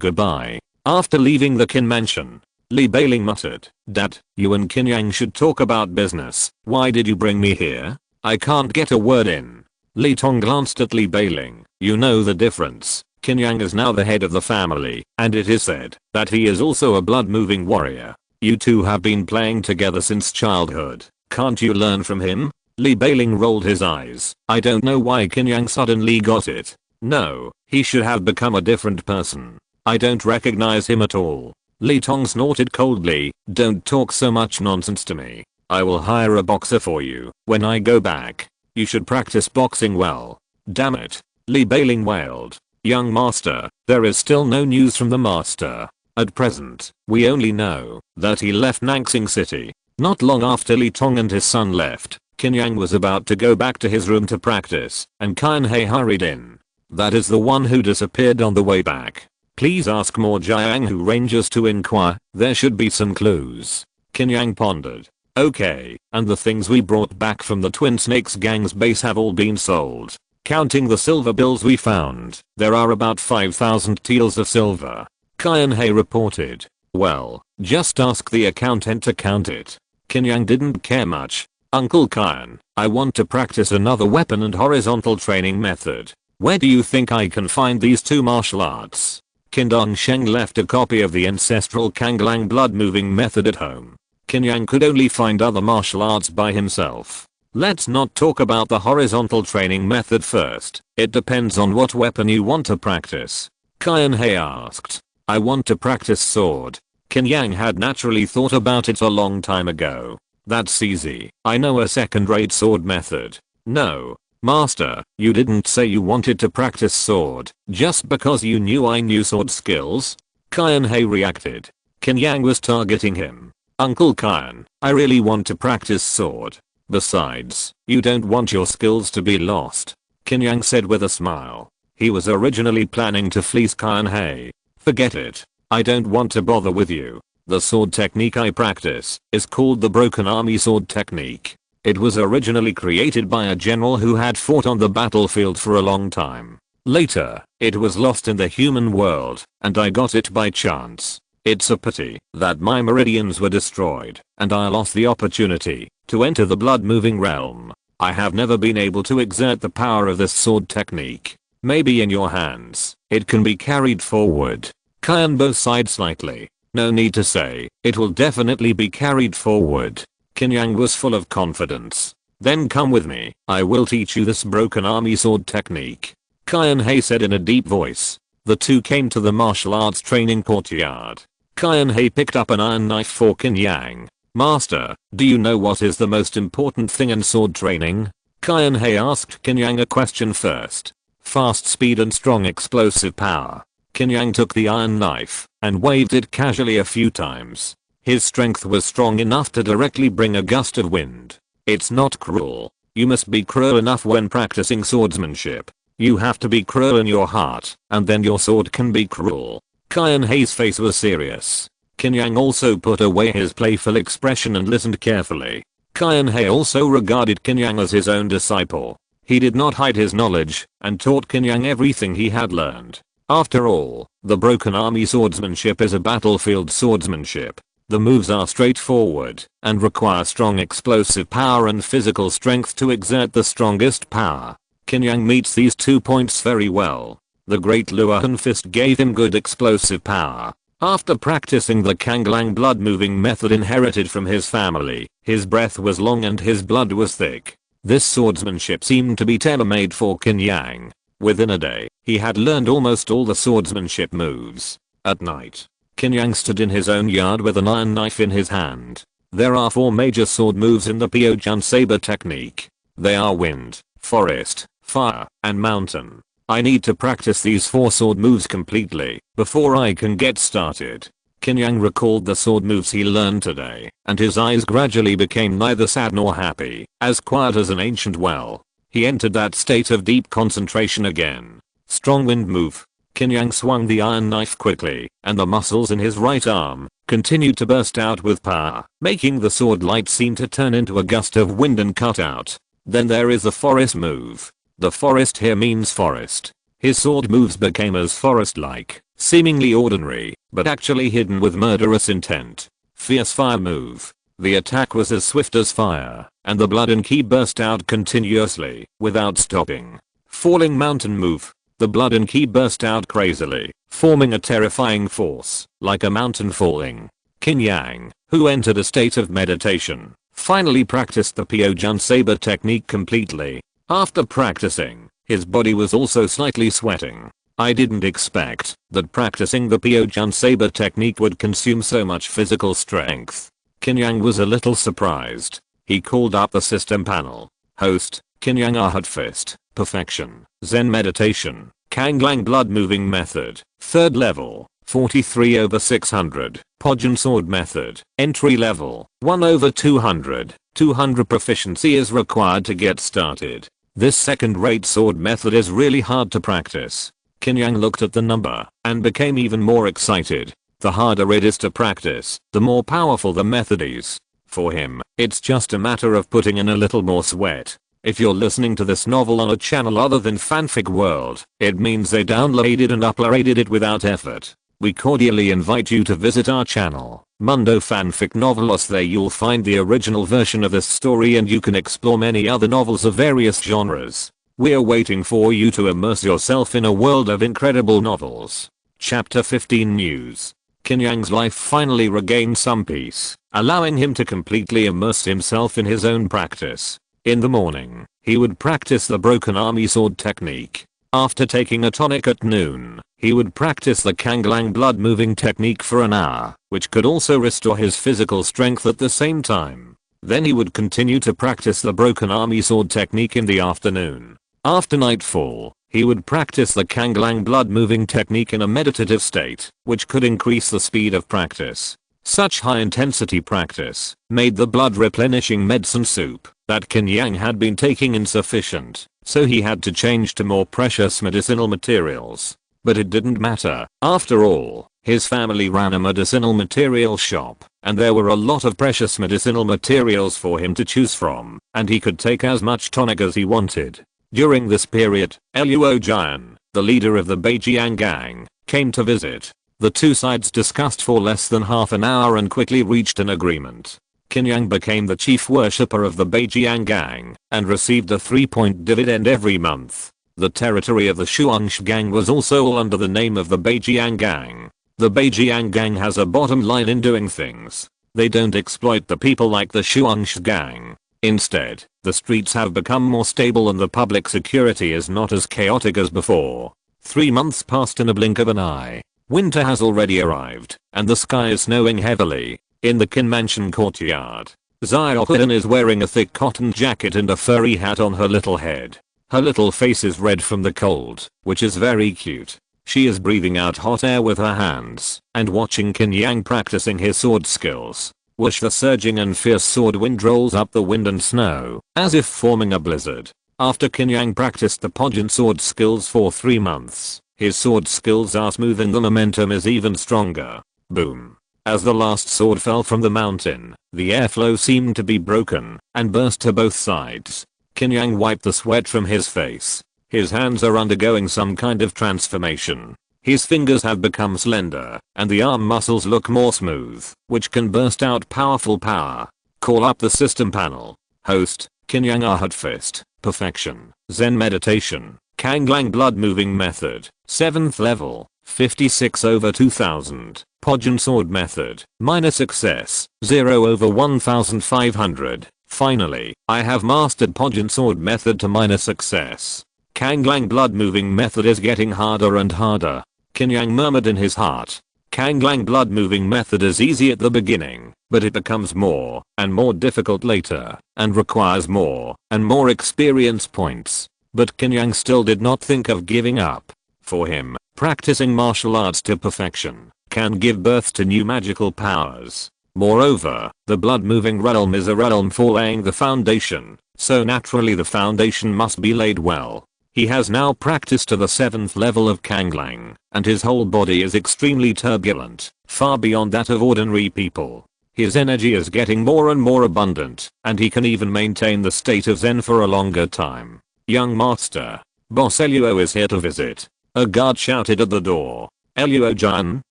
Speaker 1: goodbye. After leaving the Qin mansion, Li Beiling muttered, Dad, you and Qin Yang should talk about business. Why did you bring me here? I can't get a word in. Li Tong glanced at Li Beiling. You know the difference. Qin Yang is now the head of the family, and it is said that he is also a blood-moving warrior. You two have been playing together since childhood. Can't you learn from him? Li Beiling rolled his eyes. I don't know why Qin Yang suddenly got it. No, he should have become a different person. I don't recognize him at all. Li Tong snorted coldly. Don't talk so much nonsense to me. I will hire a boxer for you when I go back. You should practice boxing well. Damn it. Li Beiling wailed. Young master, there is still no news from the master. At present, we only know that he left Nangsing City. Not long after Li Tong and his son left, Qin Yang was about to go back to his room to practice, and Qin He hurried in. That is the one who disappeared on the way back. Please ask more Jiang Hu rangers to inquire, there should be some clues. Qin Yang pondered. Okay, and the things we brought back from the Twin Snakes gang's base have all been sold. Counting the silver bills we found, there are about 5,000 taels of silver. Qianhei reported. Well, just ask the accountant to count it. Qin Yang didn't care much. Uncle Qian, I want to practice another weapon and horizontal training method. Where do you think I can find these two martial arts? Qin Dongsheng left a copy of the ancestral Kanglang blood moving method at home. Qin Yang could only find other martial arts by himself. Let's not talk about the horizontal training method first. It depends on what weapon you want to practice. Qianhei asked. I want to practice sword. Qin Yang had naturally thought about it a long time ago. That's easy. I know a second-rate sword method. No. Master, you didn't say you wanted to practice sword just because you knew I knew sword skills? Qianhei reacted. Qin Yang was targeting him. Uncle Qian, I really want to practice sword. Besides, you don't want your skills to be lost. Qin Yang said with a smile. He was originally planning to fleece Qianhei. Forget it. I don't want to bother with you. The sword technique I practice is called the Broken Army Sword Technique. It was originally created by a general who had fought on the battlefield for a long time. Later, it was lost in the human world, and I got it by chance. It's a pity that my meridians were destroyed, and I lost the opportunity to enter the blood-moving realm. I have never been able to exert the power of this sword technique. Maybe in your hands, it can be carried forward. Qianbo sighed slightly. No need to say, it will definitely be carried forward. Qin Yang was full of confidence. Then come with me, I will teach you this broken army sword technique. Qianhei said in a deep voice. The two came to the martial arts training courtyard. Qianhei picked up an iron knife for Qin Yang. Master, do you know what is the most important thing in sword training? Qianhei asked Qin Yang a question first. Fast speed and strong explosive power. Qin Yang took the iron knife and waved it casually a few times. His strength was strong enough to directly bring a gust of wind. It's not cruel. You must be cruel enough when practicing swordsmanship. You have to be cruel in your heart, and then your sword can be cruel. Qianhei's face was serious. Qin Yang also put away his playful expression and listened carefully. Qianhei also regarded Qin Yang as his own disciple. He did not hide his knowledge, and taught Qin Yang everything he had learned. After all, the Broken Army swordsmanship is a battlefield swordsmanship. The moves are straightforward, and require strong explosive power and physical strength to exert the strongest power. Qin Yang meets these 2 points very well. The Great Luohan Fist gave him good explosive power. After practicing the Kanglang blood moving method inherited from his family, his breath was long and his blood was thick. This swordsmanship seemed to be tailor-made for Qin Yang. Within a day, he had learned almost all the swordsmanship moves. At night, Qin Yang stood in his own yard with an iron knife in his hand. There are 4 major sword moves in the Pyojun saber technique. They are wind, forest, fire, and mountain. I need to practice these 4 sword moves completely before I can get started. Qin Yang recalled the sword moves he learned today, and his eyes gradually became neither sad nor happy, as quiet as an ancient well. He entered that state of deep concentration again. Strong wind move. Qin Yang swung the iron knife quickly, and the muscles in his right arm continued to burst out with power, making the sword light seem to turn into a gust of wind and cut out. Then there is the forest move. The forest here means forest. His sword moves became as forest-like, seemingly ordinary, but actually hidden with murderous intent. Fierce fire move. The attack was as swift as fire, and the blood and ki burst out continuously, without stopping. Falling mountain move. The blood and ki burst out crazily, forming a terrifying force, like a mountain falling. Qin Yang, who entered a state of meditation, finally practiced the Pyojun saber technique completely. After practicing, his body was also slightly sweating. I didn't expect that practicing the Pyojun saber technique would consume so much physical strength. Qin Yang was a little surprised. He called up the system panel. Host, Qin Yang Ahad Fist, Perfection, Zen Meditation, Kanglang Blood Moving Method, 3rd level, 43/600, Pyojun Sword Method, Entry Level, 1/200, 200 proficiency is required to get started. This second-rate sword method is really hard to practice. Qin Yang looked at the number and became even more excited. The harder it is to practice, the more powerful the method is. For him, it's just a matter of putting in a little more sweat. If you're listening to this novel on a channel other than Fanfic World, it means they downloaded and uploaded it without effort. We cordially invite you to visit our channel, Mundo Fanfic Novelos. There you'll find the original version of this story and you can explore many other novels of various genres. We're waiting for you to immerse yourself in a world of incredible novels. Chapter 15 News. Qin Yang's life finally regained some peace, allowing him to completely immerse himself in his own practice. In the morning, he would practice the broken army sword technique. After taking a tonic at noon, he would practice the Kanglang blood moving technique for an hour, which could also restore his physical strength at the same time. Then he would continue to practice the broken army sword technique in the afternoon. After nightfall, he would practice the Kanglang blood moving technique in a meditative state, which could increase the speed of practice. Such high intensity practice made the blood replenishing medicine soup that Qin Yang had been taking insufficient, so he had to change to more precious medicinal materials. But it didn't matter. After all, his family ran a medicinal material shop, and there were a lot of precious medicinal materials for him to choose from, and he could take as much tonic as he wanted. During this period, Luo Jian, the leader of the Beijiang gang, came to visit. The two sides discussed for less than half an hour and quickly reached an agreement. Qin Yang became the chief worshipper of the Beijiang gang and received a 3-point dividend every month. The territory of the Shuangshi gang was also all under the name of the Beijiang gang. The Beijiang gang has a bottom line in doing things. They don't exploit the people like the Shuangshi gang. Instead, the streets have become more stable and the public security is not as chaotic as before. 3 months passed in a blink of an eye. Winter has already arrived, and the sky is snowing heavily. In the Qin Mansion courtyard, Xiaohan is wearing a thick cotton jacket and a furry hat on her little head. Her little face is red from the cold, which is very cute. She is breathing out hot air with her hands and watching Qin Yang practicing his sword skills. Whoosh, the surging and fierce sword wind rolls up the wind and snow, as if forming a blizzard. After Qin Yang practiced the Pojin sword skills for 3 months, his sword skills are smooth and the momentum is even stronger. Boom. As the last sword fell from the mountain, the airflow seemed to be broken and burst to both sides. Qin Yang wiped the sweat from his face. His hands are undergoing some kind of transformation. His fingers have become slender, and the arm muscles look more smooth, which can burst out powerful power. Call up the system panel. Host, Qin Yang Arhat Fist, Perfection, Zen Meditation, Kanglang Blood Moving Method, 7th level, 56/2000, Pojin Sword Method, minor success, 0/1500. Finally, I have mastered Pojin Sword Method to minor success. Kanglang Blood Moving Method is getting harder and harder. Qin Yang murmured in his heart. Kanglang blood moving method is easy at the beginning, but it becomes more and more difficult later, and requires more and more experience points. But Qin Yang still did not think of giving up. For him, practicing martial arts to perfection can give birth to new magical powers. Moreover, the blood moving realm is a realm for laying the foundation, so naturally the foundation must be laid well. He has now practiced to the 7th level of Kanglang, and his whole body is extremely turbulent, far beyond that of ordinary people. His energy is getting more and more abundant, and he can even maintain the state of Zen for a longer time. Young master, Boss Luo is here to visit. A guard shouted at the door. Luo-Jun?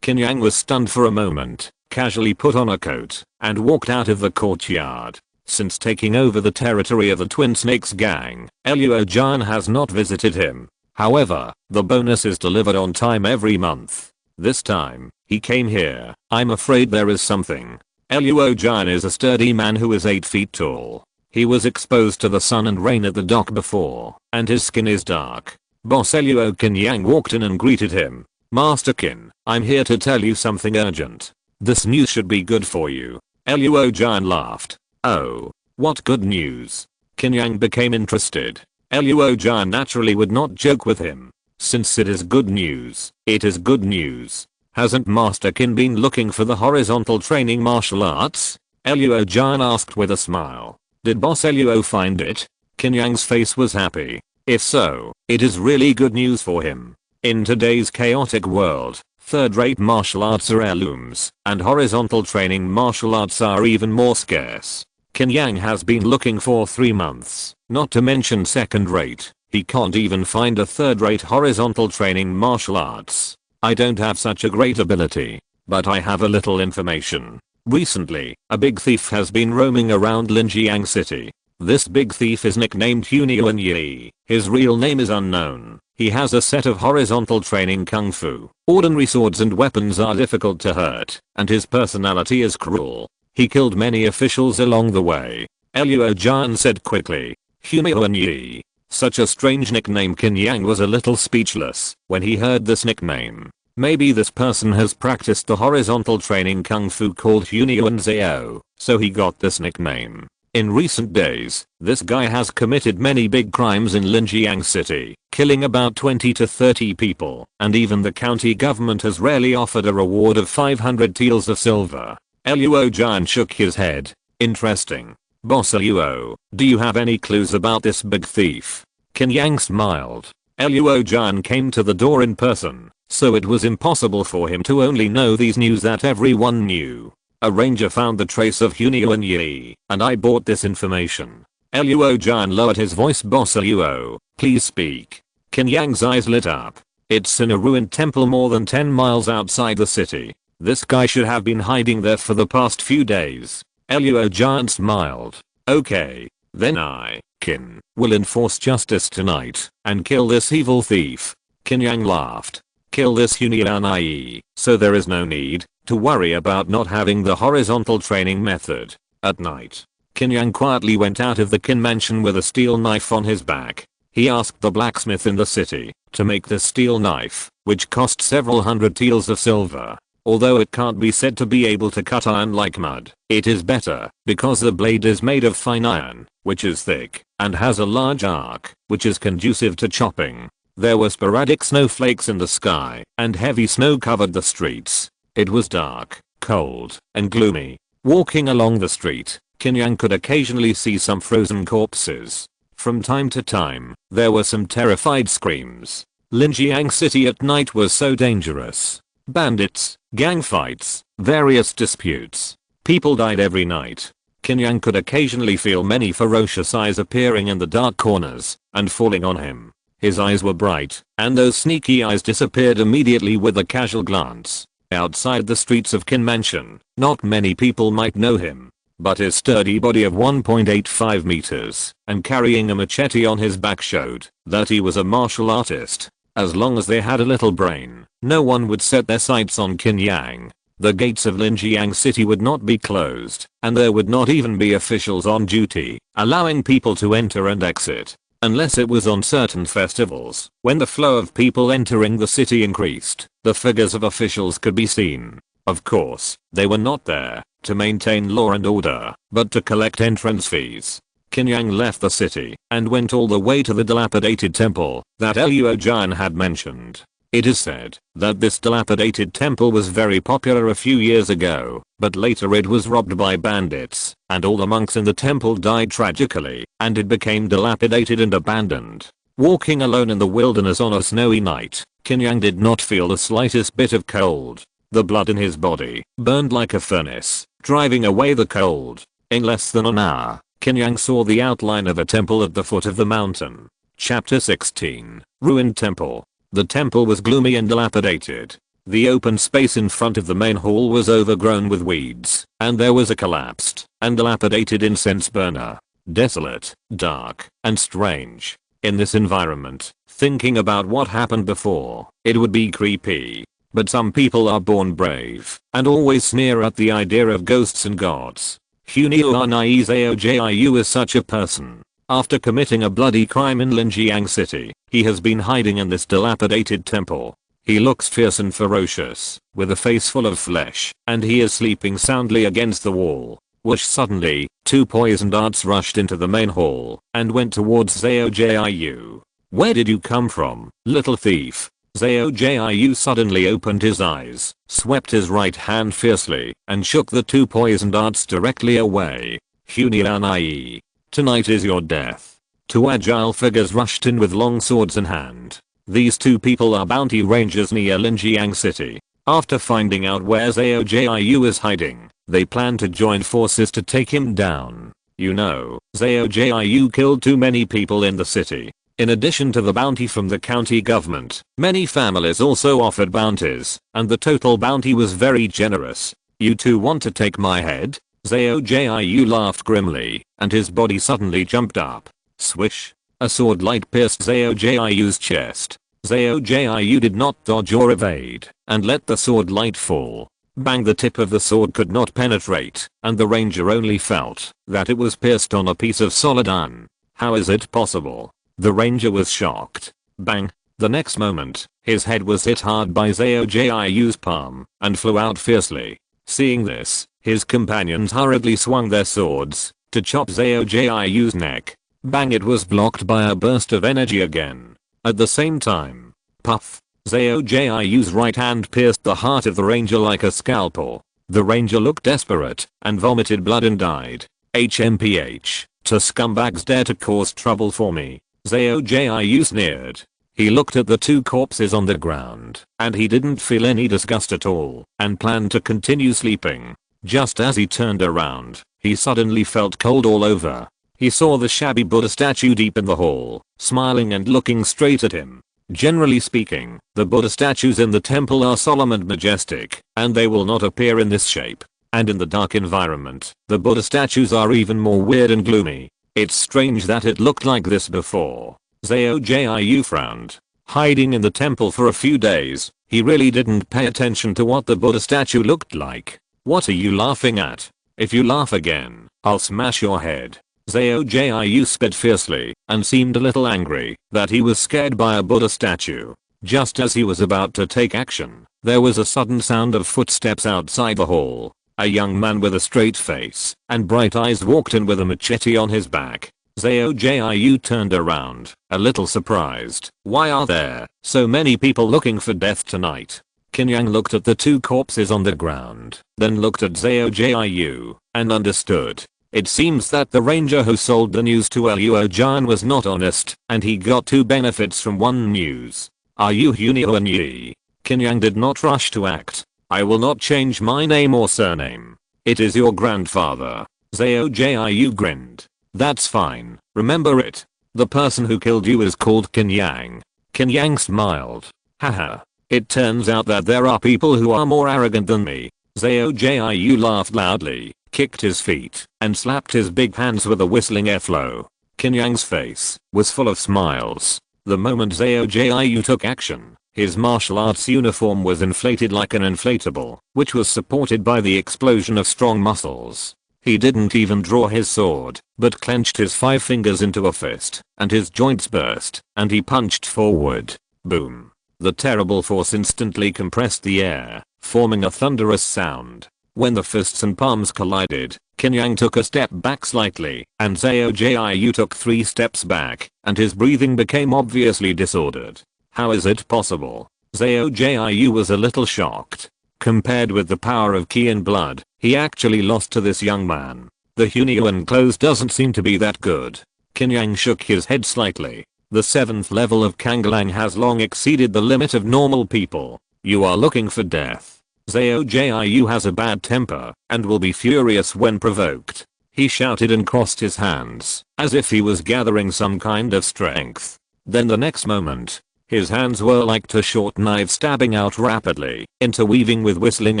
Speaker 1: Qin Yang was stunned for a moment, casually put on a coat, and walked out of the courtyard. Since taking over the territory of the Twin Snakes gang, Luo-Jun has not visited him. However, the bonus is delivered on time every month. This time, he came here. I'm afraid there is something. Luo-Jun is a sturdy man who is 8 feet tall. He was exposed to the sun and rain at the dock before, and his skin is dark. Boss Luo Qin Yang walked in and greeted him. Master Qin, I'm here to tell you something urgent. This news should be good for you. Luo-Jun laughed. Oh, what good news? Qin Yang became interested. Luo-Jun naturally would not joke with him. Since it is good news, it is good news. Hasn't Master Qin been looking for the horizontal training martial arts? Luo-Jun asked with a smile. Did Boss Luo find it? Qin Yang's face was happy. If so, it is really good news for him. In today's chaotic world, third-rate martial arts are heirlooms, and horizontal training martial arts are even more scarce. Qin Yang has been looking for 3 months, not to mention second-rate. He can't even find a third-rate horizontal training martial arts. I don't have such a great ability, but I have a little information. Recently, a big thief has been roaming around Linjiang City. This big thief is nicknamed Hunyuan Yi. His real name is unknown. He has a set of horizontal training kung fu. Ordinary swords and weapons are difficult to hurt, and his personality is cruel. He killed many officials along the way. Luo Jian said quickly. Hunyuan Yi. Such a strange nickname. Qin Yang was a little speechless when he heard this nickname. Maybe this person has practiced the horizontal training kung fu called Hunyuan Zhao, so he got this nickname. In recent days, this guy has committed many big crimes in Linjiang City, killing about 20 to 30 people, and even the county government has rarely offered a reward of 500 taels of silver. Luo Jian shook his head. Interesting. Boss Luo, do you have any clues about this big thief? Qin Yang smiled. Luo Jian came to the door in person, so it was impossible for him to only know these news that everyone knew. A ranger found the trace of Hunyuan Yi, and I bought this information. Luo Jian lowered his voice. Boss Luo, please speak. Qin Yang's eyes lit up. It's in a ruined temple more than 10 miles outside the city. This guy should have been hiding there for the past few days. Luo Jian smiled. Okay, then I, Qin, will enforce justice tonight and kill this evil thief. Qin Yang laughed. Kill this Hunyuan Yi, so there is no need to worry about not having the horizontal training method. At night, Qin Yang quietly went out of the Qin mansion with a steel knife on his back. He asked the blacksmith in the city to make this steel knife, which cost several hundred taels of silver. Although it can't be said to be able to cut iron like mud, it is better because the blade is made of fine iron, which is thick, and has a large arc, which is conducive to chopping. There were sporadic snowflakes in the sky, and heavy snow covered the streets. It was dark, cold, and gloomy. Walking along the street, Qin Yang could occasionally see some frozen corpses. From time to time, there were some terrified screams. Linjiang City at night was so dangerous. Bandits, gang fights, various disputes. People died every night. Qin Yang could occasionally feel many ferocious eyes appearing in the dark corners and falling on him. His eyes were bright, and those sneaky eyes disappeared immediately with a casual glance. Outside the streets of Qin Mansion, not many people might know him, but his sturdy body of 1.85 meters and carrying a machete on his back showed that he was a martial artist. As long as they had a little brain, no one would set their sights on Qin Yang. The gates of Linjiang City would not be closed, and there would not even be officials on duty, allowing people to enter and exit. Unless it was on certain festivals, when the flow of people entering the city increased, the figures of officials could be seen. Of course, they were not there to maintain law and order, but to collect entrance fees. Qin Yang left the city and went all the way to the dilapidated temple that Luo Jian had mentioned. It is said that this dilapidated temple was very popular a few years ago, but later it was robbed by bandits, and all the monks in the temple died tragically, and it became dilapidated and abandoned. Walking alone in the wilderness on a snowy night, Qin Yang did not feel the slightest bit of cold. The blood in his body burned like a furnace, driving away the cold. In less than an hour, Qin Yang saw the outline of a temple at the foot of the mountain. Chapter 16. Ruined Temple. The temple was gloomy and dilapidated. The open space in front of the main hall was overgrown with weeds, and there was a collapsed and dilapidated incense burner. Desolate, dark, and strange. In this environment, thinking about what happened before, it would be creepy. But some people are born brave and always sneer at the idea of ghosts and gods. Hunyuan Zhao is such a person. After committing a bloody crime in Linjiang City, he has been hiding in this dilapidated temple. He looks fierce and ferocious, with a face full of flesh, and he is sleeping soundly against the wall. Whoosh! Suddenly, 2 poison darts rushed into the main hall and went towards Zhao. Where did you come from, little thief? Zhao suddenly opened his eyes, swept his right hand fiercely, and shook the 2 poison darts directly away. Hunyuan, tonight is your death. 2 agile figures rushed in with long swords in hand. These two people are bounty rangers near Linjiang City. After finding out where Zhao Jiayu is hiding, they plan to join forces to take him down. You know, Zhao Jiayu killed too many people in the city. In addition to the bounty from the county government, many families also offered bounties, and the total bounty was very generous. You two want to take my head? Zhao Jiayu laughed grimly, and his body suddenly jumped up. Swish! A sword light pierced Zhao Jiayu's chest. Zhao Jiayu did not dodge or evade, and let the sword light fall. Bang! The tip of the sword could not penetrate, and the ranger only felt that it was pierced on a piece of solid iron. How is it possible? The ranger was shocked. Bang! The next moment, his head was hit hard by Zhao Jiayu's palm, and flew out fiercely. Seeing this, his companions hurriedly swung their swords to chop Zhao Jiayu's neck. Bang! It was blocked by a burst of energy again. At the same time, puff! Zhao Jiayu's right hand pierced the heart of the ranger like a scalpel. The ranger looked desperate and vomited blood and died. HMPH, two scumbags dare to cause trouble for me. Zhao Jiayu sneered. He looked at the two corpses on the ground, and he didn't feel any disgust at all, and planned to continue sleeping. Just as he turned around, he suddenly felt cold all over. He saw the shabby Buddha statue deep in the hall, smiling and looking straight at him. Generally speaking, the Buddha statues in the temple are solemn and majestic, and they will not appear in this shape. And in the dark environment, the Buddha statues are even more weird and gloomy. It's strange that it looked like this before. Zhao Jiayu frowned. Hiding in the temple for a few days, he really didn't pay attention to what the Buddha statue looked like. What are you laughing at? If you laugh again, I'll smash your head. Zhao Jiayu spit fiercely and seemed a little angry that he was scared by a Buddha statue. Just as he was about to take action, there was a sudden sound of footsteps outside the hall. A young man with a straight face and bright eyes walked in with a machete on his back. Zhao Jiayu turned around, a little surprised. Why are there so many people looking for death tonight? Qin Yang looked at the two corpses on the ground, then looked at Zhao Jiayu, and understood. It seems that the ranger who sold the news to Luo Jian was not honest, and he got two benefits from one news. Are you Hunyuan Yi? Qin Yang did not rush to act. I will not change my name or surname. It is your grandfather. Zhao Jiayu grinned. That's fine, remember it. The person who killed you is called Qin Yang. Qin Yang smiled. Haha. It turns out that there are people who are more arrogant than me. Zhao Jiayu laughed loudly, kicked his feet, and slapped his big hands with a whistling airflow. Qin Yang's face was full of smiles. The moment Zhao Jiayu took action, his martial arts uniform was inflated like an inflatable, which was supported by the explosion of strong muscles. He didn't even draw his sword, but clenched his 5 fingers into a fist, and his joints burst, and he punched forward. Boom. The terrible force instantly compressed the air, forming a thunderous sound. When the fists and palms collided, Qin Yang took a step back slightly, and Zhao Jiayu took 3 steps back, and his breathing became obviously disordered. How is it possible? Zhao Jiayu was a little shocked. Compared with the power of Qi and blood, he actually lost to this young man. The Hunyuan clothes doesn't seem to be that good. Qin Yang shook his head slightly. The 7th level of Kanglang has long exceeded the limit of normal people. You are looking for death. Zhao Jiayu has a bad temper and will be furious when provoked. He shouted and crossed his hands as if he was gathering some kind of strength. Then the next moment, his hands were like two short knives stabbing out rapidly, interweaving with whistling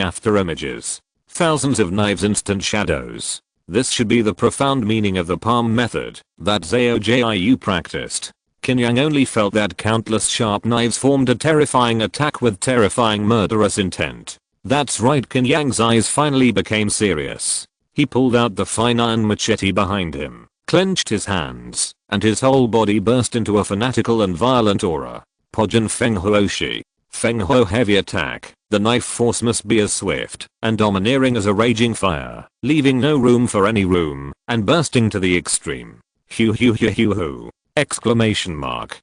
Speaker 1: after images. Thousands of knives, instant shadows. This should be the profound meaning of the palm method that Zhao Jiayu practiced. Qin Yang only felt that countless sharp knives formed a terrifying attack with terrifying murderous intent. That's right, Qin Yang's eyes finally became serious. He pulled out the fine iron machete behind him, clenched his hands, and his whole body burst into a fanatical and violent aura. Pojin Feng Huoshi. Feng Huo heavy attack. The knife force must be as swift and domineering as a raging fire, leaving no room for any room, and bursting to the extreme. Hu hu hu hu hu. Exclamation mark.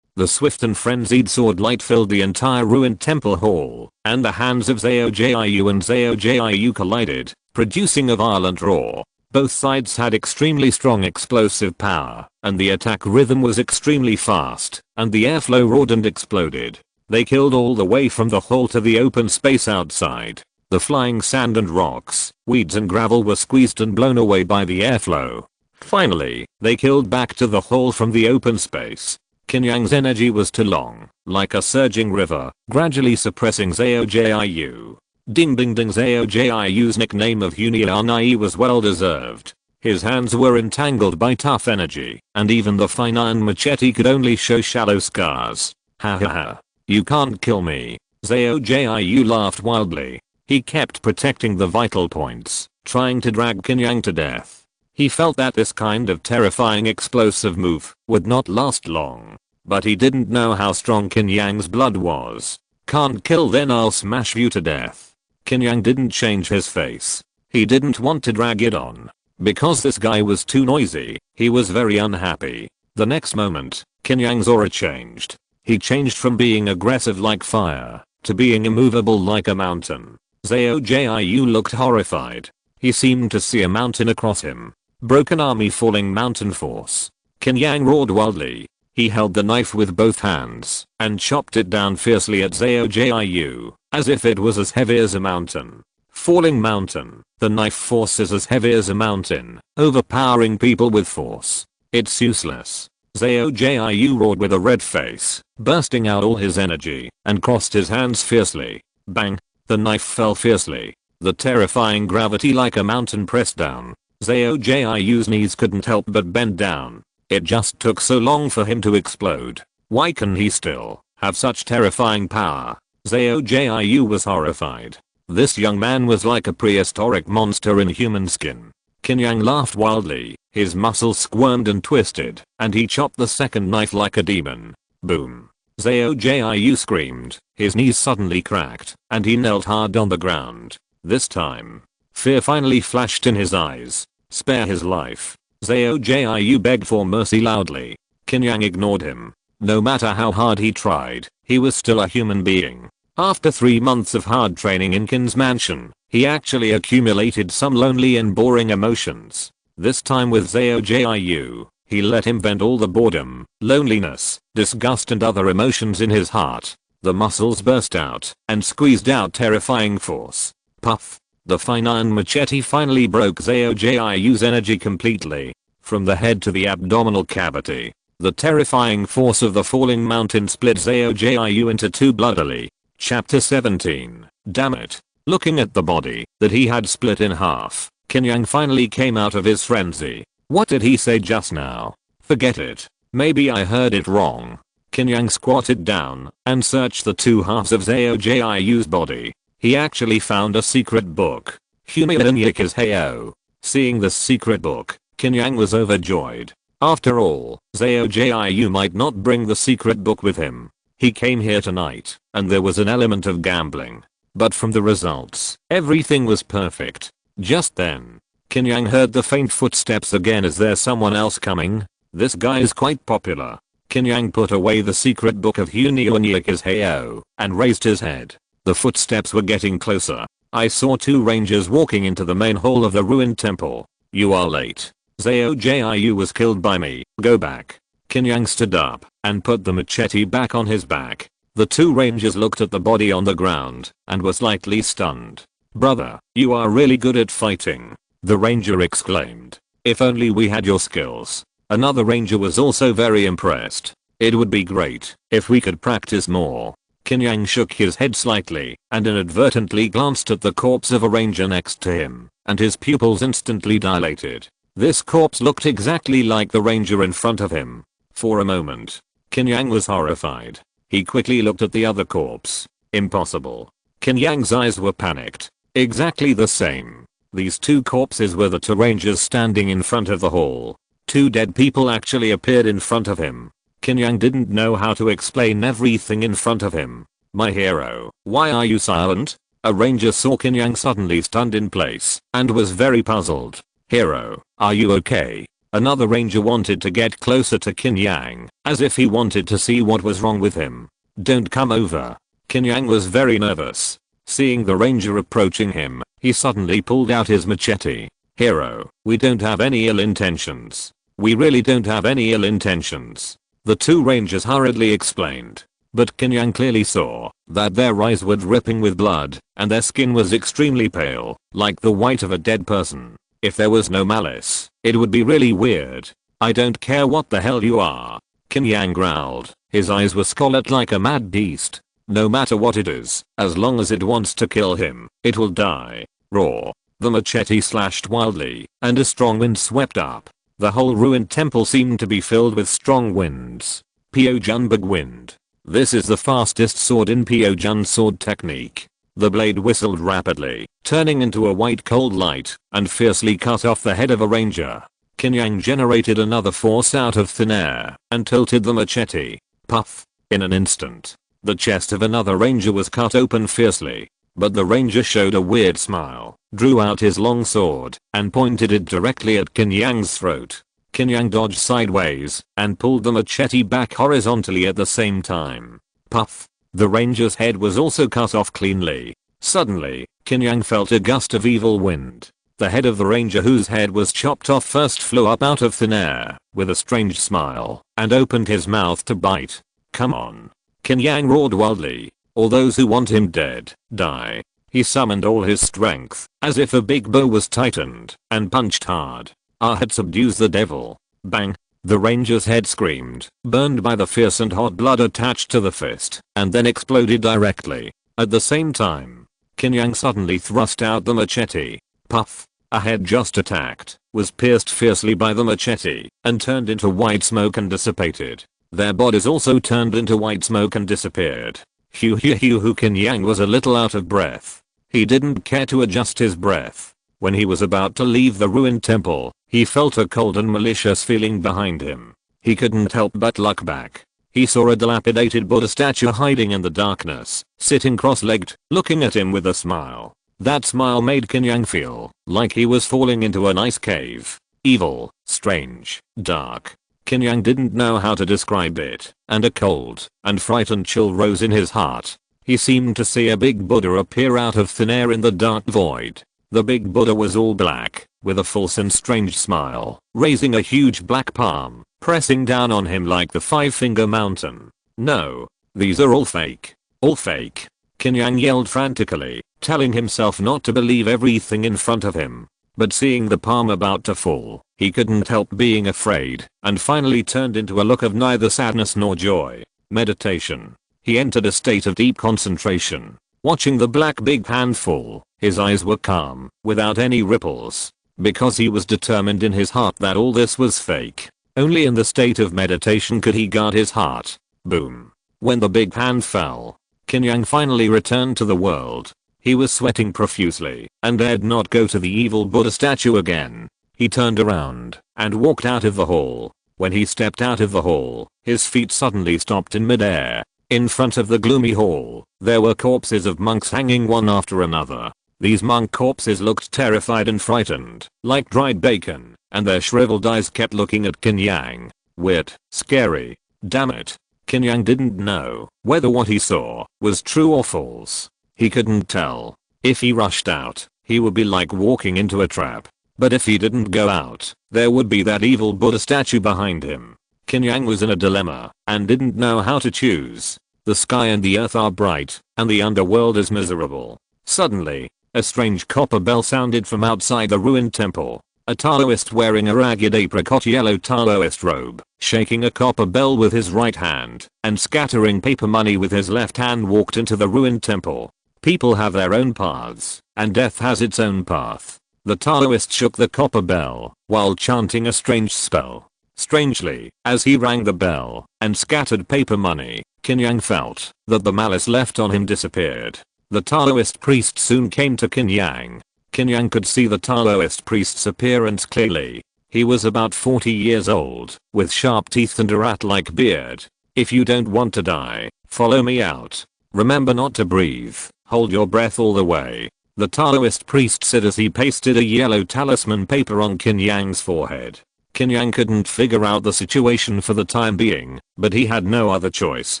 Speaker 1: The swift and frenzied sword light filled the entire ruined temple hall, and the hands of Zhao Jiayu and Zhao Jiayu collided, producing a violent roar. Both sides had extremely strong explosive power, and the attack rhythm was extremely fast, and the airflow roared and exploded. They killed all the way from the hall to the open space outside. The flying sand and rocks, weeds and gravel were squeezed and blown away by the airflow. Finally, they killed back to the hall from the open space. Qin Yang's energy was too long, like a surging river, gradually suppressing Zhao Jiu. Ding ding ding. Zhao Jiu's nickname of Hunyanai was well deserved. His hands were entangled by tough energy, and even the fine iron machete could only show shallow scars. Ha ha ha. You can't kill me. Zhao Jiu laughed wildly. He kept protecting the vital points, trying to drag Qin Yang to death. He felt that this kind of terrifying explosive move would not last long. But he didn't know how strong Qin Yang's blood was. Can't kill, then I'll smash you to death. Qin Yang didn't change his face. He didn't want to drag it on. Because this guy was too noisy, he was very unhappy. The next moment, Qin Yang's aura changed. He changed from being aggressive like fire to being immovable like a mountain. Zhao Jiu looked horrified. He seemed to see a mountain across him. Broken army falling mountain force. Qin Yang roared wildly. He held the knife with both hands and chopped it down fiercely at Zhao Jiu, as if it was as heavy as a mountain. Falling mountain. The knife force is as heavy as a mountain, overpowering people with force. It's useless. Zhao Jiu roared with a red face, bursting out all his energy, and crossed his hands fiercely. Bang. The knife fell fiercely. The terrifying gravity like a mountain pressed down. Zhao Jiu's knees couldn't help but bend down. It just took so long for him to explode. Why can he still have such terrifying power? Zhao Jiu was horrified. This young man was like a prehistoric monster in human skin. Qin Yang laughed wildly. His muscles squirmed and twisted, and he chopped the second knife like a demon. Boom. Zhao Jiu screamed. His knees suddenly cracked, and he knelt hard on the ground. This time, fear finally flashed in his eyes. Spare his life. Zhao Jiu begged for mercy loudly. Qin Yang ignored him. No matter how hard he tried, he was still a human being. After 3 months of hard training in Qin's mansion, he actually accumulated some lonely and boring emotions. This time with Zhao Jiu, he let him vent all the boredom, loneliness, disgust and other emotions in his heart. The muscles burst out and squeezed out terrifying force. Puff. The fine iron machete finally broke Zhao Jiu's energy completely. From the head to the abdominal cavity. The terrifying force of the falling mountain split Zhao Jiu into two bloodily. Chapter 17. Damn it. Looking at the body that he had split in half, Qin Yang finally came out of his frenzy. What did he say just now? Forget it. Maybe I heard it wrong. Qin Yang squatted down and searched the two halves of Zhao Jiu's body. He actually found a secret book. Hunyanai's Hao. Seeing this secret book, Qin Yang was overjoyed. After all, Zhao Jiu might not bring the secret book with him. He came here tonight, and there was an element of gambling. But from the results, everything was perfect. Just then, Qin Yang heard the faint footsteps again. Is there someone else coming? This guy is quite popular. Qin Yang put away the secret book of Hunyanai's Hao and raised his head. The footsteps were getting closer. I saw two rangers walking into the main hall of the ruined temple. You are late. Zhao Jiu was killed by me. Go back. Qin Yang stood up and put the machete back on his back. The two rangers looked at the body on the ground and were slightly stunned. Brother, you are really good at fighting. The ranger exclaimed. If only we had your skills. Another ranger was also very impressed. It would be great if we could practice more. Qin Yang shook his head slightly and inadvertently glanced at the corpse of a ranger next to him, and his pupils instantly dilated. This corpse looked exactly like the ranger in front of him. For a moment, Qin Yang was horrified. He quickly looked at the other corpse. Impossible. Qin Yang's eyes were panicked. Exactly the same. These two corpses were the two rangers standing in front of the hall. Two dead people actually appeared in front of him. Qin Yang didn't know how to explain everything in front of him. My hero, why are you silent? A ranger saw Qin Yang suddenly stunned in place and was very puzzled. Hero, are you okay? Another ranger wanted to get closer to Qin Yang, as if he wanted to see what was wrong with him. Don't come over. Qin Yang was very nervous. Seeing the ranger approaching him, he suddenly pulled out his machete. Hero, we don't have any ill intentions. We really don't have any ill intentions. The two rangers hurriedly explained. But Qin Yang clearly saw that their eyes were dripping with blood, and their skin was extremely pale, like the white of a dead person. If there was no malice, it would be really weird. I don't care what the hell you are, Qin Yang growled. His eyes were scarlet like a mad beast. No matter what it is, as long as it wants to kill him, it will die. Roar. The machete slashed wildly, and a strong wind swept up. The whole ruined temple seemed to be filled with strong winds. Pyojunbug wind. This is the fastest sword in Pyojun sword technique. The blade whistled rapidly, turning into a white cold light, and fiercely cut off the head of a ranger. Qin Yang generated another force out of thin air, and tilted the machete. Puff. In an instant, the chest of another ranger was cut open fiercely. But the ranger showed a weird smile, drew out his long sword, and pointed it directly at Qin Yang's throat. Qin Yang dodged sideways, and pulled the machete back horizontally at the same time. Puff. The ranger's head was also cut off cleanly. Suddenly, Qin Yang felt a gust of evil wind. The head of the ranger whose head was chopped off first flew up out of thin air, with a strange smile, and opened his mouth to bite. Come on. Qin Yang roared wildly. All those who want him dead, die. He summoned all his strength, as if a big bow was tightened, and punched hard. Our head subdues the devil. Bang. The ranger's head screamed, burned by the fierce and hot blood attached to the fist, and then exploded directly. At the same time, Qin Yang suddenly thrust out the machete. Puff. A head just attacked, was pierced fiercely by the machete, and turned into white smoke and dissipated. Their bodies also turned into white smoke and disappeared. Qin Yang was a little out of breath. He didn't care to adjust his breath. When he was about to leave the ruined temple, he felt a cold and malicious feeling behind him. He couldn't help but look back. He saw a dilapidated Buddha statue hiding in the darkness, sitting cross-legged, looking at him with a smile. That smile made Qin Yang feel like he was falling into an ice cave. Evil, strange, dark. Qin Yang didn't know how to describe it, and a cold and frightened chill rose in his heart. He seemed to see a big Buddha appear out of thin air in the dark void. The big Buddha was all black, with a false and strange smile, raising a huge black palm, pressing down on him like the five-finger mountain. No, these are all fake. All fake. Qin Yang yelled frantically, telling himself not to believe everything in front of him. But seeing the palm about to fall, he couldn't help being afraid, and finally turned into a look of neither sadness nor joy. Meditation. He entered a state of deep concentration. Watching the black big hand fall, his eyes were calm, without any ripples. Because he was determined in his heart that all this was fake. Only in the state of meditation could he guard his heart. Boom. When the big hand fell, Qin Yang finally returned to the world. He was sweating profusely, and dared not go to the evil Buddha statue again. He turned around, and walked out of the hall. When he stepped out of the hall, his feet suddenly stopped in midair. In front of the gloomy hall, there were corpses of monks hanging one after another. These monk corpses looked terrified and frightened, like dried bacon, and their shriveled eyes kept looking at Qin Yang. Weird, scary. Damn it. Qin Yang didn't know whether what he saw was true or false. He couldn't tell. If he rushed out, he would be like walking into a trap. But if he didn't go out, there would be that evil Buddha statue behind him. Qin Yang was in a dilemma, and didn't know how to choose. The sky and the earth are bright, and the underworld is miserable. Suddenly, a strange copper bell sounded from outside the ruined temple. A Taoist wearing a ragged apricot yellow Taoist robe, shaking a copper bell with his right hand, and scattering paper money with his left hand walked into the ruined temple. People have their own paths, and death has its own path. The Taoist shook the copper bell, while chanting a strange spell. Strangely, as he rang the bell, and scattered paper money, Qin Yang felt that the malice left on him disappeared. The Taoist priest soon came to Qin Yang. Qin Yang could see the Taoist priest's appearance clearly. He was about 40 years old, with sharp teeth and a rat-like beard. If you don't want to die, follow me out. Remember not to breathe. Hold your breath all the way. The Taoist priest said as he pasted a yellow talisman paper on Qin Yang's forehead. Qin Yang couldn't figure out the situation for the time being, but he had no other choice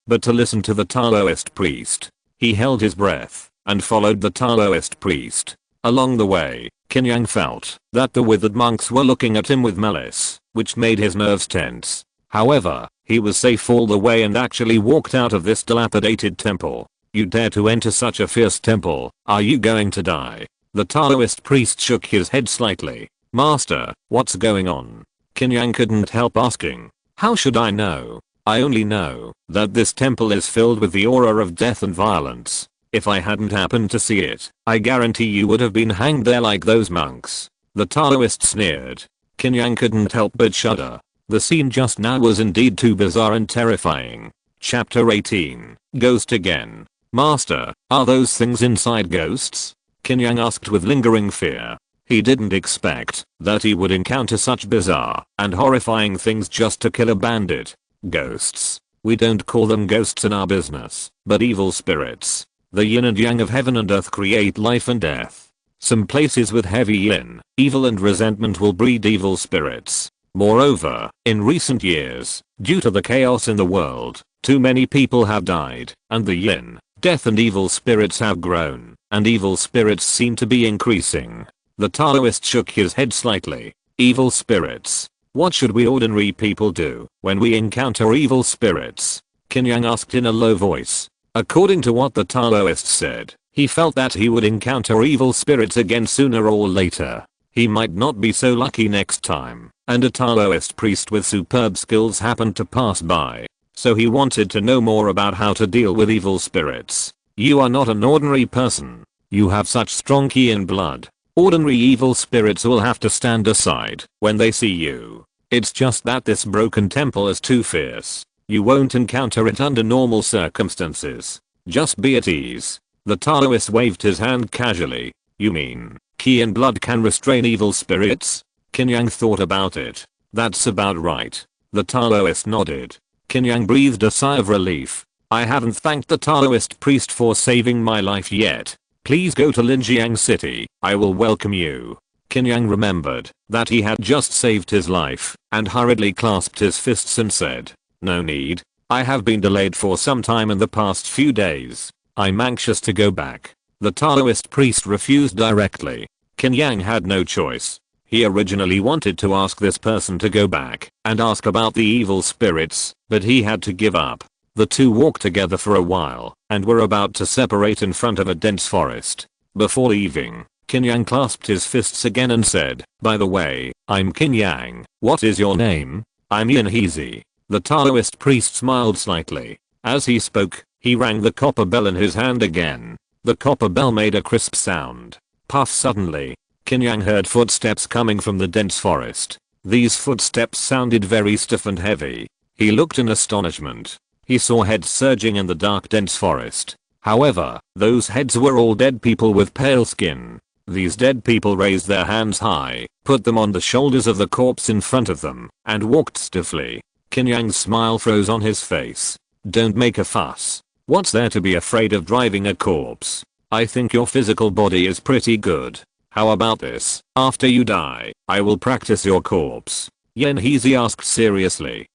Speaker 1: but to listen to the Taoist priest. He held his breath and followed the Taoist priest. Along the way, Qin Yang felt that the withered monks were looking at him with malice, which made his nerves tense. However, he was safe all the way and actually walked out of this dilapidated temple. You dare to enter such a fierce temple, are you going to die? The Taoist priest shook his head slightly. Master, what's going on? Qin Yang couldn't help asking. How should I know? I only know that this temple is filled with the aura of death and violence. If I hadn't happened to see it, I guarantee you would have been hanged there like those monks. The Taoist sneered. Qin Yang couldn't help but shudder. The scene just now was indeed too bizarre and terrifying. Chapter 18. Ghost again. Master, are those things inside ghosts? Qin Yang asked with lingering fear. He didn't expect that he would encounter such bizarre and horrifying things just to kill a bandit. Ghosts. We don't call them ghosts in our business, but evil spirits. The yin and yang of heaven and earth create life and death. Some places with heavy yin, evil and resentment will breed evil spirits. Moreover, in recent years, due to the chaos in the world, too many people have died, and the yin, death and evil spirits have grown, and evil spirits seem to be increasing. The Taoist shook his head slightly. Evil spirits. What should we ordinary people do when we encounter evil spirits? Qin Yang asked in a low voice. According to what the Taoist said, he felt that he would encounter evil spirits again sooner or later. He might not be so lucky next time, and a Taoist priest with superb skills happened to pass by. So he wanted to know more about how to deal with evil spirits. You are not an ordinary person. You have such strong Qi in blood. Ordinary evil spirits will have to stand aside when they see you. It's just that this broken temple is too fierce. You won't encounter it under normal circumstances. Just be at ease. The Taoist waved his hand casually. You mean, Qi and blood can restrain evil spirits? Qin Yang thought about it. That's about right. The Taoist nodded. Qin Yang breathed a sigh of relief. I haven't thanked the Taoist priest for saving my life yet. Please go to Linjiang City. I will welcome you. Qin Yang remembered that he had just saved his life and hurriedly clasped his fists and said, no need. I have been delayed for some time in the past few days. I'm anxious to go back. The Taoist priest refused directly. Qin Yang had no choice. He originally wanted to ask this person to go back and ask about the evil spirits, but he had to give up. The two walked together for a while and were about to separate in front of a dense forest. Before leaving, Qin Yang clasped his fists again and said, by the way, I'm Qin Yang. What is your name? I'm Yin Heezy. The Taoist priest smiled slightly. As he spoke, he rang the copper bell in his hand again. The copper bell made a crisp sound. Puff suddenly. Qin Yang heard footsteps coming from the dense forest. These footsteps sounded very stiff and heavy. He looked in astonishment. He saw heads surging in the dark dense forest. However, those heads were all dead people with pale skin. These dead people raised their hands high, put them on the shoulders of the corpse in front of them, and walked stiffly. Qin Yang's smile froze on his face. Don't make a fuss. What's there to be afraid of driving a corpse? I think your physical body is pretty good. How about this? After you die, I will practice your corpse. Yin Heezy asked seriously.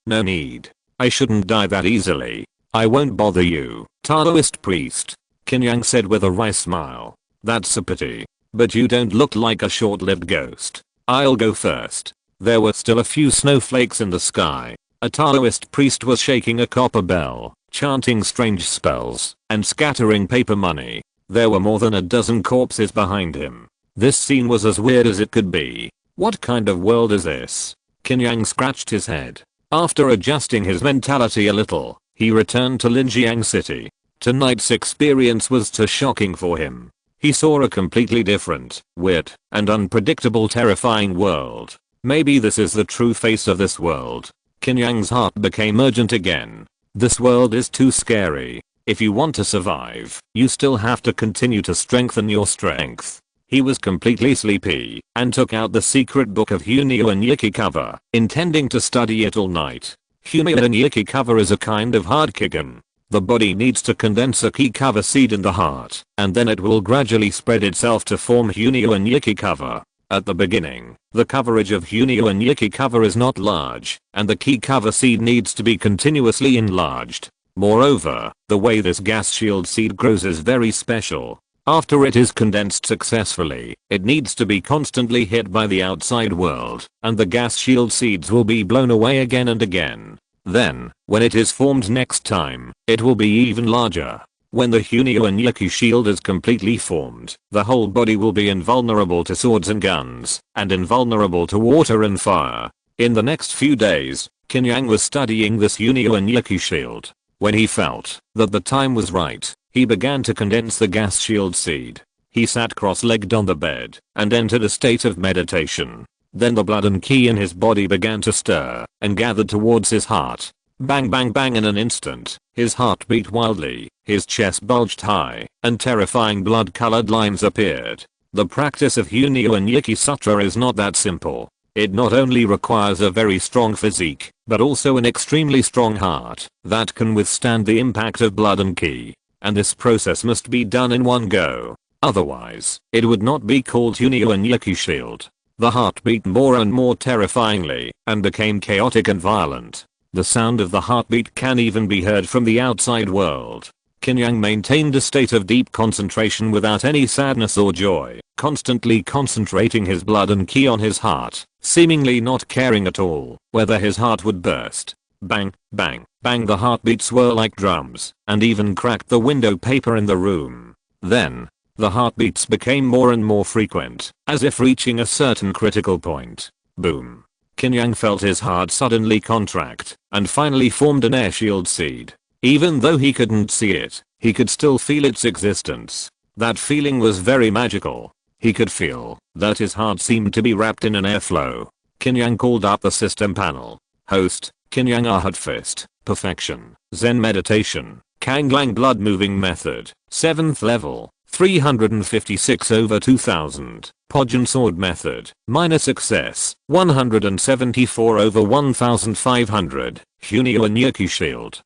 Speaker 1: No need. I shouldn't die that easily. I won't bother you, Taoist priest. Qin Yang said with a wry smile. That's a pity. But you don't look like a short-lived ghost. I'll go first. There were still a few snowflakes in the sky. A Taoist priest was shaking a copper bell, chanting strange spells, and scattering paper money. There were more than a dozen corpses behind him. This scene was as weird as it could be. What kind of world is this? Qin Yang scratched his head. After adjusting his mentality a little, he returned to Linjiang City. Tonight's experience was too shocking for him. He saw a completely different, weird, and unpredictable terrifying world. Maybe this is the true face of this world. Qin Yang's heart became urgent again. This world is too scary. If you want to survive, you still have to continue to strengthen your strength. He was completely sleepy and took out the secret book of Hunyo and Yiki cover, intending to study it all night. Hunyo and Yiki cover is a kind of hard kigen. The body needs to condense a key cover seed in the heart, and then it will gradually spread itself to form Hunyo and Yiki cover. At the beginning, the coverage of Hunyo and Yiki cover is not large, and the key cover seed needs to be continuously enlarged. Moreover, the way this gas shield seed grows is very special. After it is condensed successfully, it needs to be constantly hit by the outside world, and the gas shield seeds will be blown away again and again. Then, when it is formed next time, it will be even larger. When the Hunio and Yuki shield is completely formed, the whole body will be invulnerable to swords and guns, and invulnerable to water and fire. In the next few days, Qin Yang was studying this Hunio and Yuki shield. When he felt that the time was right, he began to condense the gas shield seed. He sat cross-legged on the bed and entered a state of meditation. Then the blood and ki in his body began to stir and gathered towards his heart. Bang bang bang, in an instant, his heart beat wildly, his chest bulged high, and terrifying blood-colored lines appeared. The practice of Hunio and Yuki Sutra is not that simple. It not only requires a very strong physique, but also an extremely strong heart that can withstand the impact of blood and ki. And this process must be done in one go. Otherwise, it would not be called Hunio and Yuki shield. The heart beat more and more terrifyingly, and became chaotic and violent. The sound of the heartbeat can even be heard from the outside world. Qin Yang maintained a state of deep concentration without any sadness or joy, constantly concentrating his blood and ki on his heart, seemingly not caring at all whether his heart would burst. Bang, bang, bang, the heartbeats were like drums, and even cracked the window paper in the room. Then, the heartbeats became more and more frequent, as if reaching a certain critical point. Boom. Qin Yang felt his heart suddenly contract, and finally formed an air shield seed. Even though he couldn't see it, he could still feel its existence. That feeling was very magical. He could feel that his heart seemed to be wrapped in an airflow. Qin Yang called up the system panel. Host, Qin Yang Arhat Fist, Perfection, Zen Meditation, Kanglang Blood Moving Method, 7th level, 356/2000, Podjan Sword Method, minor success, 174/1500, Hunio and Yuki Shield.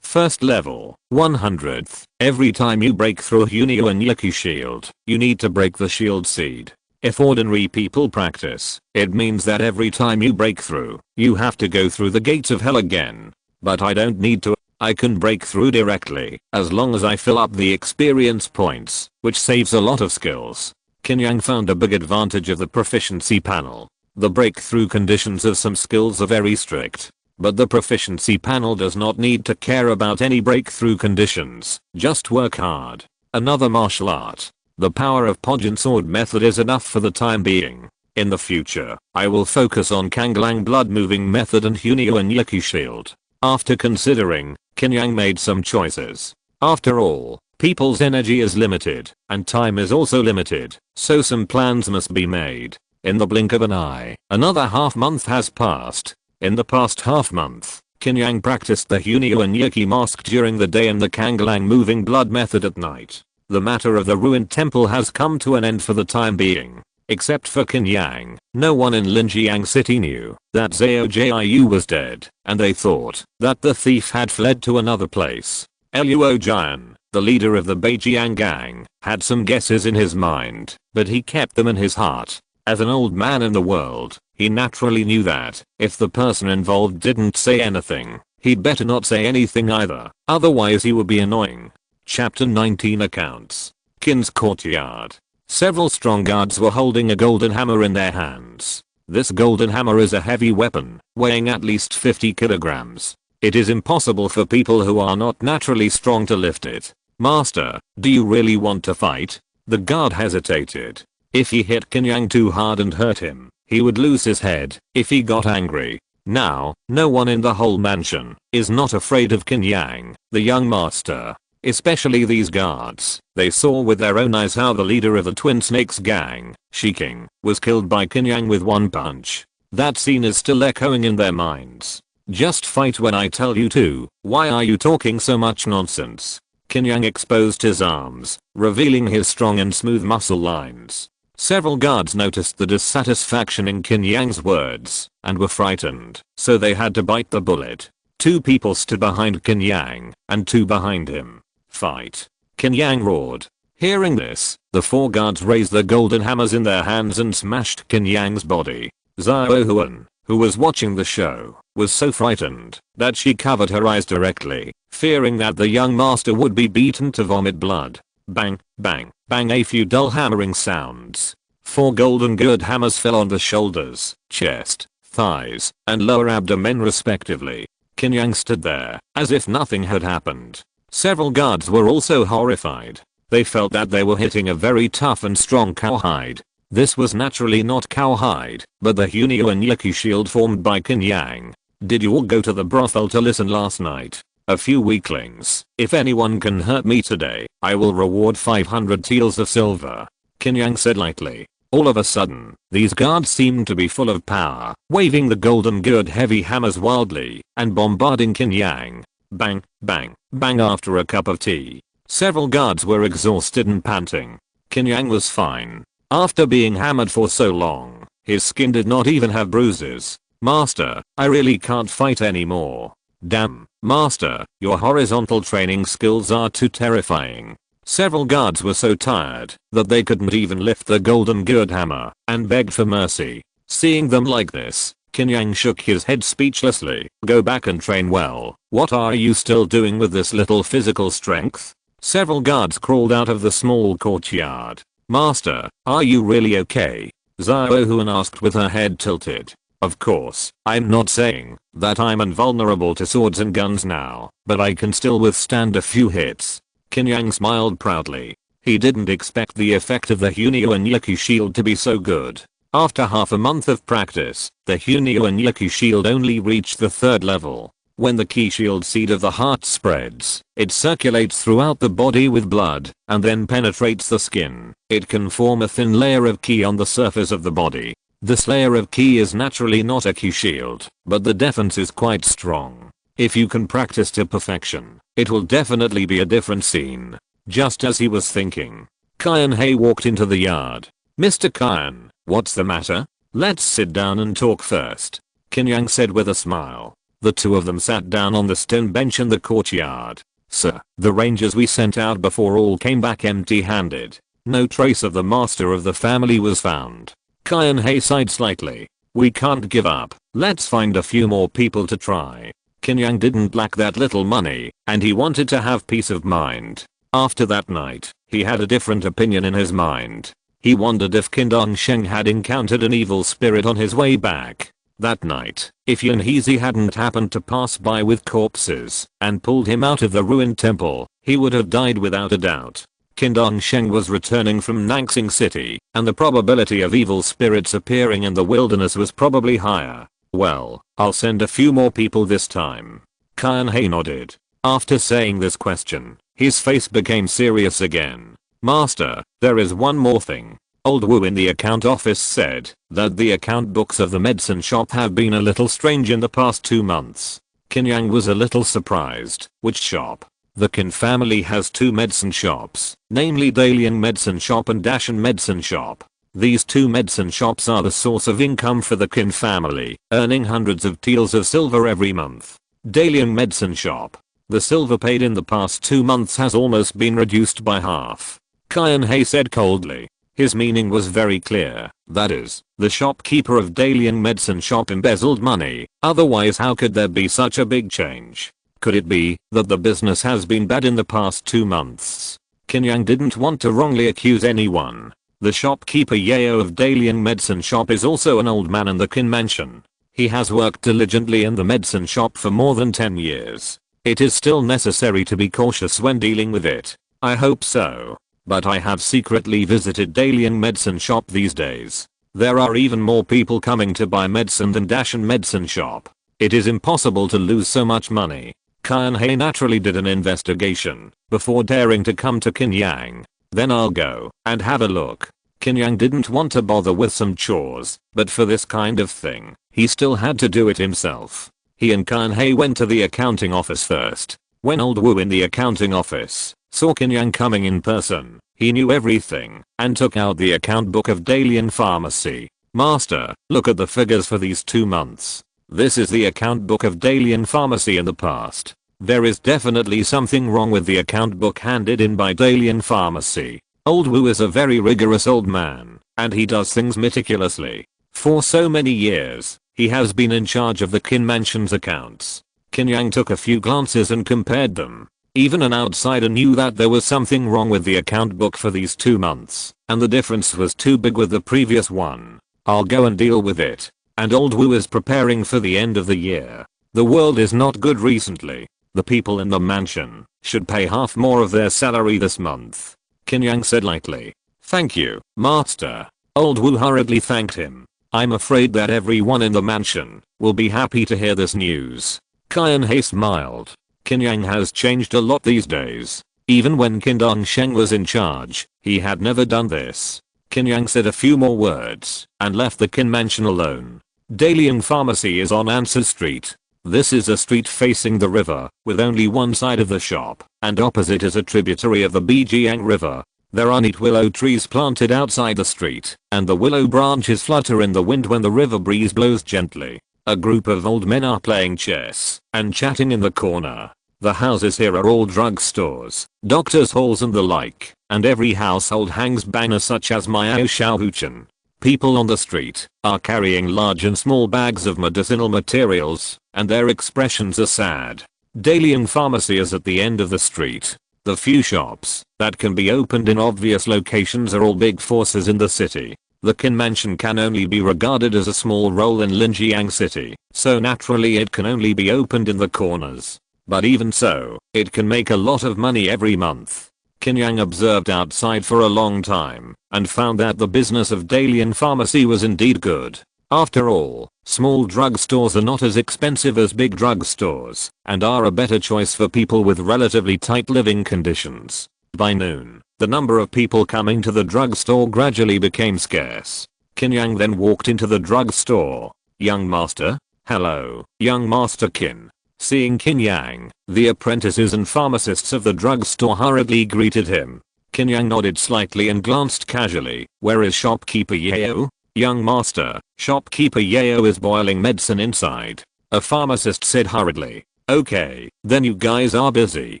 Speaker 1: First level, 100th, every time you break through a Hunio and Yuki shield, you need to break the shield seed. If ordinary people practice, it means that every time you break through, you have to go through the gates of hell again. But I don't need to. I can break through directly, as long as I fill up the experience points, which saves a lot of skills. Qin Yang found a big advantage of the proficiency panel. The breakthrough conditions of some skills are very strict, but the proficiency panel does not need to care about any breakthrough conditions, just work hard. Another martial art. The power of Podjan Sword Method is enough for the time being. In the future, I will focus on Kanglang Blood Moving Method and Hunio and Yuki Shield. After considering, Qin Yang made some choices. After all, people's energy is limited, and time is also limited, so some plans must be made. In the blink of an eye, another half month has passed. In the past half month, Qin Yang practiced the Hunio and Yuki mask during the day and the Kanglang Moving Blood Method at night. The matter of the ruined temple has come to an end for the time being. Except for Qin Yang, no one in Linjiang City knew that Zhao Jiu was dead, and they thought that the thief had fled to another place. Luo Jian, the leader of the Beijiang gang, had some guesses in his mind, but he kept them in his heart. As an old man in the world, he naturally knew that if the person involved didn't say anything, he'd better not say anything either, otherwise he would be annoying. Chapter 19 Accounts. Qin's courtyard. Several strong guards were holding a golden hammer in their hands. This golden hammer is a heavy weapon, weighing at least 50 kilograms. It is impossible for people who are not naturally strong to lift it. Master, do you really want to fight? The guard hesitated. If he hit Qin Yang too hard and hurt him, he would lose his head if he got angry. Now, no one in the whole mansion is not afraid of Qin Yang, the young master. Especially these guards. They saw with their own eyes how the leader of the Twin Snakes gang, Shiking, was killed by Qin Yang with one punch. That scene is still echoing in their minds. Just fight when I tell you to. Why are you talking so much nonsense? Qin Yang exposed his arms, revealing his strong and smooth muscle lines. Several guards noticed the dissatisfaction in Qin Yang's words and were frightened, so they had to bite the bullet. 2 people stood behind Qin Yang, and 2 behind him. Fight. Qin Yang roared. Hearing this, the 4 guards raised their golden hammers in their hands and smashed Qin Yang's body. Zhao Huan, who was watching the show, was so frightened that she covered her eyes directly, fearing that the young master would be beaten to vomit blood. Bang, bang. Bang, a few dull hammering sounds. 4 golden good hammers fell on the shoulders, chest, thighs, and lower abdomen respectively. Qin Yang stood there, as if nothing had happened. Several guards were also horrified. They felt that they were hitting a very tough and strong cowhide. This was naturally not cowhide, but the Hunio and Yuki shield formed by Qin Yang. Did you all go to the brothel to listen last night? A few weaklings. If anyone can hurt me today, I will reward 500 taels of silver. Qin Yang said lightly. All of a sudden, these guards seemed to be full of power, waving the golden good heavy hammers wildly, and bombarding Qin Yang. Bang, bang, bang. After a cup of tea, several guards were exhausted and panting. Qin Yang was fine. After being hammered for so long, his skin did not even have bruises. Master, I really can't fight anymore. Damn, Master, your horizontal training skills are too terrifying. Several guards were so tired that they couldn't even lift the golden good hammer and begged for mercy. Seeing them like this, Qin Yang shook his head speechlessly. Go back and train well. What are you still doing with this little physical strength? Several guards crawled out of the small courtyard. Master, are you really okay? Xiao Huan asked with her head tilted. Of course, I'm not saying that I'm invulnerable to swords and guns now, but I can still withstand a few hits. Qin Yang smiled proudly. He didn't expect the effect of the Hunio and Yuki shield to be so good. After half a month of practice, the Hunio and Yuki shield only reached the 3rd level. When the Qi shield seed of the heart spreads, it circulates throughout the body with blood, and then penetrates the skin. It can form a thin layer of Qi on the surface of the body. This layer of Qi is naturally not a Qi shield, but the defense is quite strong. If you can practice to perfection, it will definitely be a different scene. Just as he was thinking, Qian He walked into the yard. Mr. Qian, what's the matter? Let's sit down and talk first. Qin Yang said with a smile. The two of them sat down on the stone bench in the courtyard. Sir, the rangers we sent out before all came back empty-handed. No trace of the master of the family was found. Qian He sighed slightly. We can't give up. Let's find a few more people to try. Qin Yang didn't lack that little money, and he wanted to have peace of mind. After that night, he had a different opinion in his mind. He wondered if Qin Dongsheng had encountered an evil spirit on his way back. That night, if Yan Heezy hadn't happened to pass by with corpses and pulled him out of the ruined temple, he would have died without a doubt. Qin Dongsheng was returning from Naxing City, and the probability of evil spirits appearing in the wilderness was probably higher. Well, I'll send a few more people this time. Qian He nodded. After saying this question, his face became serious again. Master, there is one more thing. Old Wu in the account office said that the account books of the medicine shop have been a little strange in the past 2 months. Qin Yang was a little surprised. Which shop? The Qin family has 2 medicine shops, namely Dalian Medicine Shop and Dashan Medicine Shop. These 2 medicine shops are the source of income for the Qin family, earning hundreds of taels of silver every month. Dalian Medicine Shop. The silver paid in the past 2 months has almost been reduced by half. Qian He said coldly. His meaning was very clear, that is, the shopkeeper of Dalian Medicine Shop embezzled money, otherwise how could there be such a big change? Could it be that the business has been bad in the past 2 months? Qin Yang didn't want to wrongly accuse anyone. The shopkeeper Yao of Dalian Medicine Shop is also an old man in the Qin mansion. He has worked diligently in the medicine shop for more than 10 years. It is still necessary to be cautious when dealing with it. I hope so. But I have secretly visited Dalian Medicine Shop these days. There are even more people coming to buy medicine than Dashan Medicine Shop. It is impossible to lose so much money. Qian He naturally did an investigation before daring to come to Qin Yang. Then I'll go and have a look. Qin Yang didn't want to bother with some chores, but for this kind of thing, he still had to do it himself. He and Qian He went to the accounting office first. When old Wu in the accounting office saw Qin Yang coming in person, he knew everything and took out the account book of Dalian Pharmacy. Master, look at the figures for these 2 months. This is the account book of Dalian Pharmacy in the past. There is definitely something wrong with the account book handed in by Dalian Pharmacy. Old Wu is a very rigorous old man, and he does things meticulously. For so many years, he has been in charge of the Qin Mansion's accounts. Qin Yang took a few glances and compared them. Even an outsider knew that there was something wrong with the account book for these 2 months, and the difference was too big with the previous one. I'll go and deal with it. And old Wu is preparing for the end of the year. The world is not good recently. The people in the mansion should pay half more of their salary this month. Qin Yang said lightly. Thank you, master. Old Wu hurriedly thanked him. I'm afraid that everyone in the mansion will be happy to hear this news. Qian He smiled. Qin Yang has changed a lot these days. Even when Qin Dongsheng was in charge, he had never done this. Qin Yang said a few more words and left the Qin mansion alone. Dalian Pharmacy is on Answer Street. This is a street facing the river, with only one side of the shop, and opposite is a tributary of the Jiang River. There are neat willow trees planted outside the street, and the willow branches flutter in the wind when the river breeze blows gently. A group of old men are playing chess and chatting in the corner. The houses here are all drugstores, doctors' halls and the like, and every household hangs banners such as Miao Xiaohuchen. People on the street are carrying large and small bags of medicinal materials, and their expressions are sad. Dalian Pharmacy is at the end of the street. The few shops that can be opened in obvious locations are all big forces in the city. The Qin Mansion can only be regarded as a small role in Linjiang City, so naturally it can only be opened in the corners. But even so, it can make a lot of money every month. Qin Yang observed outside for a long time and found that the business of Dalian Pharmacy was indeed good. After all, small drugstores are not as expensive as big drugstores and are a better choice for people with relatively tight living conditions. By noon, the number of people coming to the drugstore gradually became scarce. Qin Yang then walked into the drugstore. Young master? Hello, young master Qin. Seeing Qin Yang, the apprentices and pharmacists of the drugstore hurriedly greeted him. Qin Yang nodded slightly and glanced casually. Where is shopkeeper Yao? Young master, shopkeeper Yao is boiling medicine inside. A pharmacist said hurriedly. Okay, then you guys are busy.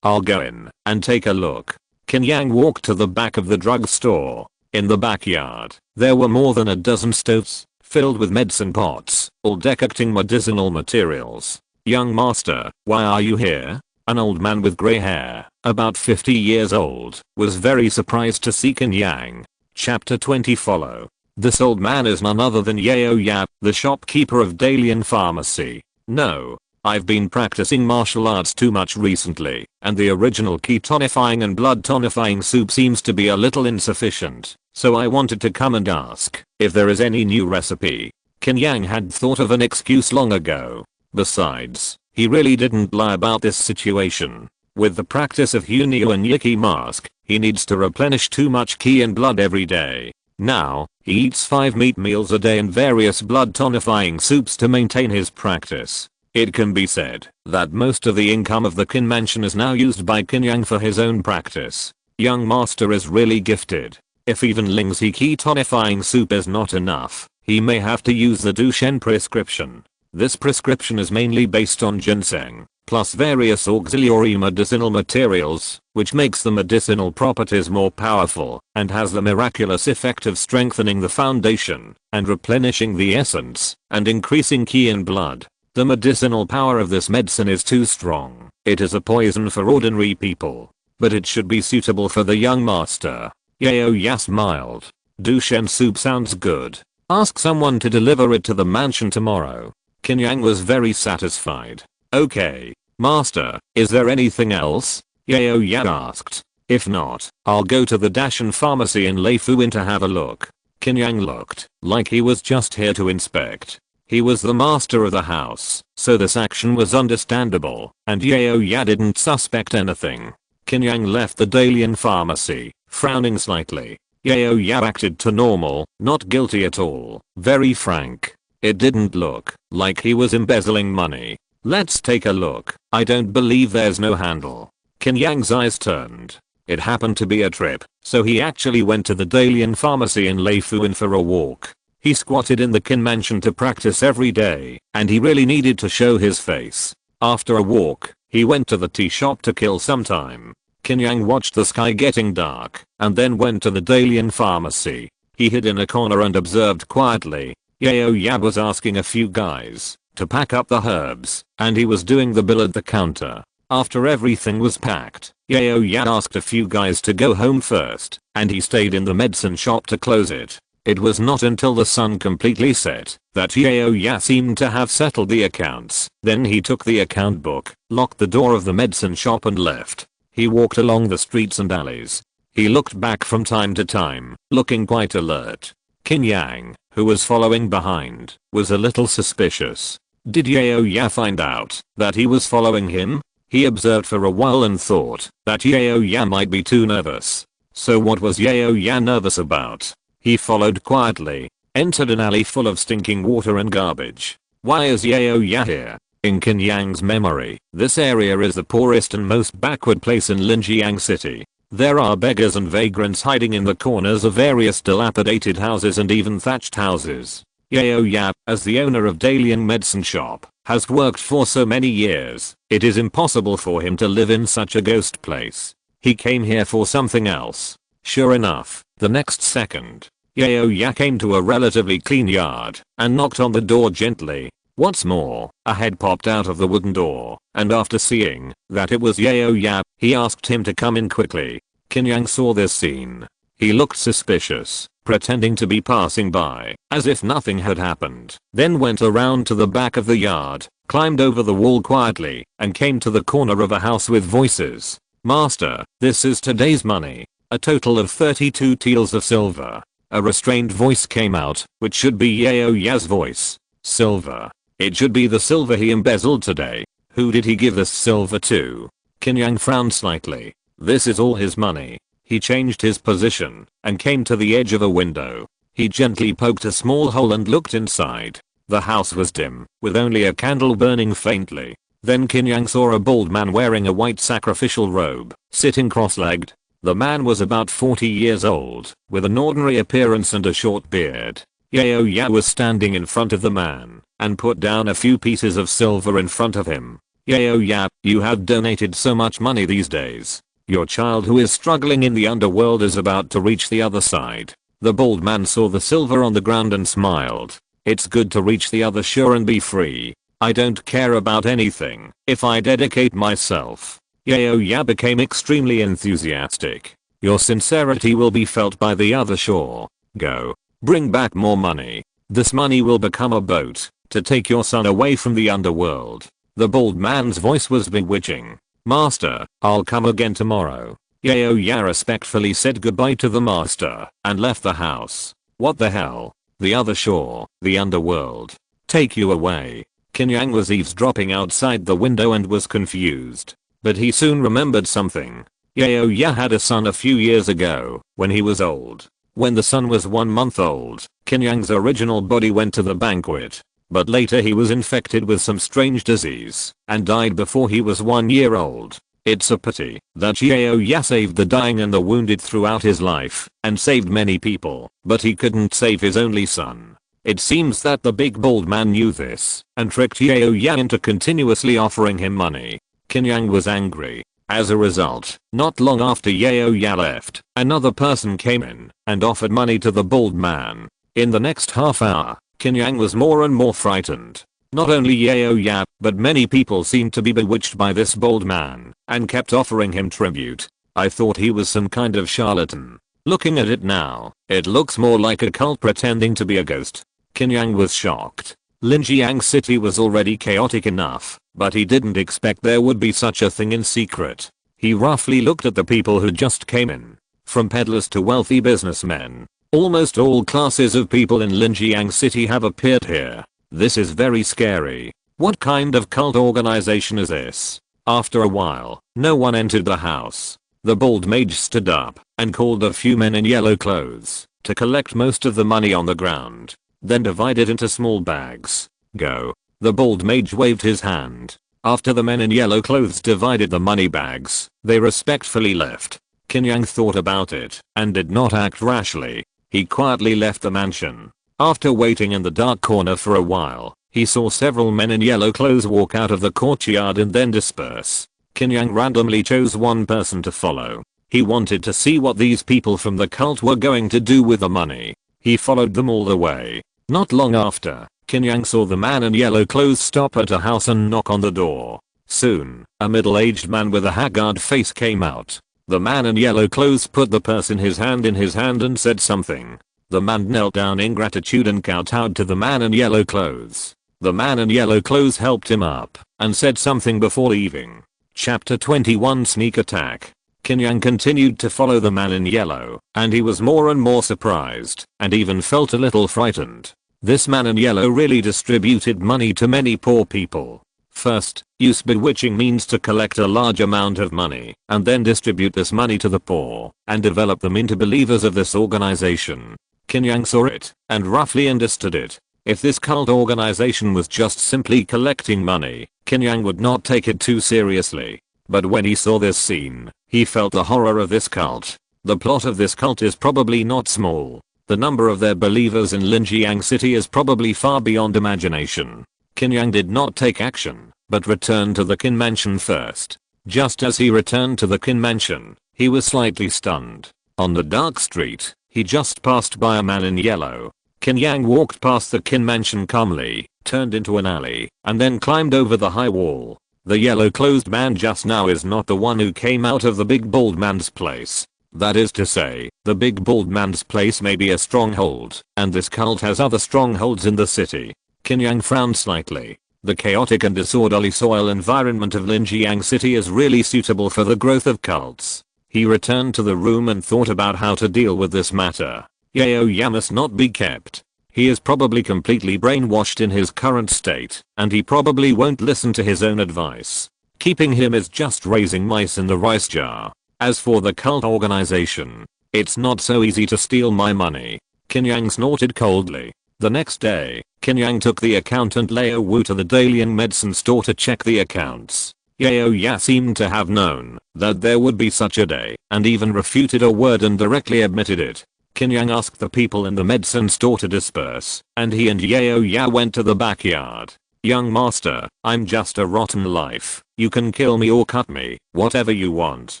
Speaker 1: I'll go in and take a look. Qin Yang walked to the back of the drugstore. In the backyard, there were more than a dozen stoves filled with medicine pots, all decocting medicinal materials. Young master, why are you here? An old man with grey hair, about 50 years old, was very surprised to see Qin Yang. Chapter 20 follow. This old man is none other than Yao Yap, the shopkeeper of Dalian Pharmacy. No, I've been practicing martial arts too much recently, and the original ki tonifying and blood tonifying soup seems to be a little insufficient, so I wanted to come and ask if there is any new recipe. Qin Yang had thought of an excuse long ago. Besides, he really didn't lie about this situation. With the practice of Hunyo and Yiki mask, he needs to replenish too much ki and blood every day. Now, he eats 5 meat meals a day and various blood tonifying soups to maintain his practice. It can be said that most of the income of the Qin Mansion is now used by Qin Yang for his own practice. Young master is really gifted. If even Ling's ki tonifying soup is not enough, he may have to use the Dushen prescription. This prescription is mainly based on ginseng, plus various auxiliary medicinal materials, which makes the medicinal properties more powerful and has the miraculous effect of strengthening the foundation and replenishing the essence and increasing ki in blood. The medicinal power of this medicine is too strong. It is a poison for ordinary people, but it should be suitable for the young master. Yao Ya smiled. Dushen soup sounds good. Ask someone to deliver it to the mansion tomorrow. Qin Yang was very satisfied. Okay, master, is there anything else? Yao Ya asked. If not, I'll go to the Dashan Pharmacy in Leifuin to have a look. Qin Yang looked like he was just here to inspect. He was the master of the house, so this action was understandable, and Yao Ya didn't suspect anything. Qin Yang left the Dalian Pharmacy, frowning slightly. Yao Ya acted to normal, not guilty at all, very frank. It didn't look like he was embezzling money. Let's take a look. I don't believe there's no handle. Qin Yang's eyes turned. It happened to be a trip, so he actually went to the Dalian Pharmacy in Leifuin for a walk. He squatted in the Qin Mansion to practice every day, and he really needed to show his face. After a walk, he went to the tea shop to kill some time. Qin Yang watched the sky getting dark, and then went to the Dalian Pharmacy. He hid in a corner and observed quietly. Yao Ya was asking a few guys to pack up the herbs, and he was doing the bill at the counter. After everything was packed, Yao Ya asked a few guys to go home first, and he stayed in the medicine shop to close it. It was not until the sun completely set that Yao Ya seemed to have settled the accounts. Then he took the account book, locked the door of the medicine shop and left. He walked along the streets and alleys. He looked back from time to time, looking quite alert. Qin Yang, who was following behind, was a little suspicious. Did Yao Ya find out that he was following him? He observed for a while and thought that Yao Ya might be too nervous. So what was Yao Ya nervous about? He followed quietly, entered an alley full of stinking water and garbage. Why is Yao Ya here? In Qin Yang's memory, this area is the poorest and most backward place in Linjiang City. There are beggars and vagrants hiding in the corners of various dilapidated houses and even thatched houses. Yao Ya, as the owner of Dalian Medicine Shop, has worked for so many years, it is impossible for him to live in such a ghost place. He came here for something else. Sure enough, the next second, Yao Ya came to a relatively clean yard and knocked on the door gently. What's more, a head popped out of the wooden door, and after seeing that it was Yao Ya, he asked him to come in quickly. Qin Yang saw this scene. He looked suspicious, pretending to be passing by, as if nothing had happened, then went around to the back of the yard, climbed over the wall quietly, and came to the corner of a house with voices. Master, this is today's money. A total of 32 taels of silver. A restrained voice came out, which should be Yao Ya's voice. Silver. It should be the silver he embezzled today. Who did he give this silver to? Qin Yang frowned slightly. This is all his money. He changed his position and came to the edge of a window. He gently poked a small hole and looked inside. The house was dim, with only a candle burning faintly. Then Qin Yang saw a bald man wearing a white sacrificial robe, sitting cross-legged. The man was about 40 years old, with an ordinary appearance and a short beard. Yao Ya was standing in front of the man, and put down a few pieces of silver in front of him. Yao Ya, you have donated so much money these days. Your child who is struggling in the underworld is about to reach the other side. The bald man saw the silver on the ground and smiled. It's good to reach the other shore and be free. I don't care about anything if I dedicate myself. Yao Ya became extremely enthusiastic. Your sincerity will be felt by the other shore. Go. Bring back more money. This money will become a boat to take your son away from the underworld. The bald man's voice was bewitching. Master, I'll come again tomorrow. Yao Ya respectfully said goodbye to the master and left the house. What the hell? The other shore, the underworld. Take you away. Qin Yang was eavesdropping outside the window and was confused. But he soon remembered something. Yao Ya had a son a few years ago, when he was old. When the son was 1 month old, Qin Yang's original body went to the banquet. But later he was infected with some strange disease, and died before he was 1 year old. It's a pity that Yao Ya saved the dying and the wounded throughout his life, and saved many people, but he couldn't save his only son. It seems that the big bald man knew this, and tricked Yao Ya into continuously offering him money. Qin Yang was angry. As a result, not long after Yao Ya left, another person came in and offered money to the bald man. In the next half hour, Qin Yang was more and more frightened. Not only Yao Ya, but many people seemed to be bewitched by this bald man and kept offering him tribute. I thought he was some kind of charlatan. Looking at it now, it looks more like a cult pretending to be a ghost. Qin Yang was shocked. Linjiang City was already chaotic enough, but he didn't expect there would be such a thing in secret. He roughly looked at the people who just came in. From peddlers to wealthy businessmen. Almost all classes of people in Linjiang City have appeared here. This is very scary. What kind of cult organization is this? After a while, no one entered the house. The bald mage stood up and called a few men in yellow clothes to collect most of the money on the ground. Then divide it into small bags. Go. The bald mage waved his hand. After the men in yellow clothes divided the money bags, they respectfully left. Qin Yang thought about it and did not act rashly. He quietly left the mansion. After waiting in the dark corner for a while, he saw several men in yellow clothes walk out of the courtyard and then disperse. Qin Yang randomly chose one person to follow. He wanted to see what these people from the cult were going to do with the money. He followed them all the way. Not long after, Qin Yang saw the man in yellow clothes stop at a house and knock on the door. Soon, a middle-aged man with a haggard face came out. The man in yellow clothes put the purse in his hand and said something. The man knelt down in gratitude and kowtowed to the man in yellow clothes. The man in yellow clothes helped him up and said something before leaving. Chapter 21 Sneak Attack. Qin Yang continued to follow the man in yellow, and he was more and more surprised, and even felt a little frightened. This man in yellow really distributed money to many poor people. First, use bewitching means to collect a large amount of money, and then distribute this money to the poor, and develop them into believers of this organization. Qin Yang saw it, and roughly understood it. If this cult organization was just simply collecting money, Qin Yang would not take it too seriously. But when he saw this scene, he felt the horror of this cult. The plot of this cult is probably not small. The number of their believers in Linjiang City is probably far beyond imagination. Qin Yang did not take action, but returned to the Qin Mansion first. Just as he returned to the Qin Mansion, he was slightly stunned. On the dark street, he just passed by a man in yellow. Qin Yang walked past the Qin Mansion calmly, turned into an alley, and then climbed over the high wall. The yellow-clothed man just now is not the one who came out of the big bald man's place. That is to say, the big bald man's place may be a stronghold, and this cult has other strongholds in the city. Qin Yang frowned slightly. The chaotic and disorderly soil environment of Linjiang City is really suitable for the growth of cults. He returned to the room and thought about how to deal with this matter. Yao Ya must not be kept. He is probably completely brainwashed in his current state, and he probably won't listen to his own advice. Keeping him is just raising mice in the rice jar. As for the cult organization, it's not so easy to steal my money. Qin Yang snorted coldly. The next day, Qin Yang took the accountant Lao Wu to the Dalian medicine store to check the accounts. Yao Ya seemed to have known that there would be such a day, and even refuted a word and directly admitted it. Qin Yang asked the people in the medicine store to disperse, and he and Yao Ya went to the backyard. Young master, I'm just a rotten life. You can kill me or cut me, whatever you want.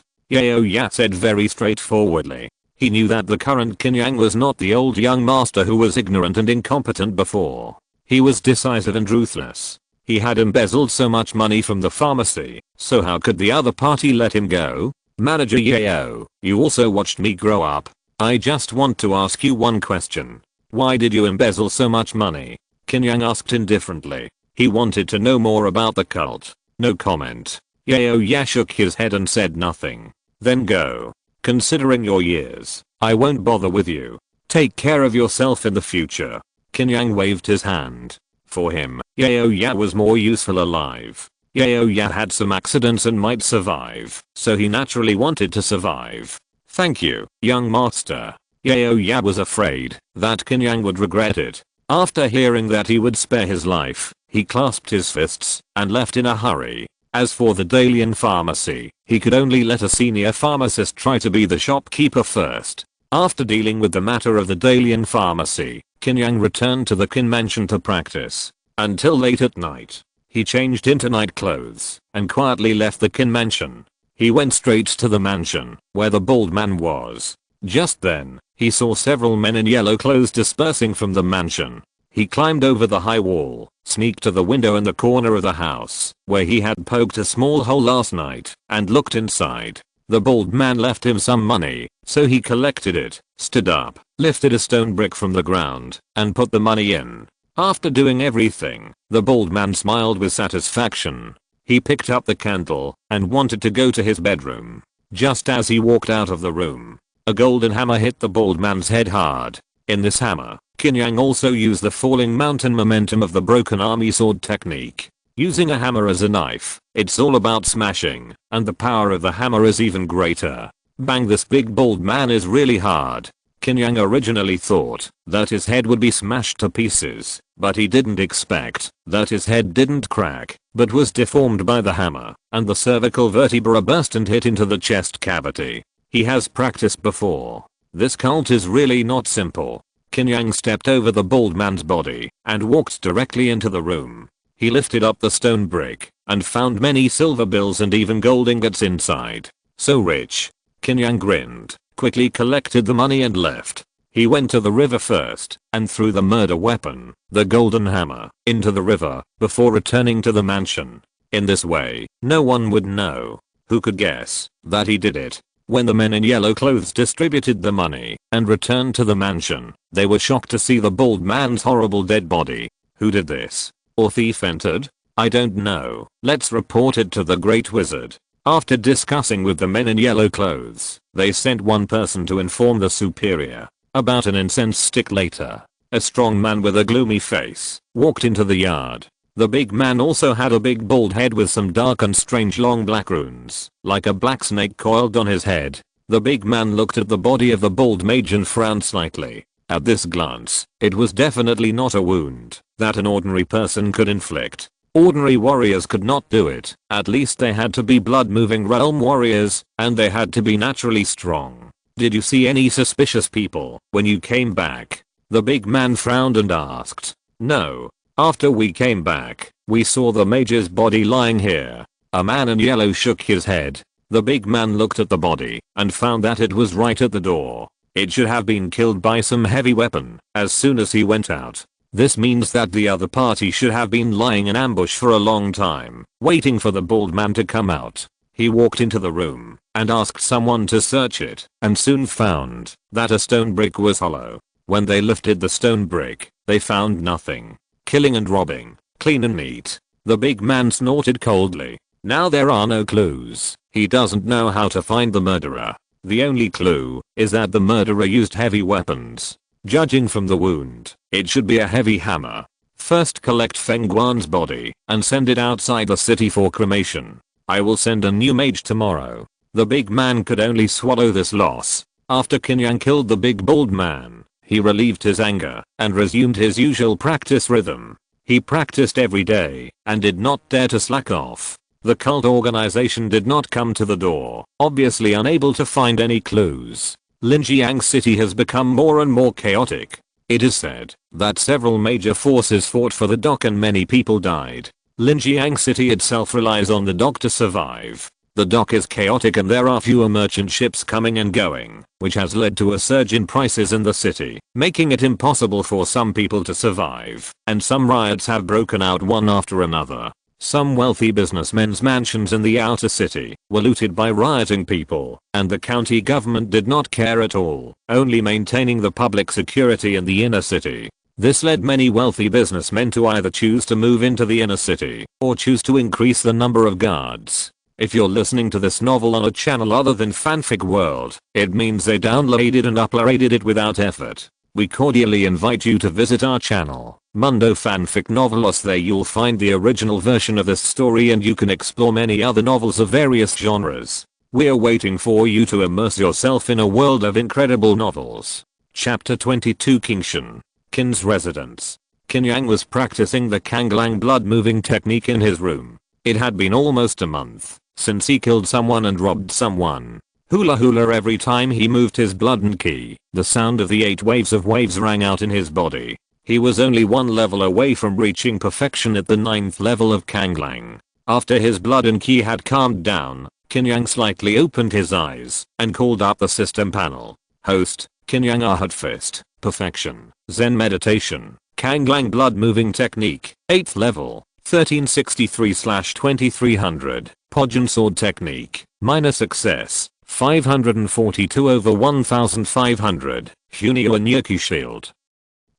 Speaker 1: Yao Ya said very straightforwardly. He knew that the current Qin Yang was not the old young master who was ignorant and incompetent before. He was decisive and ruthless. He had embezzled so much money from the pharmacy, so how could the other party let him go? Manager Yao, you also watched me grow up. I just want to ask you one question. Why did you embezzle so much money? Qin Yang asked indifferently. He wanted to know more about the cult. No comment. Yao Ya shook his head and said nothing. Then go. Considering your years, I won't bother with you. Take care of yourself in the future. Qin Yang waved his hand. For him, Yao Ya was more useful alive. Yao Ya had some accidents and might survive, so he naturally wanted to survive. Thank you, young master. Yao Ya was afraid that Qin Yang would regret it. After hearing that he would spare his life, he clasped his fists and left in a hurry. As for the Dalian pharmacy, he could only let a senior pharmacist try to be the shopkeeper first. After dealing with the matter of the Dalian pharmacy, Qin Yang returned to the Qin Mansion to practice. Until late at night, he changed into night clothes and quietly left the Qin Mansion. He went straight to the mansion, where the bald man was. Just then, he saw several men in yellow clothes dispersing from the mansion. He climbed over the high wall, sneaked to the window in the corner of the house, where he had poked a small hole last night, and looked inside. The bald man left him some money, so he collected it, stood up, lifted a stone brick from the ground, and put the money in. After doing everything, the bald man smiled with satisfaction. He picked up the candle and wanted to go to his bedroom. Just as he walked out of the room, a golden hammer hit the bald man's head hard. In this hammer, Qin Yang also used the falling mountain momentum of the broken army sword technique. Using a hammer as a knife, it's all about smashing, and the power of the hammer is even greater. Bang, this big bald man is really hard. Qin Yang originally thought that his head would be smashed to pieces, but he didn't expect that his head didn't crack, but was deformed by the hammer, and the cervical vertebra burst and hit into the chest cavity. He has practiced before. This cult is really not simple. Qin Yang stepped over the bald man's body and walked directly into the room. He lifted up the stone brick and found many silver bills and even gold ingots inside. So rich. Qin Yang grinned, quickly collected the money and left. He went to the river first and threw the murder weapon, the golden hammer, into the river before returning to the mansion. In this way, no one would know. Who could guess that he did it? When the men in yellow clothes distributed the money and returned to the mansion, they were shocked to see the bald man's horrible dead body. Who did this? Or thief entered? I don't know. Let's report it to the Great Wizard. After discussing with the men in yellow clothes, they sent one person to inform the superior. About an incense stick later, a strong man with a gloomy face walked into the yard. The big man also had a big bald head with some dark and strange long black runes, like a black snake coiled on his head. The big man looked at the body of the bald mage and frowned slightly. At this glance, it was definitely not a wound that an ordinary person could inflict. Ordinary warriors could not do it. At least they had to be blood-moving realm warriors, and they had to be naturally strong. Did you see any suspicious people when you came back? The big man frowned and asked. No. After we came back, we saw the mage's body lying here. A man in yellow shook his head. The big man looked at the body and found that it was right at the door. It should have been killed by some heavy weapon as soon as he went out. This means that the other party should have been lying in ambush for a long time, waiting for the bald man to come out. He walked into the room and asked someone to search it, and soon found that a stone brick was hollow. When they lifted the stone brick, they found nothing. Killing and robbing, clean and neat. The big man snorted coldly. Now there are no clues. He doesn't know how to find the murderer. The only clue is that the murderer used heavy weapons. Judging from the wound, it should be a heavy hammer. First collect Feng Guan's body and send it outside the city for cremation. I will send a new mage tomorrow. The big man could only swallow this loss. After Qin Yang killed the big bald man, he relieved his anger and resumed his usual practice rhythm. He practiced every day and did not dare to slack off. The cult organization did not come to the door, obviously unable to find any clues. Qin City has become more and more chaotic. It is said that several major forces fought for the dock and many people died. Qin City itself relies on the dock to survive. The dock is chaotic and there are fewer merchant ships coming and going, which has led to a surge in prices in the city, making it impossible for some people to survive, and some riots have broken out one after another. Some wealthy businessmen's mansions in the outer city were looted by rioting people, and the county government did not care at all, only maintaining the public security in the inner city. This led many wealthy businessmen to either choose to move into the inner city, or choose to increase the number of guards. If you're listening to this novel on a channel other than Fanfic World, it means they downloaded and uploaded it without effort. We cordially invite you to visit our channel, Mundo Fanfic Novelos. There you'll find the original version of this story and you can explore many other novels of various genres. We're waiting for you to immerse yourself in a world of incredible novels. Chapter 22 Qingshan, Qin's residence. Qin Yang was practicing the Kanglang blood moving technique in his room. It had been almost a month since he killed someone and robbed someone. Hula hula every time he moved his blood and ki. The sound of the 8 waves of waves rang out in his body. He was only one level away from reaching perfection at the 9th level of Kanglang. After his blood and ki had calmed down, Qin Yang slightly opened his eyes and called up the system panel. Host, Qin Yang Ahad Fist, Perfection, Zen Meditation, Kanglang blood moving technique, 8th level. 1363/2300, Podjan sword technique, minor success, 542/1500, Hunio and Yuki shield.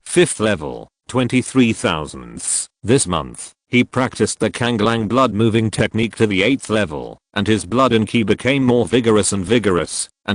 Speaker 1: 5th level, 23,000ths. This month, he practiced the Kanglang blood moving technique to the 8th level, and his blood and ki became more vigorous, and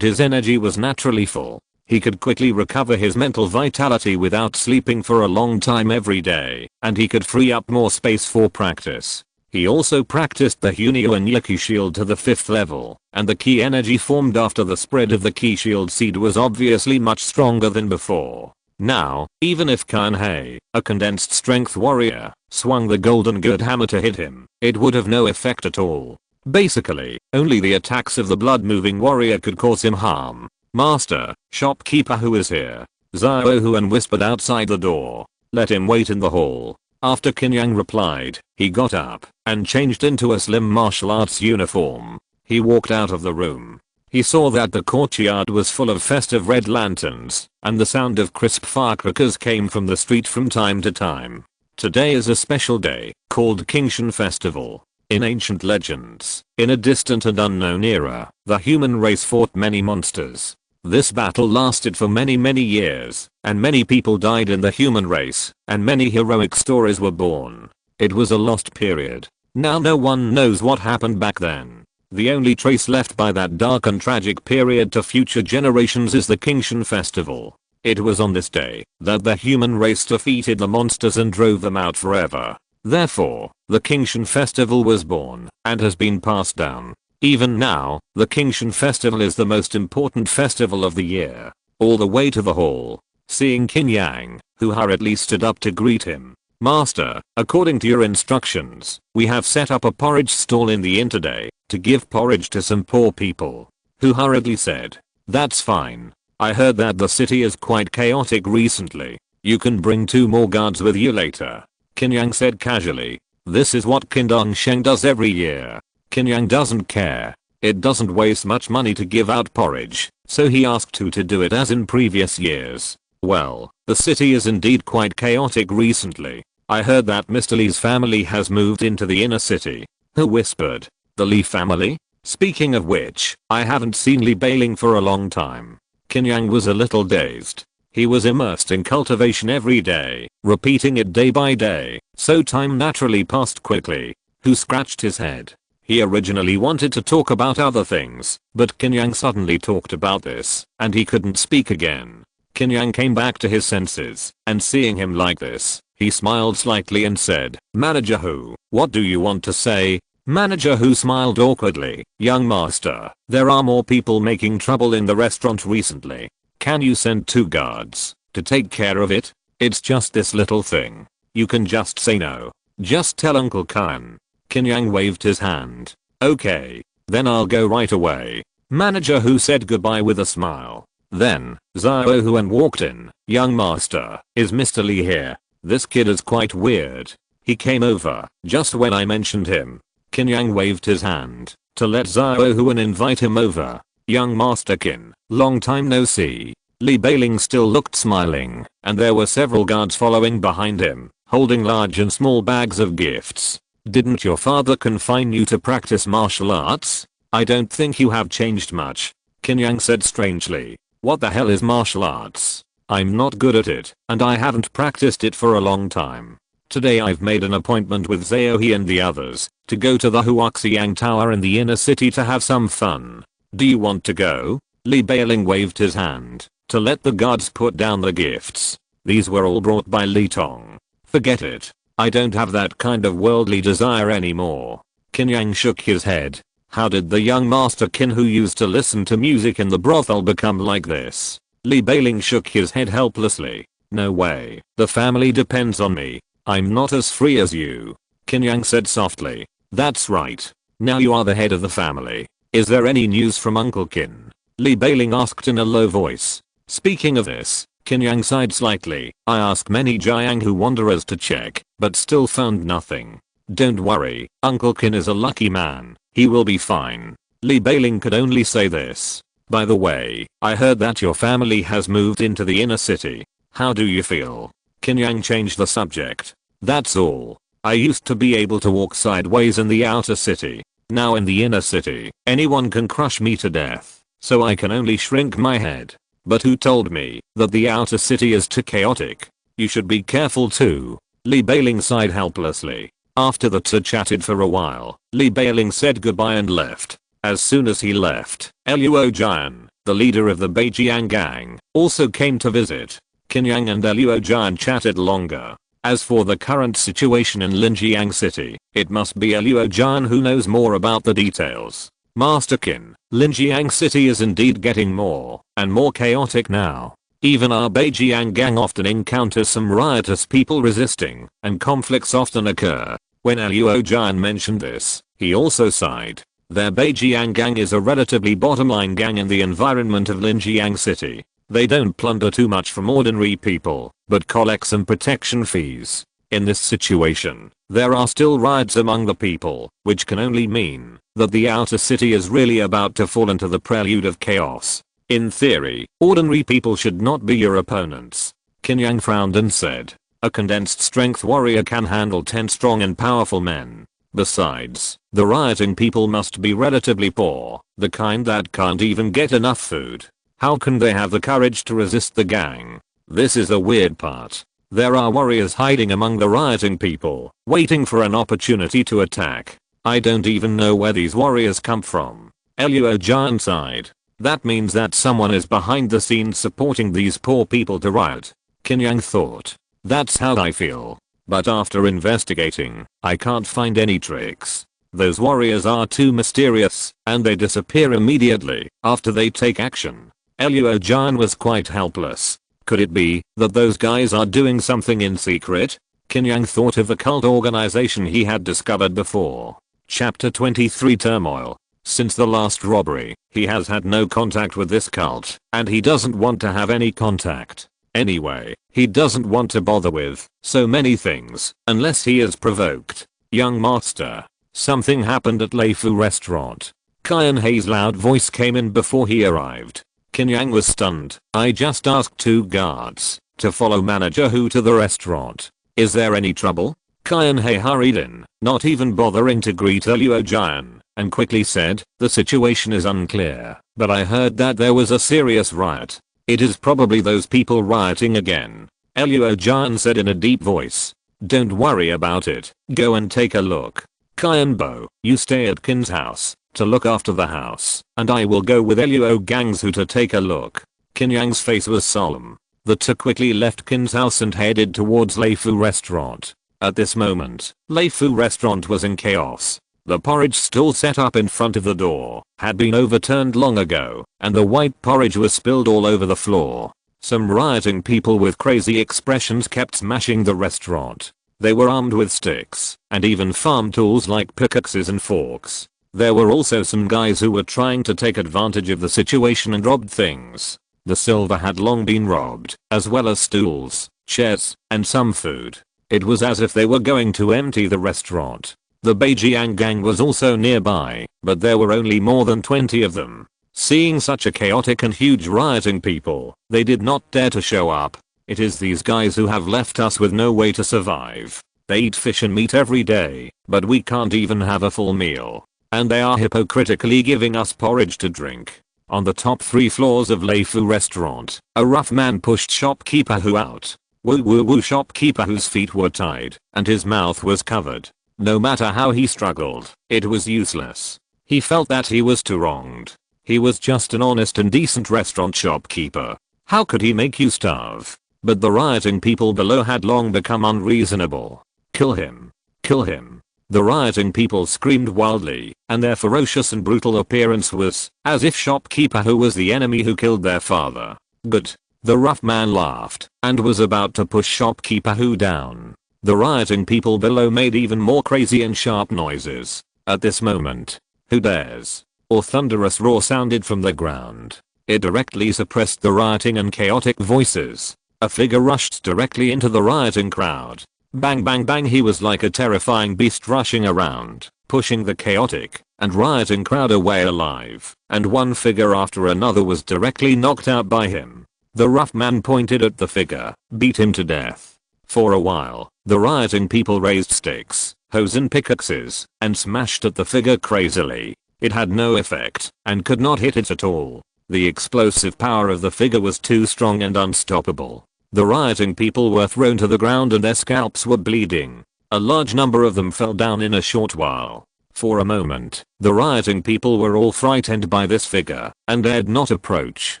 Speaker 1: his energy was naturally full. He could quickly recover his mental vitality without sleeping for a long time every day, and he could free up more space for practice. He also practiced the Hunio and Yuki shield to the 5th level, and the ki energy formed after the spread of the ki shield seed was obviously much stronger than before. Now, even if Kanhei, a condensed strength warrior, swung the golden good hammer to hit him, it would have no effect at all. Basically, only the attacks of the blood moving warrior could cause him harm. Master, shopkeeper who is here? Zhao Huan whispered outside the door. Let him wait in the hall. After Qin Yang replied, he got up and changed into a slim martial arts uniform. He walked out of the room. He saw that the courtyard was full of festive red lanterns, and the sound of crisp firecrackers came from the street from time to time. Today is a special day, called Qingshan Festival. In ancient legends, in a distant and unknown era, the human race fought many monsters. This battle lasted for many years, and many people died in the human race, and many heroic stories were born. It was a lost period. Now no one knows what happened back then. The only trace left by that dark and tragic period to future generations is the Qin festival. It was on this day that the human race defeated the monsters and drove them out forever. Therefore, the Qin festival was born and has been passed down. Even now, the Qin festival is the most important festival of the year. All the way to the hall, seeing Qin Yang, who hurriedly stood up to greet him. Master, according to your instructions, we have set up a porridge stall in the inn today to give porridge to some poor people. Who hurriedly said, that's fine. I heard that the city is quite chaotic recently. You can bring 2 more guards with you later. Qin Yang said casually. This is what Qin Yang does every year. Qin Yang doesn't care. It doesn't waste much money to give out porridge, so he asked who to do it as in previous years. Well, the city is indeed quite chaotic recently. I heard that Mr. Lee's family has moved into the inner city. Who whispered? The Lee family? Speaking of which, I haven't seen Lee Bailing for a long time. Qin Yang was a little dazed. He was immersed in cultivation every day, repeating it day by day, so time naturally passed quickly. Who scratched his head? He originally wanted to talk about other things, but Qin Yang suddenly talked about this, and he couldn't speak again. Qin Yang came back to his senses, and seeing him like this, he smiled slightly and said, Manager Hu, what do you want to say? Manager Hu smiled awkwardly. Young master, there are more people making trouble in the restaurant recently. Can you send 2 guards to take care of it? It's just this little thing. You can just say no. Just tell Uncle Qin. Qin Yang waved his hand. Okay, then I'll go right away. Manager Hu said goodbye with a smile. Then, Xiao Huan walked in. Young master, is Mr. Lee here? This kid is quite weird. He came over just when I mentioned him. Qin Yang waved his hand to let Xiao Huan invite him over. Young Master Qin, long time no see. Lee Bailing still looked smiling, and there were several guards following behind him, holding large and small bags of gifts. Didn't your father confine you to practice martial arts? I don't think you have changed much. Qin Yang said strangely. What the hell is martial arts? I'm not good at it, and I haven't practiced it for a long time. Today I've made an appointment with Xiaohe and the others to go to the Huaxiang Tower in the inner city to have some fun. Do you want to go? Lee Bailing waved his hand to let the guards put down the gifts. These were all brought by Li Tong. Forget it. I don't have that kind of worldly desire anymore. Qin Yang shook his head. How did the young master Qin who used to listen to music in the brothel become like this? Lee Bailing shook his head helplessly. No way. The family depends on me. I'm not as free as you. Qin Yang said softly. That's right. Now you are the head of the family. Is there any news from Uncle Qin? Lee Bailing asked in a low voice. Speaking of this, Qin Yang sighed slightly. I asked many Jiang Hu wanderers to check, but still found nothing. Don't worry, Uncle Qin is a lucky man. He will be fine. Lee Bailing could only say this. By the way, I heard that your family has moved into the inner city. How do you feel? Qin Yang changed the subject. That's all. I used to be able to walk sideways in the outer city. Now in the inner city, anyone can crush me to death, so I can only shrink my head. But who told me that the outer city is too chaotic? You should be careful too. Lee Bailing sighed helplessly. After the two chatted for a while, Lee Bailing said goodbye and left. As soon as he left, Luo Jian, the leader of the Beijiang gang, also came to visit. Qin Yang and Luo Jian chatted longer. As for the current situation in Linjiang City, it must be Luo Jian who knows more about the details. Master Qin, Linjiang City is indeed getting more and more chaotic now. Even our Beijiang gang often encounters some riotous people resisting, and conflicts often occur. When Luo Jian mentioned this, he also sighed. Their Beijiang gang is a relatively bottom-line gang in the environment of Linjiang City. They don't plunder too much from ordinary people, but collect some protection fees. In this situation, there are still riots among the people, which can only mean that the outer city is really about to fall into the prelude of chaos. In theory, ordinary people should not be your opponents. Qin Yang frowned and said, a condensed strength warrior can handle 10 strong and powerful men. Besides, the rioting people must be relatively poor, the kind that can't even get enough food. How can they have the courage to resist the gang? This is the weird part. There are warriors hiding among the rioting people, waiting for an opportunity to attack. I don't even know where these warriors come from. Luo Jian sighed. That means that someone is behind the scenes supporting these poor people to riot. Qin Yang thought. That's how I feel. But after investigating, I can't find any tricks. Those warriors are too mysterious, and they disappear immediately after they take action. Luo Jian was quite helpless. Could it be that those guys are doing something in secret? Qin Yang thought of the cult organization he had discovered before. Chapter 23 Turmoil. Since the last robbery, he has had no contact with this cult, and he doesn't want to have any contact. Anyway, he doesn't want to bother with so many things unless he is provoked. Young master. Something happened at Leifu restaurant. Qian Hei's loud voice came in before he arrived. Qin Yang was stunned. I just asked 2 guards to follow manager Hu to the restaurant. Is there any trouble? Qian Hei hurried in, not even bothering to greet Luo Jian, and quickly said, the situation is unclear, but I heard that there was a serious riot. It is probably those people rioting again. Luo Jian said in a deep voice. Don't worry about it, go and take a look. Qian Bo, you stay at Qin's house to look after the house, and I will go with Luo Gangsu to take a look. Qin Yang's face was solemn. The two quickly left Qin's house and headed towards Leifu restaurant. At this moment, Leifu restaurant was in chaos. The porridge stool set up in front of the door had been overturned long ago, and the white porridge was spilled all over the floor. Some rioting people with crazy expressions kept smashing the restaurant. They were armed with sticks and even farm tools like pickaxes and forks. There were also some guys who were trying to take advantage of the situation and robbed things. The silver had long been robbed, as well as stools, chairs, and some food. It was as if they were going to empty the restaurant. The Beijiang gang was also nearby, but there were only more than 20 of them. Seeing such a chaotic and huge rioting people, they did not dare to show up. It is these guys who have left us with no way to survive. They eat fish and meat every day, but we can't even have a full meal. And they are hypocritically giving us porridge to drink. On the top 3 floors of Leifu restaurant, a rough man pushed shopkeeper Hu out. Woo woo woo. Shopkeeper Hu's feet were tied, and his mouth was covered. No matter how he struggled, it was useless. He felt that he was too wronged. He was just an honest and decent restaurant shopkeeper. How could he make you starve? But the rioting people below had long become unreasonable. Kill him. Kill him. The rioting people screamed wildly, and their ferocious and brutal appearance was as if shopkeeper Hu was the enemy who killed their father. Good. The rough man laughed and was about to push shopkeeper Hu down. The rioting people below made even more crazy and sharp noises. At this moment, who dares? A thunderous roar sounded from the ground. It directly suppressed the rioting and chaotic voices. A figure rushed directly into the rioting crowd. Bang bang bang. He was like a terrifying beast rushing around, pushing the chaotic and rioting crowd away alive, and one figure after another was directly knocked out by him. The rough man pointed at the figure, beat him to death. For a while, the rioting people raised sticks, hoes and pickaxes, and smashed at the figure crazily. It had no effect, and could not hit it at all. The explosive power of the figure was too strong and unstoppable. The rioting people were thrown to the ground and their scalps were bleeding. A large number of them fell down in a short while. For a moment, the rioting people were all frightened by this figure, and dared not approach.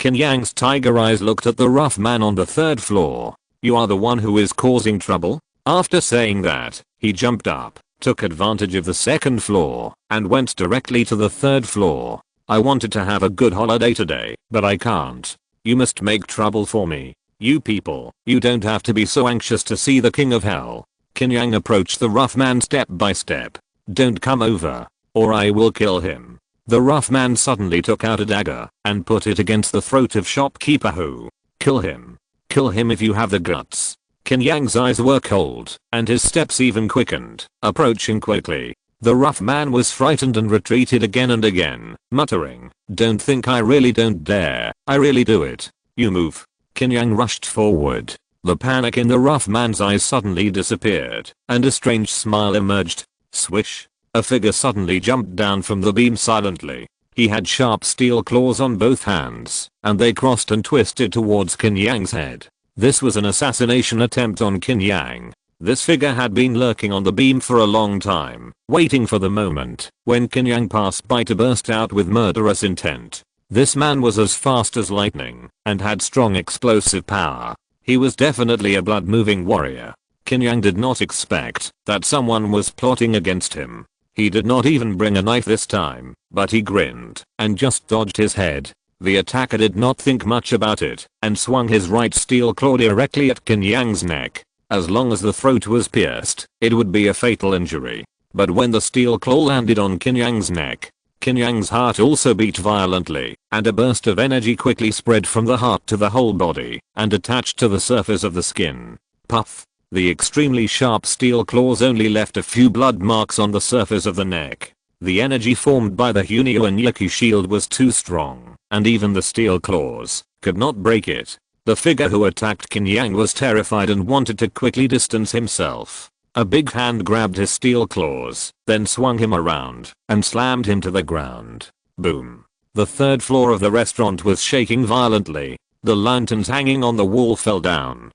Speaker 1: Qin Yang's tiger eyes looked at the rough man on the 3rd floor. You are the one who is causing trouble? After saying that, he jumped up, took advantage of the 2nd floor, and went directly to the 3rd floor. I wanted to have a good holiday today, but I can't. You must make trouble for me. You people, you don't have to be so anxious to see the king of hell. Qin Yang approached the rough man step by step. Don't come over, or I will kill him. The rough man suddenly took out a dagger and put it against the throat of shopkeeper Hu. Kill him. Kill him if you have the guts. Qin Yang's eyes were cold, and his steps even quickened, approaching quickly. The rough man was frightened and retreated again and again, muttering, don't think I really don't dare, I really do it. You move. Qin Yang rushed forward. The panic in the rough man's eyes suddenly disappeared, and a strange smile emerged. Swish. A figure suddenly jumped down from the beam silently. He had sharp steel claws on both hands, and they crossed and twisted towards Qin Yang's head. This was an assassination attempt on Qin Yang. This figure had been lurking on the beam for a long time, waiting for the moment when Qin Yang passed by to burst out with murderous intent. This man was as fast as lightning and had strong explosive power. He was definitely a blood-moving warrior. Qin Yang did not expect that someone was plotting against him. He did not even bring a knife this time, but he grinned and just dodged his head. The attacker did not think much about it and swung his right steel claw directly at Qin Yang's neck. As long as the throat was pierced, it would be a fatal injury. But when the steel claw landed on Qin Yang's neck, Qin Yang's heart also beat violently, and a burst of energy quickly spread from the heart to the whole body and attached to the surface of the skin. Puff. The extremely sharp steel claws only left a few blood marks on the surface of the neck. The energy formed by the Hunyo and Yaku shield was too strong, and even the steel claws could not break it. The figure who attacked Qin Yang was terrified and wanted to quickly distance himself. A big hand grabbed his steel claws, then swung him around and slammed him to the ground. Boom. The third floor of the restaurant was shaking violently. The lanterns hanging on the wall fell down.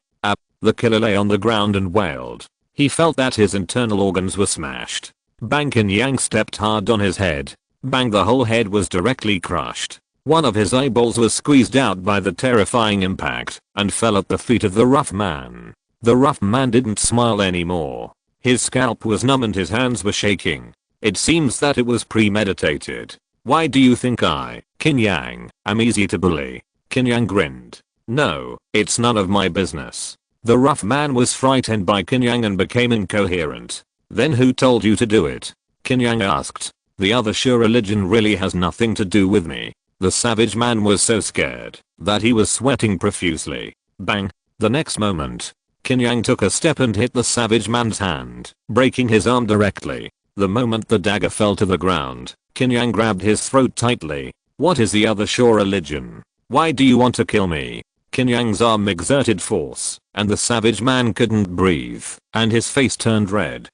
Speaker 1: The killer lay on the ground and wailed. He felt that his internal organs were smashed. Bang. Qin Yang stepped hard on his head. Bang. The whole head was directly crushed. One of his eyeballs was squeezed out by the terrifying impact and fell at the feet of the rough man. The rough man didn't smile anymore. His scalp was numb and his hands were shaking. It seems that it was premeditated. Why do you think I, Qin Yang, am easy to bully? Qin Yang grinned. No, it's none of my business. The rough man was frightened by Qin Yang and became incoherent. Then who told you to do it? Qin Yang asked. The other sure religion really has nothing to do with me. The savage man was so scared that he was sweating profusely. Bang. The next moment, Qin Yang took a step and hit the savage man's hand, breaking his arm directly. The moment the dagger fell to the ground, Qin Yang grabbed his throat tightly. What is the other sure religion? Why do you want to kill me? Qin Yang's arm exerted force, and the savage man couldn't breathe, and his face turned red.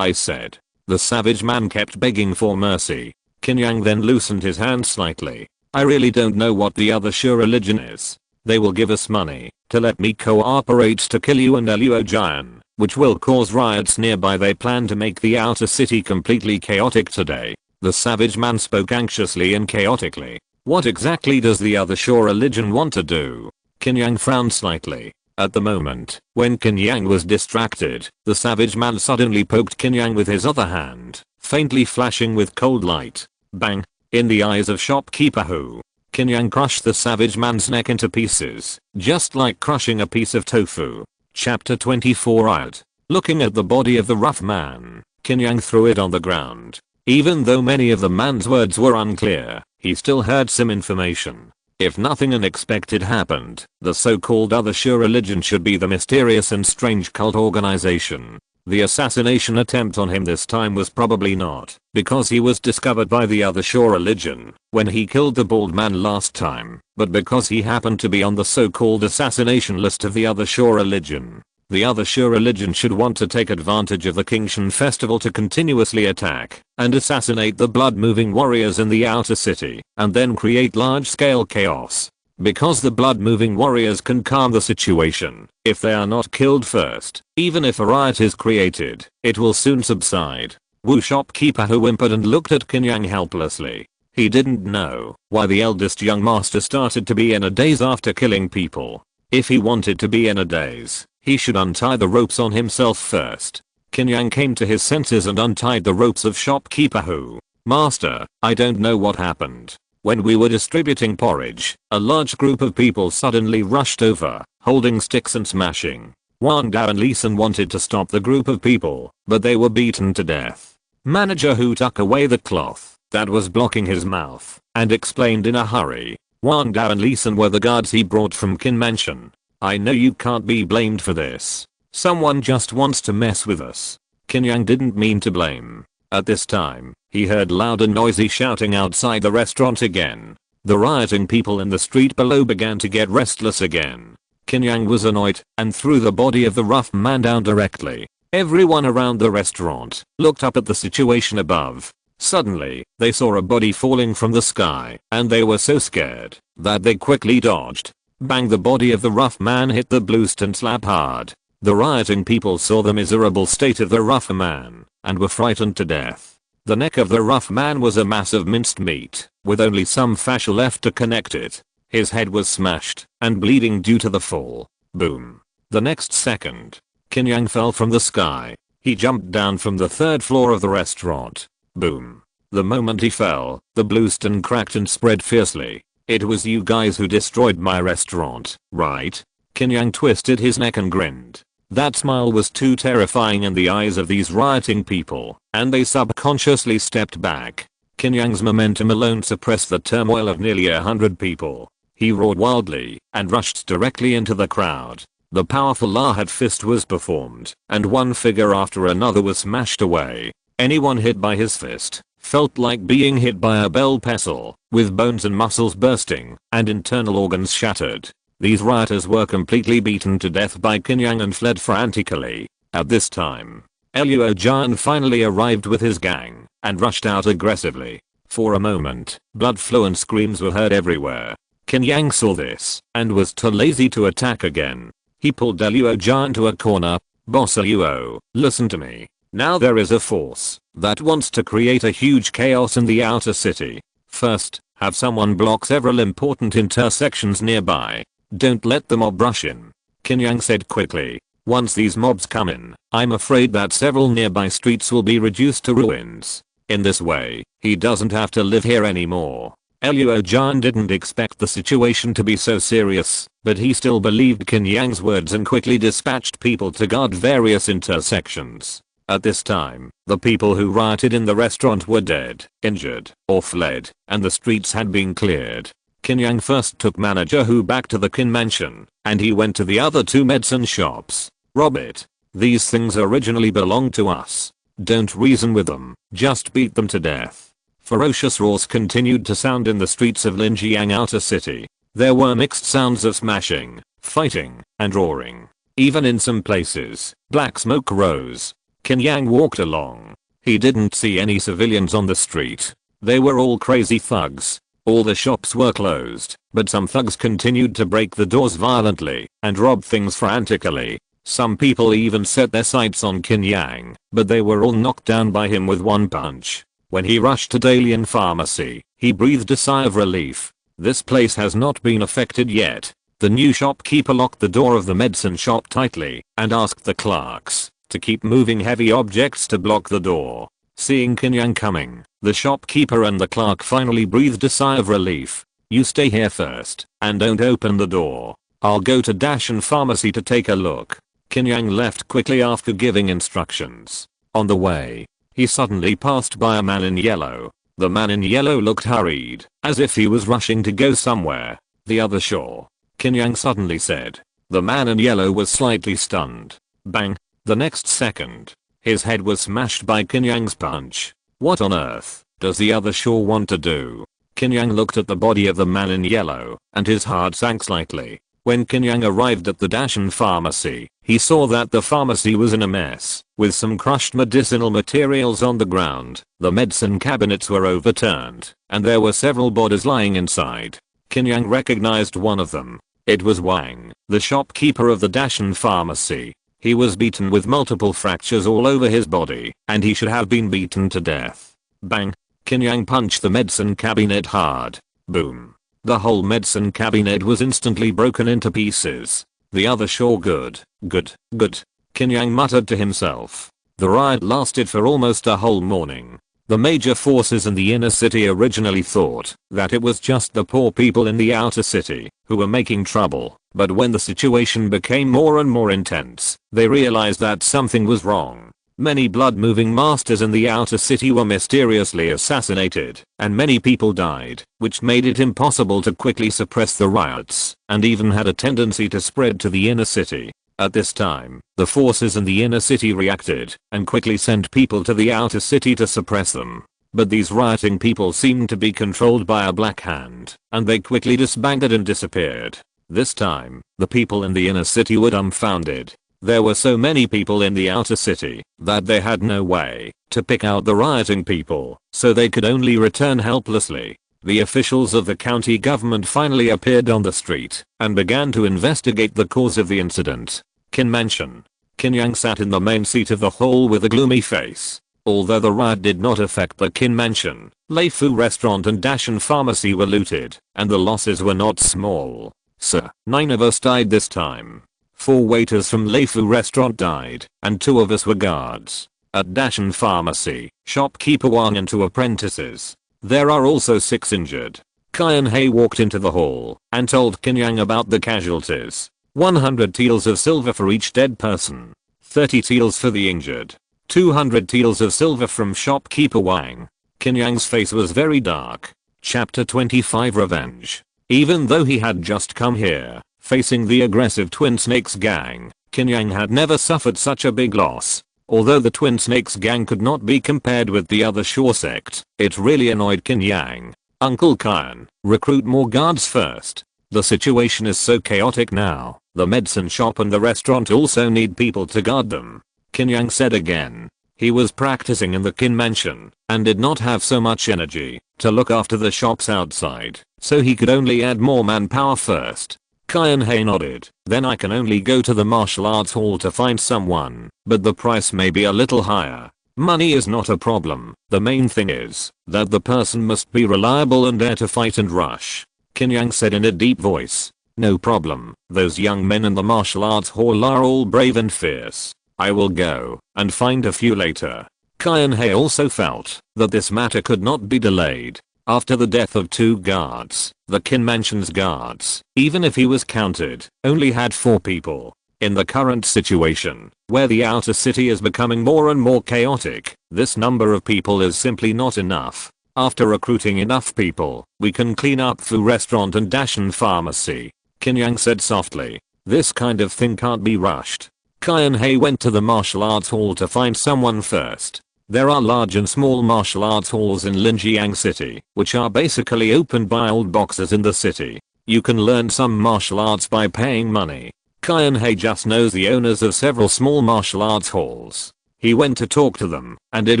Speaker 1: I said. The savage man kept begging for mercy. Qin Yang then loosened his hand slightly. I really don't know what the other sure religion is. They will give us money to let me cooperate to kill you and Luo Jian, which will cause riots nearby. They plan to make the outer city completely chaotic today. The savage man spoke anxiously and chaotically. What exactly does the other sure religion want to do? Qin Yang frowned slightly. At the moment, when Qin Yang was distracted, the savage man suddenly poked Qin Yang with his other hand, faintly flashing with cold light. Bang. In the eyes of shopkeeper Hu, Qin Yang crushed the savage man's neck into pieces, just like crushing a piece of tofu. Chapter 24 Out. Looking at the body of the rough man, Qin Yang threw it on the ground. Even though many of the man's words were unclear, he still heard some information. If nothing unexpected happened, the so-called other sure religion should be the mysterious and strange cult organization. The assassination attempt on him this time was probably not because he was discovered by the other sure religion when he killed the bald man last time, but because he happened to be on the so-called assassination list of the other sure religion. The other sure religion should want to take advantage of the Qingshan festival to continuously attack and assassinate the blood-moving warriors in the outer city and then create large-scale chaos. Because the blood-moving warriors can calm the situation if they are not killed first. Even if a riot is created, it will soon subside. Wu shopkeeper Hu whimpered and looked at Qin Yang helplessly. He didn't know why the eldest young master started to be in a daze after killing people. If he wanted to be in a daze, he should untie the ropes on himself first. Qin Yang came to his senses and untied the ropes of shopkeeper Hu. Master, I don't know what happened. When we were distributing porridge, a large group of people suddenly rushed over, holding sticks and smashing. Wang Dao and Li Sun wanted to stop the group of people, but they were beaten to death. Manager Hu took away the cloth that was blocking his mouth and explained in a hurry. Wang Dao and Li Sun were the guards he brought from Qin Mansion. I know you can't be blamed for this. Someone just wants to mess with us. Qin Yang didn't mean to blame. At this time, he heard loud and noisy shouting outside the restaurant again. The rioting people in the street below began to get restless again. Qin Yang was annoyed and threw the body of the rough man down directly. Everyone around the restaurant looked up at the situation above. Suddenly, they saw a body falling from the sky, and they were so scared that they quickly dodged. Bang! The body of the rough man hit the blue stunt slab hard. The rioting people saw the miserable state of the rough man and were frightened to death. The neck of the rough man was a mass of minced meat, with only some fascia left to connect it. His head was smashed and bleeding due to the fall. Boom. The next second, Qin Yang fell from the sky. He jumped down from the third floor of the restaurant. Boom. The moment he fell, the blue stun cracked and spread fiercely. It was you guys who destroyed my restaurant, right? Qin Yang twisted his neck and grinned. That smile was too terrifying in the eyes of these rioting people, and they subconsciously stepped back. Qin Yang's momentum alone suppressed the turmoil of nearly 100 people. He roared wildly and rushed directly into the crowd. The powerful Lahad fist was performed, and one figure after another was smashed away. Anyone hit by his fist felt like being hit by a bell pestle, with bones and muscles bursting and internal organs shattered. These rioters were completely beaten to death by Qin Yang and fled frantically. At this time, Luo Jian finally arrived with his gang and rushed out aggressively. For a moment, blood flow and screams were heard everywhere. Qin Yang saw this and was too lazy to attack again. He pulled Luo Jian to a corner. Boss Luo, listen to me. Now there is a force that wants to create a huge chaos in the outer city. First, have someone block several important intersections nearby. Don't let the mob rush in. Qin Yang said quickly. Once these mobs come in, I'm afraid that several nearby streets will be reduced to ruins. In this way, he doesn't have to live here anymore. Luo Jian didn't expect the situation to be so serious, but he still believed Qin Yang's words and quickly dispatched people to guard various intersections. At this time, the people who rioted in the restaurant were dead, injured, or fled, and the streets had been cleared. Qin Yang first took manager Hu back to the Qin mansion, and he went to the other two medicine shops. Rob it. These things originally belonged to us. Don't reason with them, just beat them to death. Ferocious roars continued to sound in the streets of Linjiang Outer City. There were mixed sounds of smashing, fighting, and roaring. Even in some places, black smoke rose. Qin Yang walked along. He didn't see any civilians on the street. They were all crazy thugs. All the shops were closed, but some thugs continued to break the doors violently and rob things frantically. Some people even set their sights on Qin Yang, but they were all knocked down by him with one punch. When he rushed to Dalian Pharmacy, he breathed a sigh of relief. This place has not been affected yet. The new shopkeeper locked the door of the medicine shop tightly and asked the clerks to keep moving heavy objects to block the door. Seeing Qin Yang coming, the shopkeeper and the clerk finally breathed a sigh of relief. You stay here first and don't open the door. I'll go to Dashan Pharmacy to take a look. Qin Yang left quickly after giving instructions. On the way, he suddenly passed by a man in yellow. The man in yellow looked hurried, as if he was rushing to go somewhere. The other shore. Qin Yang suddenly said. The man in yellow was slightly stunned. Bang. The next second, his head was smashed by Qin Yang's punch. What on earth does the other shore want to do? Qin Yang looked at the body of the man in yellow, and his heart sank slightly. When Qin Yang arrived at the Dashan Pharmacy, he saw that the pharmacy was in a mess, with some crushed medicinal materials on the ground. The medicine cabinets were overturned, and there were several bodies lying inside. Qin Yang recognized one of them. It was Wang, the shopkeeper of the Dashan Pharmacy. He was beaten with multiple fractures all over his body, and he should have been beaten to death. Bang! Qin Yang punched the medicine cabinet hard. Boom! The whole medicine cabinet was instantly broken into pieces. The other shore good. Qin Yang muttered to himself. The riot lasted for almost a whole morning. The major forces in the inner city originally thought that it was just the poor people in the outer city who were making trouble, but when the situation became more and more intense, they realized that something was wrong. Many blood-moving masters in the outer city were mysteriously assassinated, and many people died, which made it impossible to quickly suppress the riots, and even had a tendency to spread to the inner city. At this time, the forces in the inner city reacted and quickly sent people to the outer city to suppress them. But these rioting people seemed to be controlled by a black hand, and they quickly disbanded and disappeared. This time, the people in the inner city were dumbfounded. There were so many people in the outer city that they had no way to pick out the rioting people, so they could only return helplessly. The officials of the county government finally appeared on the street and began to investigate the cause of the incident. Qin Mansion. Qin Yang sat in the main seat of the hall with a gloomy face. Although the riot did not affect the Qin Mansion, Leifu restaurant and Dashan pharmacy were looted, and the losses were not small. Sir, 9 of us died this time. 4 waiters from Leifu restaurant died, and 2 of us were guards. At Dashan pharmacy, shopkeeper Wang and 2 apprentices. There are also 6 injured. Qian He walked into the hall and told Qin Yang about the casualties. 100 taels of silver for each dead person. 30 taels for the injured. 200 taels of silver from shopkeeper Wang. Qin Yang's face was very dark. Chapter 25 Revenge. Even though he had just come here, facing the aggressive Twin Snakes gang, Qin Yang had never suffered such a big loss. Although the Twin Snakes gang could not be compared with the other Shore sect, it really annoyed Qin Yang. Uncle Qian, recruit more guards first. The situation is so chaotic now, the medicine shop and the restaurant also need people to guard them. Qin Yang said again. He was practicing in the Qin Mansion and did not have so much energy to look after the shops outside, so he could only add more manpower first. Qian He nodded. Then I can only go to the martial arts hall to find someone, but the price may be a little higher. Money is not a problem, the main thing is that the person must be reliable and dare to fight and rush. Qin Yang said in a deep voice. No problem, those young men in the martial arts hall are all brave and fierce. I will go and find a few later. Qian He also felt that this matter could not be delayed. After the death of 2 guards, the Qin Mansion's guards, even if he was counted, only had 4 people. In the current situation, where the outer city is becoming more and more chaotic, this number of people is simply not enough. After recruiting enough people, we can clean up Fu restaurant and Dashan pharmacy. Qin Yang said softly. This kind of thing can't be rushed. Qian He went to the martial arts hall to find someone first. There are large and small martial arts halls in Linjiang City, which are basically opened by old boxers in the city. You can learn some martial arts by paying money. Qian He just knows the owners of several small martial arts halls. He went to talk to them, and it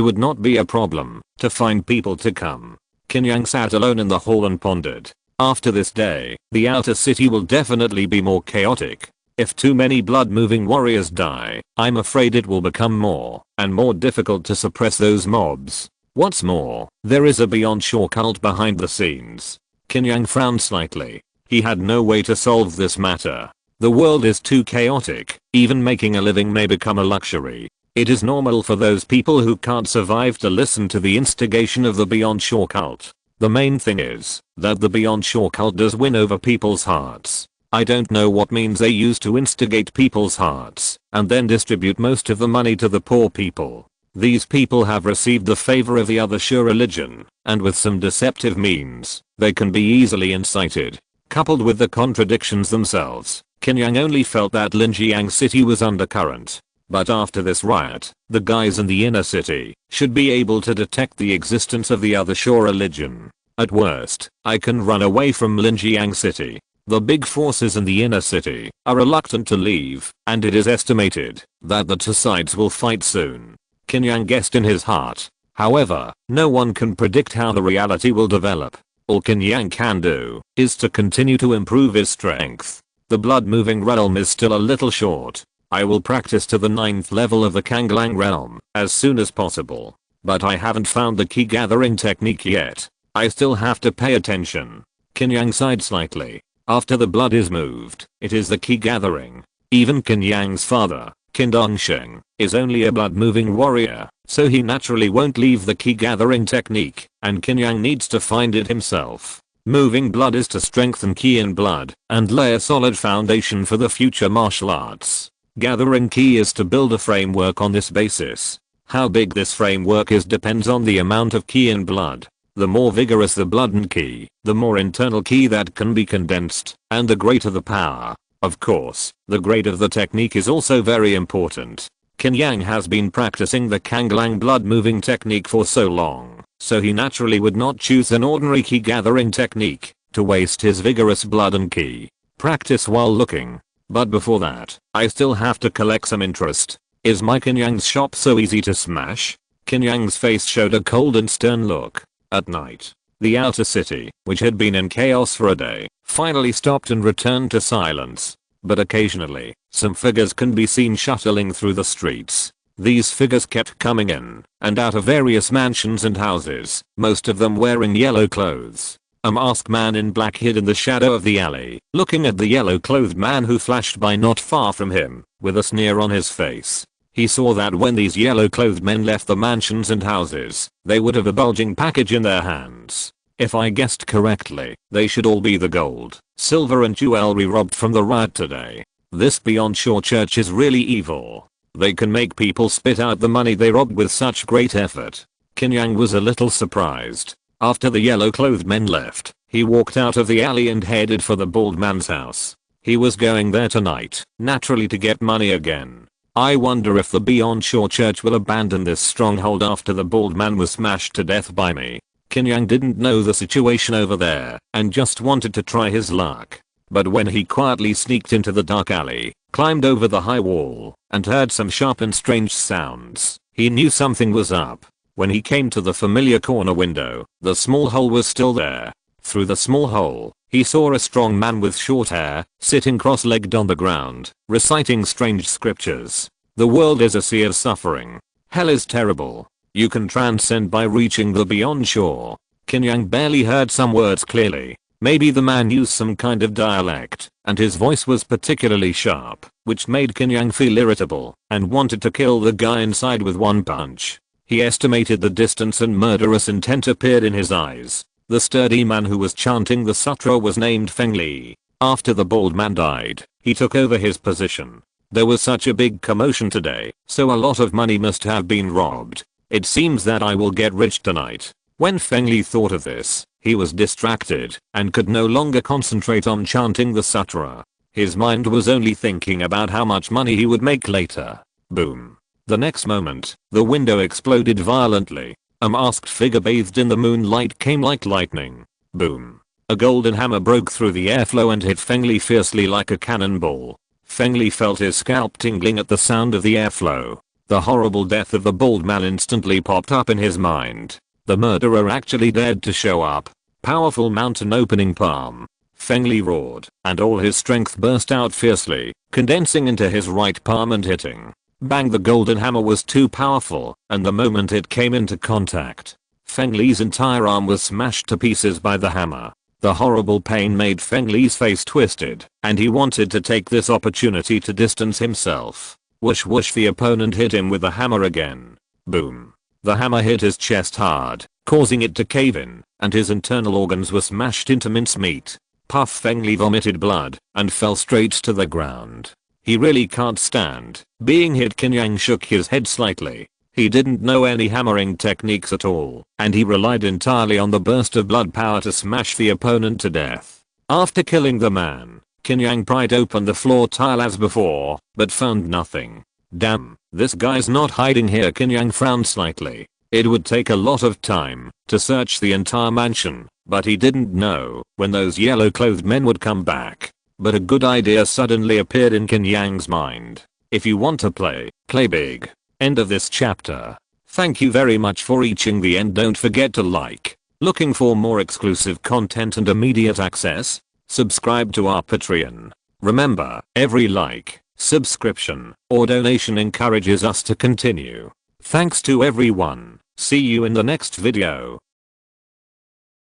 Speaker 1: would not be a problem to find people to come. Qin Yang sat alone in the hall and pondered. After this day, the outer city will definitely be more chaotic. If too many blood-moving warriors die, I'm afraid it will become more and more difficult to suppress those mobs. What's more, there is a Beyond Shore cult behind the scenes. Qin Yang frowned slightly. He had no way to solve this matter. The world is too chaotic, even making a living may become a luxury. It is normal for those people who can't survive to listen to the instigation of the Beyond Shore cult. The main thing is that the Beyond Shore cult does win over people's hearts. I don't know what means they use to instigate people's hearts and then distribute most of the money to the poor people. These people have received the favor of the other Shore religion, and with some deceptive means, they can be easily incited. Coupled with the contradictions themselves, Qin Yang only felt that Linjiang City was undercurrent. But after this riot, the guys in the inner city should be able to detect the existence of the other Shore religion. At worst, I can run away from Linjiang City. The big forces in the inner city are reluctant to leave, and it is estimated that the 2 sides will fight soon. Qin Yang guessed in his heart. However, no one can predict how the reality will develop. All Qin Yang can do is to continue to improve his strength. The blood-moving realm is still a little short. I will practice to the 9th level of the Kanglang realm as soon as possible. But I haven't found the key gathering technique yet. I still have to pay attention. Qin Yang sighed slightly. After the blood is moved, it is the key gathering. Even Qin Yang's father, Qin Dongsheng, is only a blood-moving warrior, so he naturally won't leave the key gathering technique, and Qin Yang needs to find it himself. Moving blood is to strengthen Qi in blood and lay a solid foundation for the future martial arts. Gathering Qi is to build a framework on this basis. How big this framework is depends on the amount of Qi in blood. The more vigorous the blood and Qi, the more internal Qi that can be condensed, and the greater the power. Of course, the grade of the technique is also very important. Qin Yang has been practicing the Kanglang blood moving technique for so long, so he naturally would not choose an ordinary Qi gathering technique to waste his vigorous blood and Qi. Practice while looking. But before that, I still have to collect some interest. Is my Qin Yang's shop so easy to smash? Qin Yang's face showed a cold and stern look. At night, the outer city, which had been in chaos for a day, finally stopped and returned to silence. But occasionally, some figures can be seen shuttling through the streets. These figures kept coming in and out of various mansions and houses, most of them wearing yellow clothes. A masked man in black hid in the shadow of the alley, looking at the yellow-clothed man who flashed by not far from him, with a sneer on his face. He saw that when these yellow-clothed men left the mansions and houses, they would have a bulging package in their hands. If I guessed correctly, they should all be the gold, silver and jewelry robbed from the riot today. This Beyond Shore church is really evil. They can make people spit out the money they robbed with such great effort. Qin Yang was a little surprised. After the yellow-clothed men left, he walked out of the alley and headed for the bald man's house. He was going there tonight, naturally to get money again. I wonder if the Beyond Shore church will abandon this stronghold after the bald man was smashed to death by me. Qin Yang didn't know the situation over there and just wanted to try his luck. But when he quietly sneaked into the dark alley, climbed over the high wall, and heard some sharp and strange sounds, he knew something was up. When he came to the familiar corner window, the small hole was still there. Through the small hole, he saw a strong man with short hair, sitting cross-legged on the ground, reciting strange scriptures. The world is a sea of suffering. Hell is terrible. You can transcend by reaching the Beyond Shore. Qin Yang barely heard some words clearly. Maybe the man used some kind of dialect, and his voice was particularly sharp, which made Qin Yang feel irritable, and wanted to kill the guy inside with one punch. He estimated the distance and murderous intent appeared in his eyes. The sturdy man who was chanting the sutra was named Feng Li. After the bald man died, he took over his position. There was such a big commotion today, so a lot of money must have been robbed. It seems that I will get rich tonight. When Feng Li thought of this, he was distracted and could no longer concentrate on chanting the sutra. His mind was only thinking about how much money he would make later. Boom. The next moment, the window exploded violently. A masked figure bathed in the moonlight came like lightning. Boom. A golden hammer broke through the airflow and hit Feng Li fiercely like a cannonball. Feng Li felt his scalp tingling at the sound of the airflow. The horrible death of the bald man instantly popped up in his mind. The murderer actually dared to show up. Powerful mountain opening palm. Feng Li roared, and all his strength burst out fiercely, condensing into his right palm and hitting. Bang, the golden hammer was too powerful, and the moment it came into contact, Feng Li's entire arm was smashed to pieces by the hammer. The horrible pain made Feng Li's face twisted, and he wanted to take this opportunity to distance himself. Whoosh whoosh, the opponent hit him with the hammer again. Boom. The hammer hit his chest hard, causing it to cave in, and his internal organs were smashed into mincemeat. Puff. Feng Li vomited blood and fell straight to the ground. He really can't stand being hit. Qin Yang shook his head slightly. He didn't know any hammering techniques at all, and he relied entirely on the burst of blood power to smash the opponent to death. After killing the man, Qin Yang pried open the floor tile as before, but found nothing. Damn, this guy's not hiding here. Qin Yang frowned slightly. It would take a lot of time to search the entire mansion, but he didn't know when those yellow-clothed men would come back. But a good idea suddenly appeared in Qin Yang's mind. If you want to play big. End of this chapter. Thank you very much for reaching the end. Don't forget to like. Looking for more exclusive content and immediate access? Subscribe to our Patreon. Remember, every like, subscription, or donation encourages us to continue. Thanks to everyone. See you in the next video.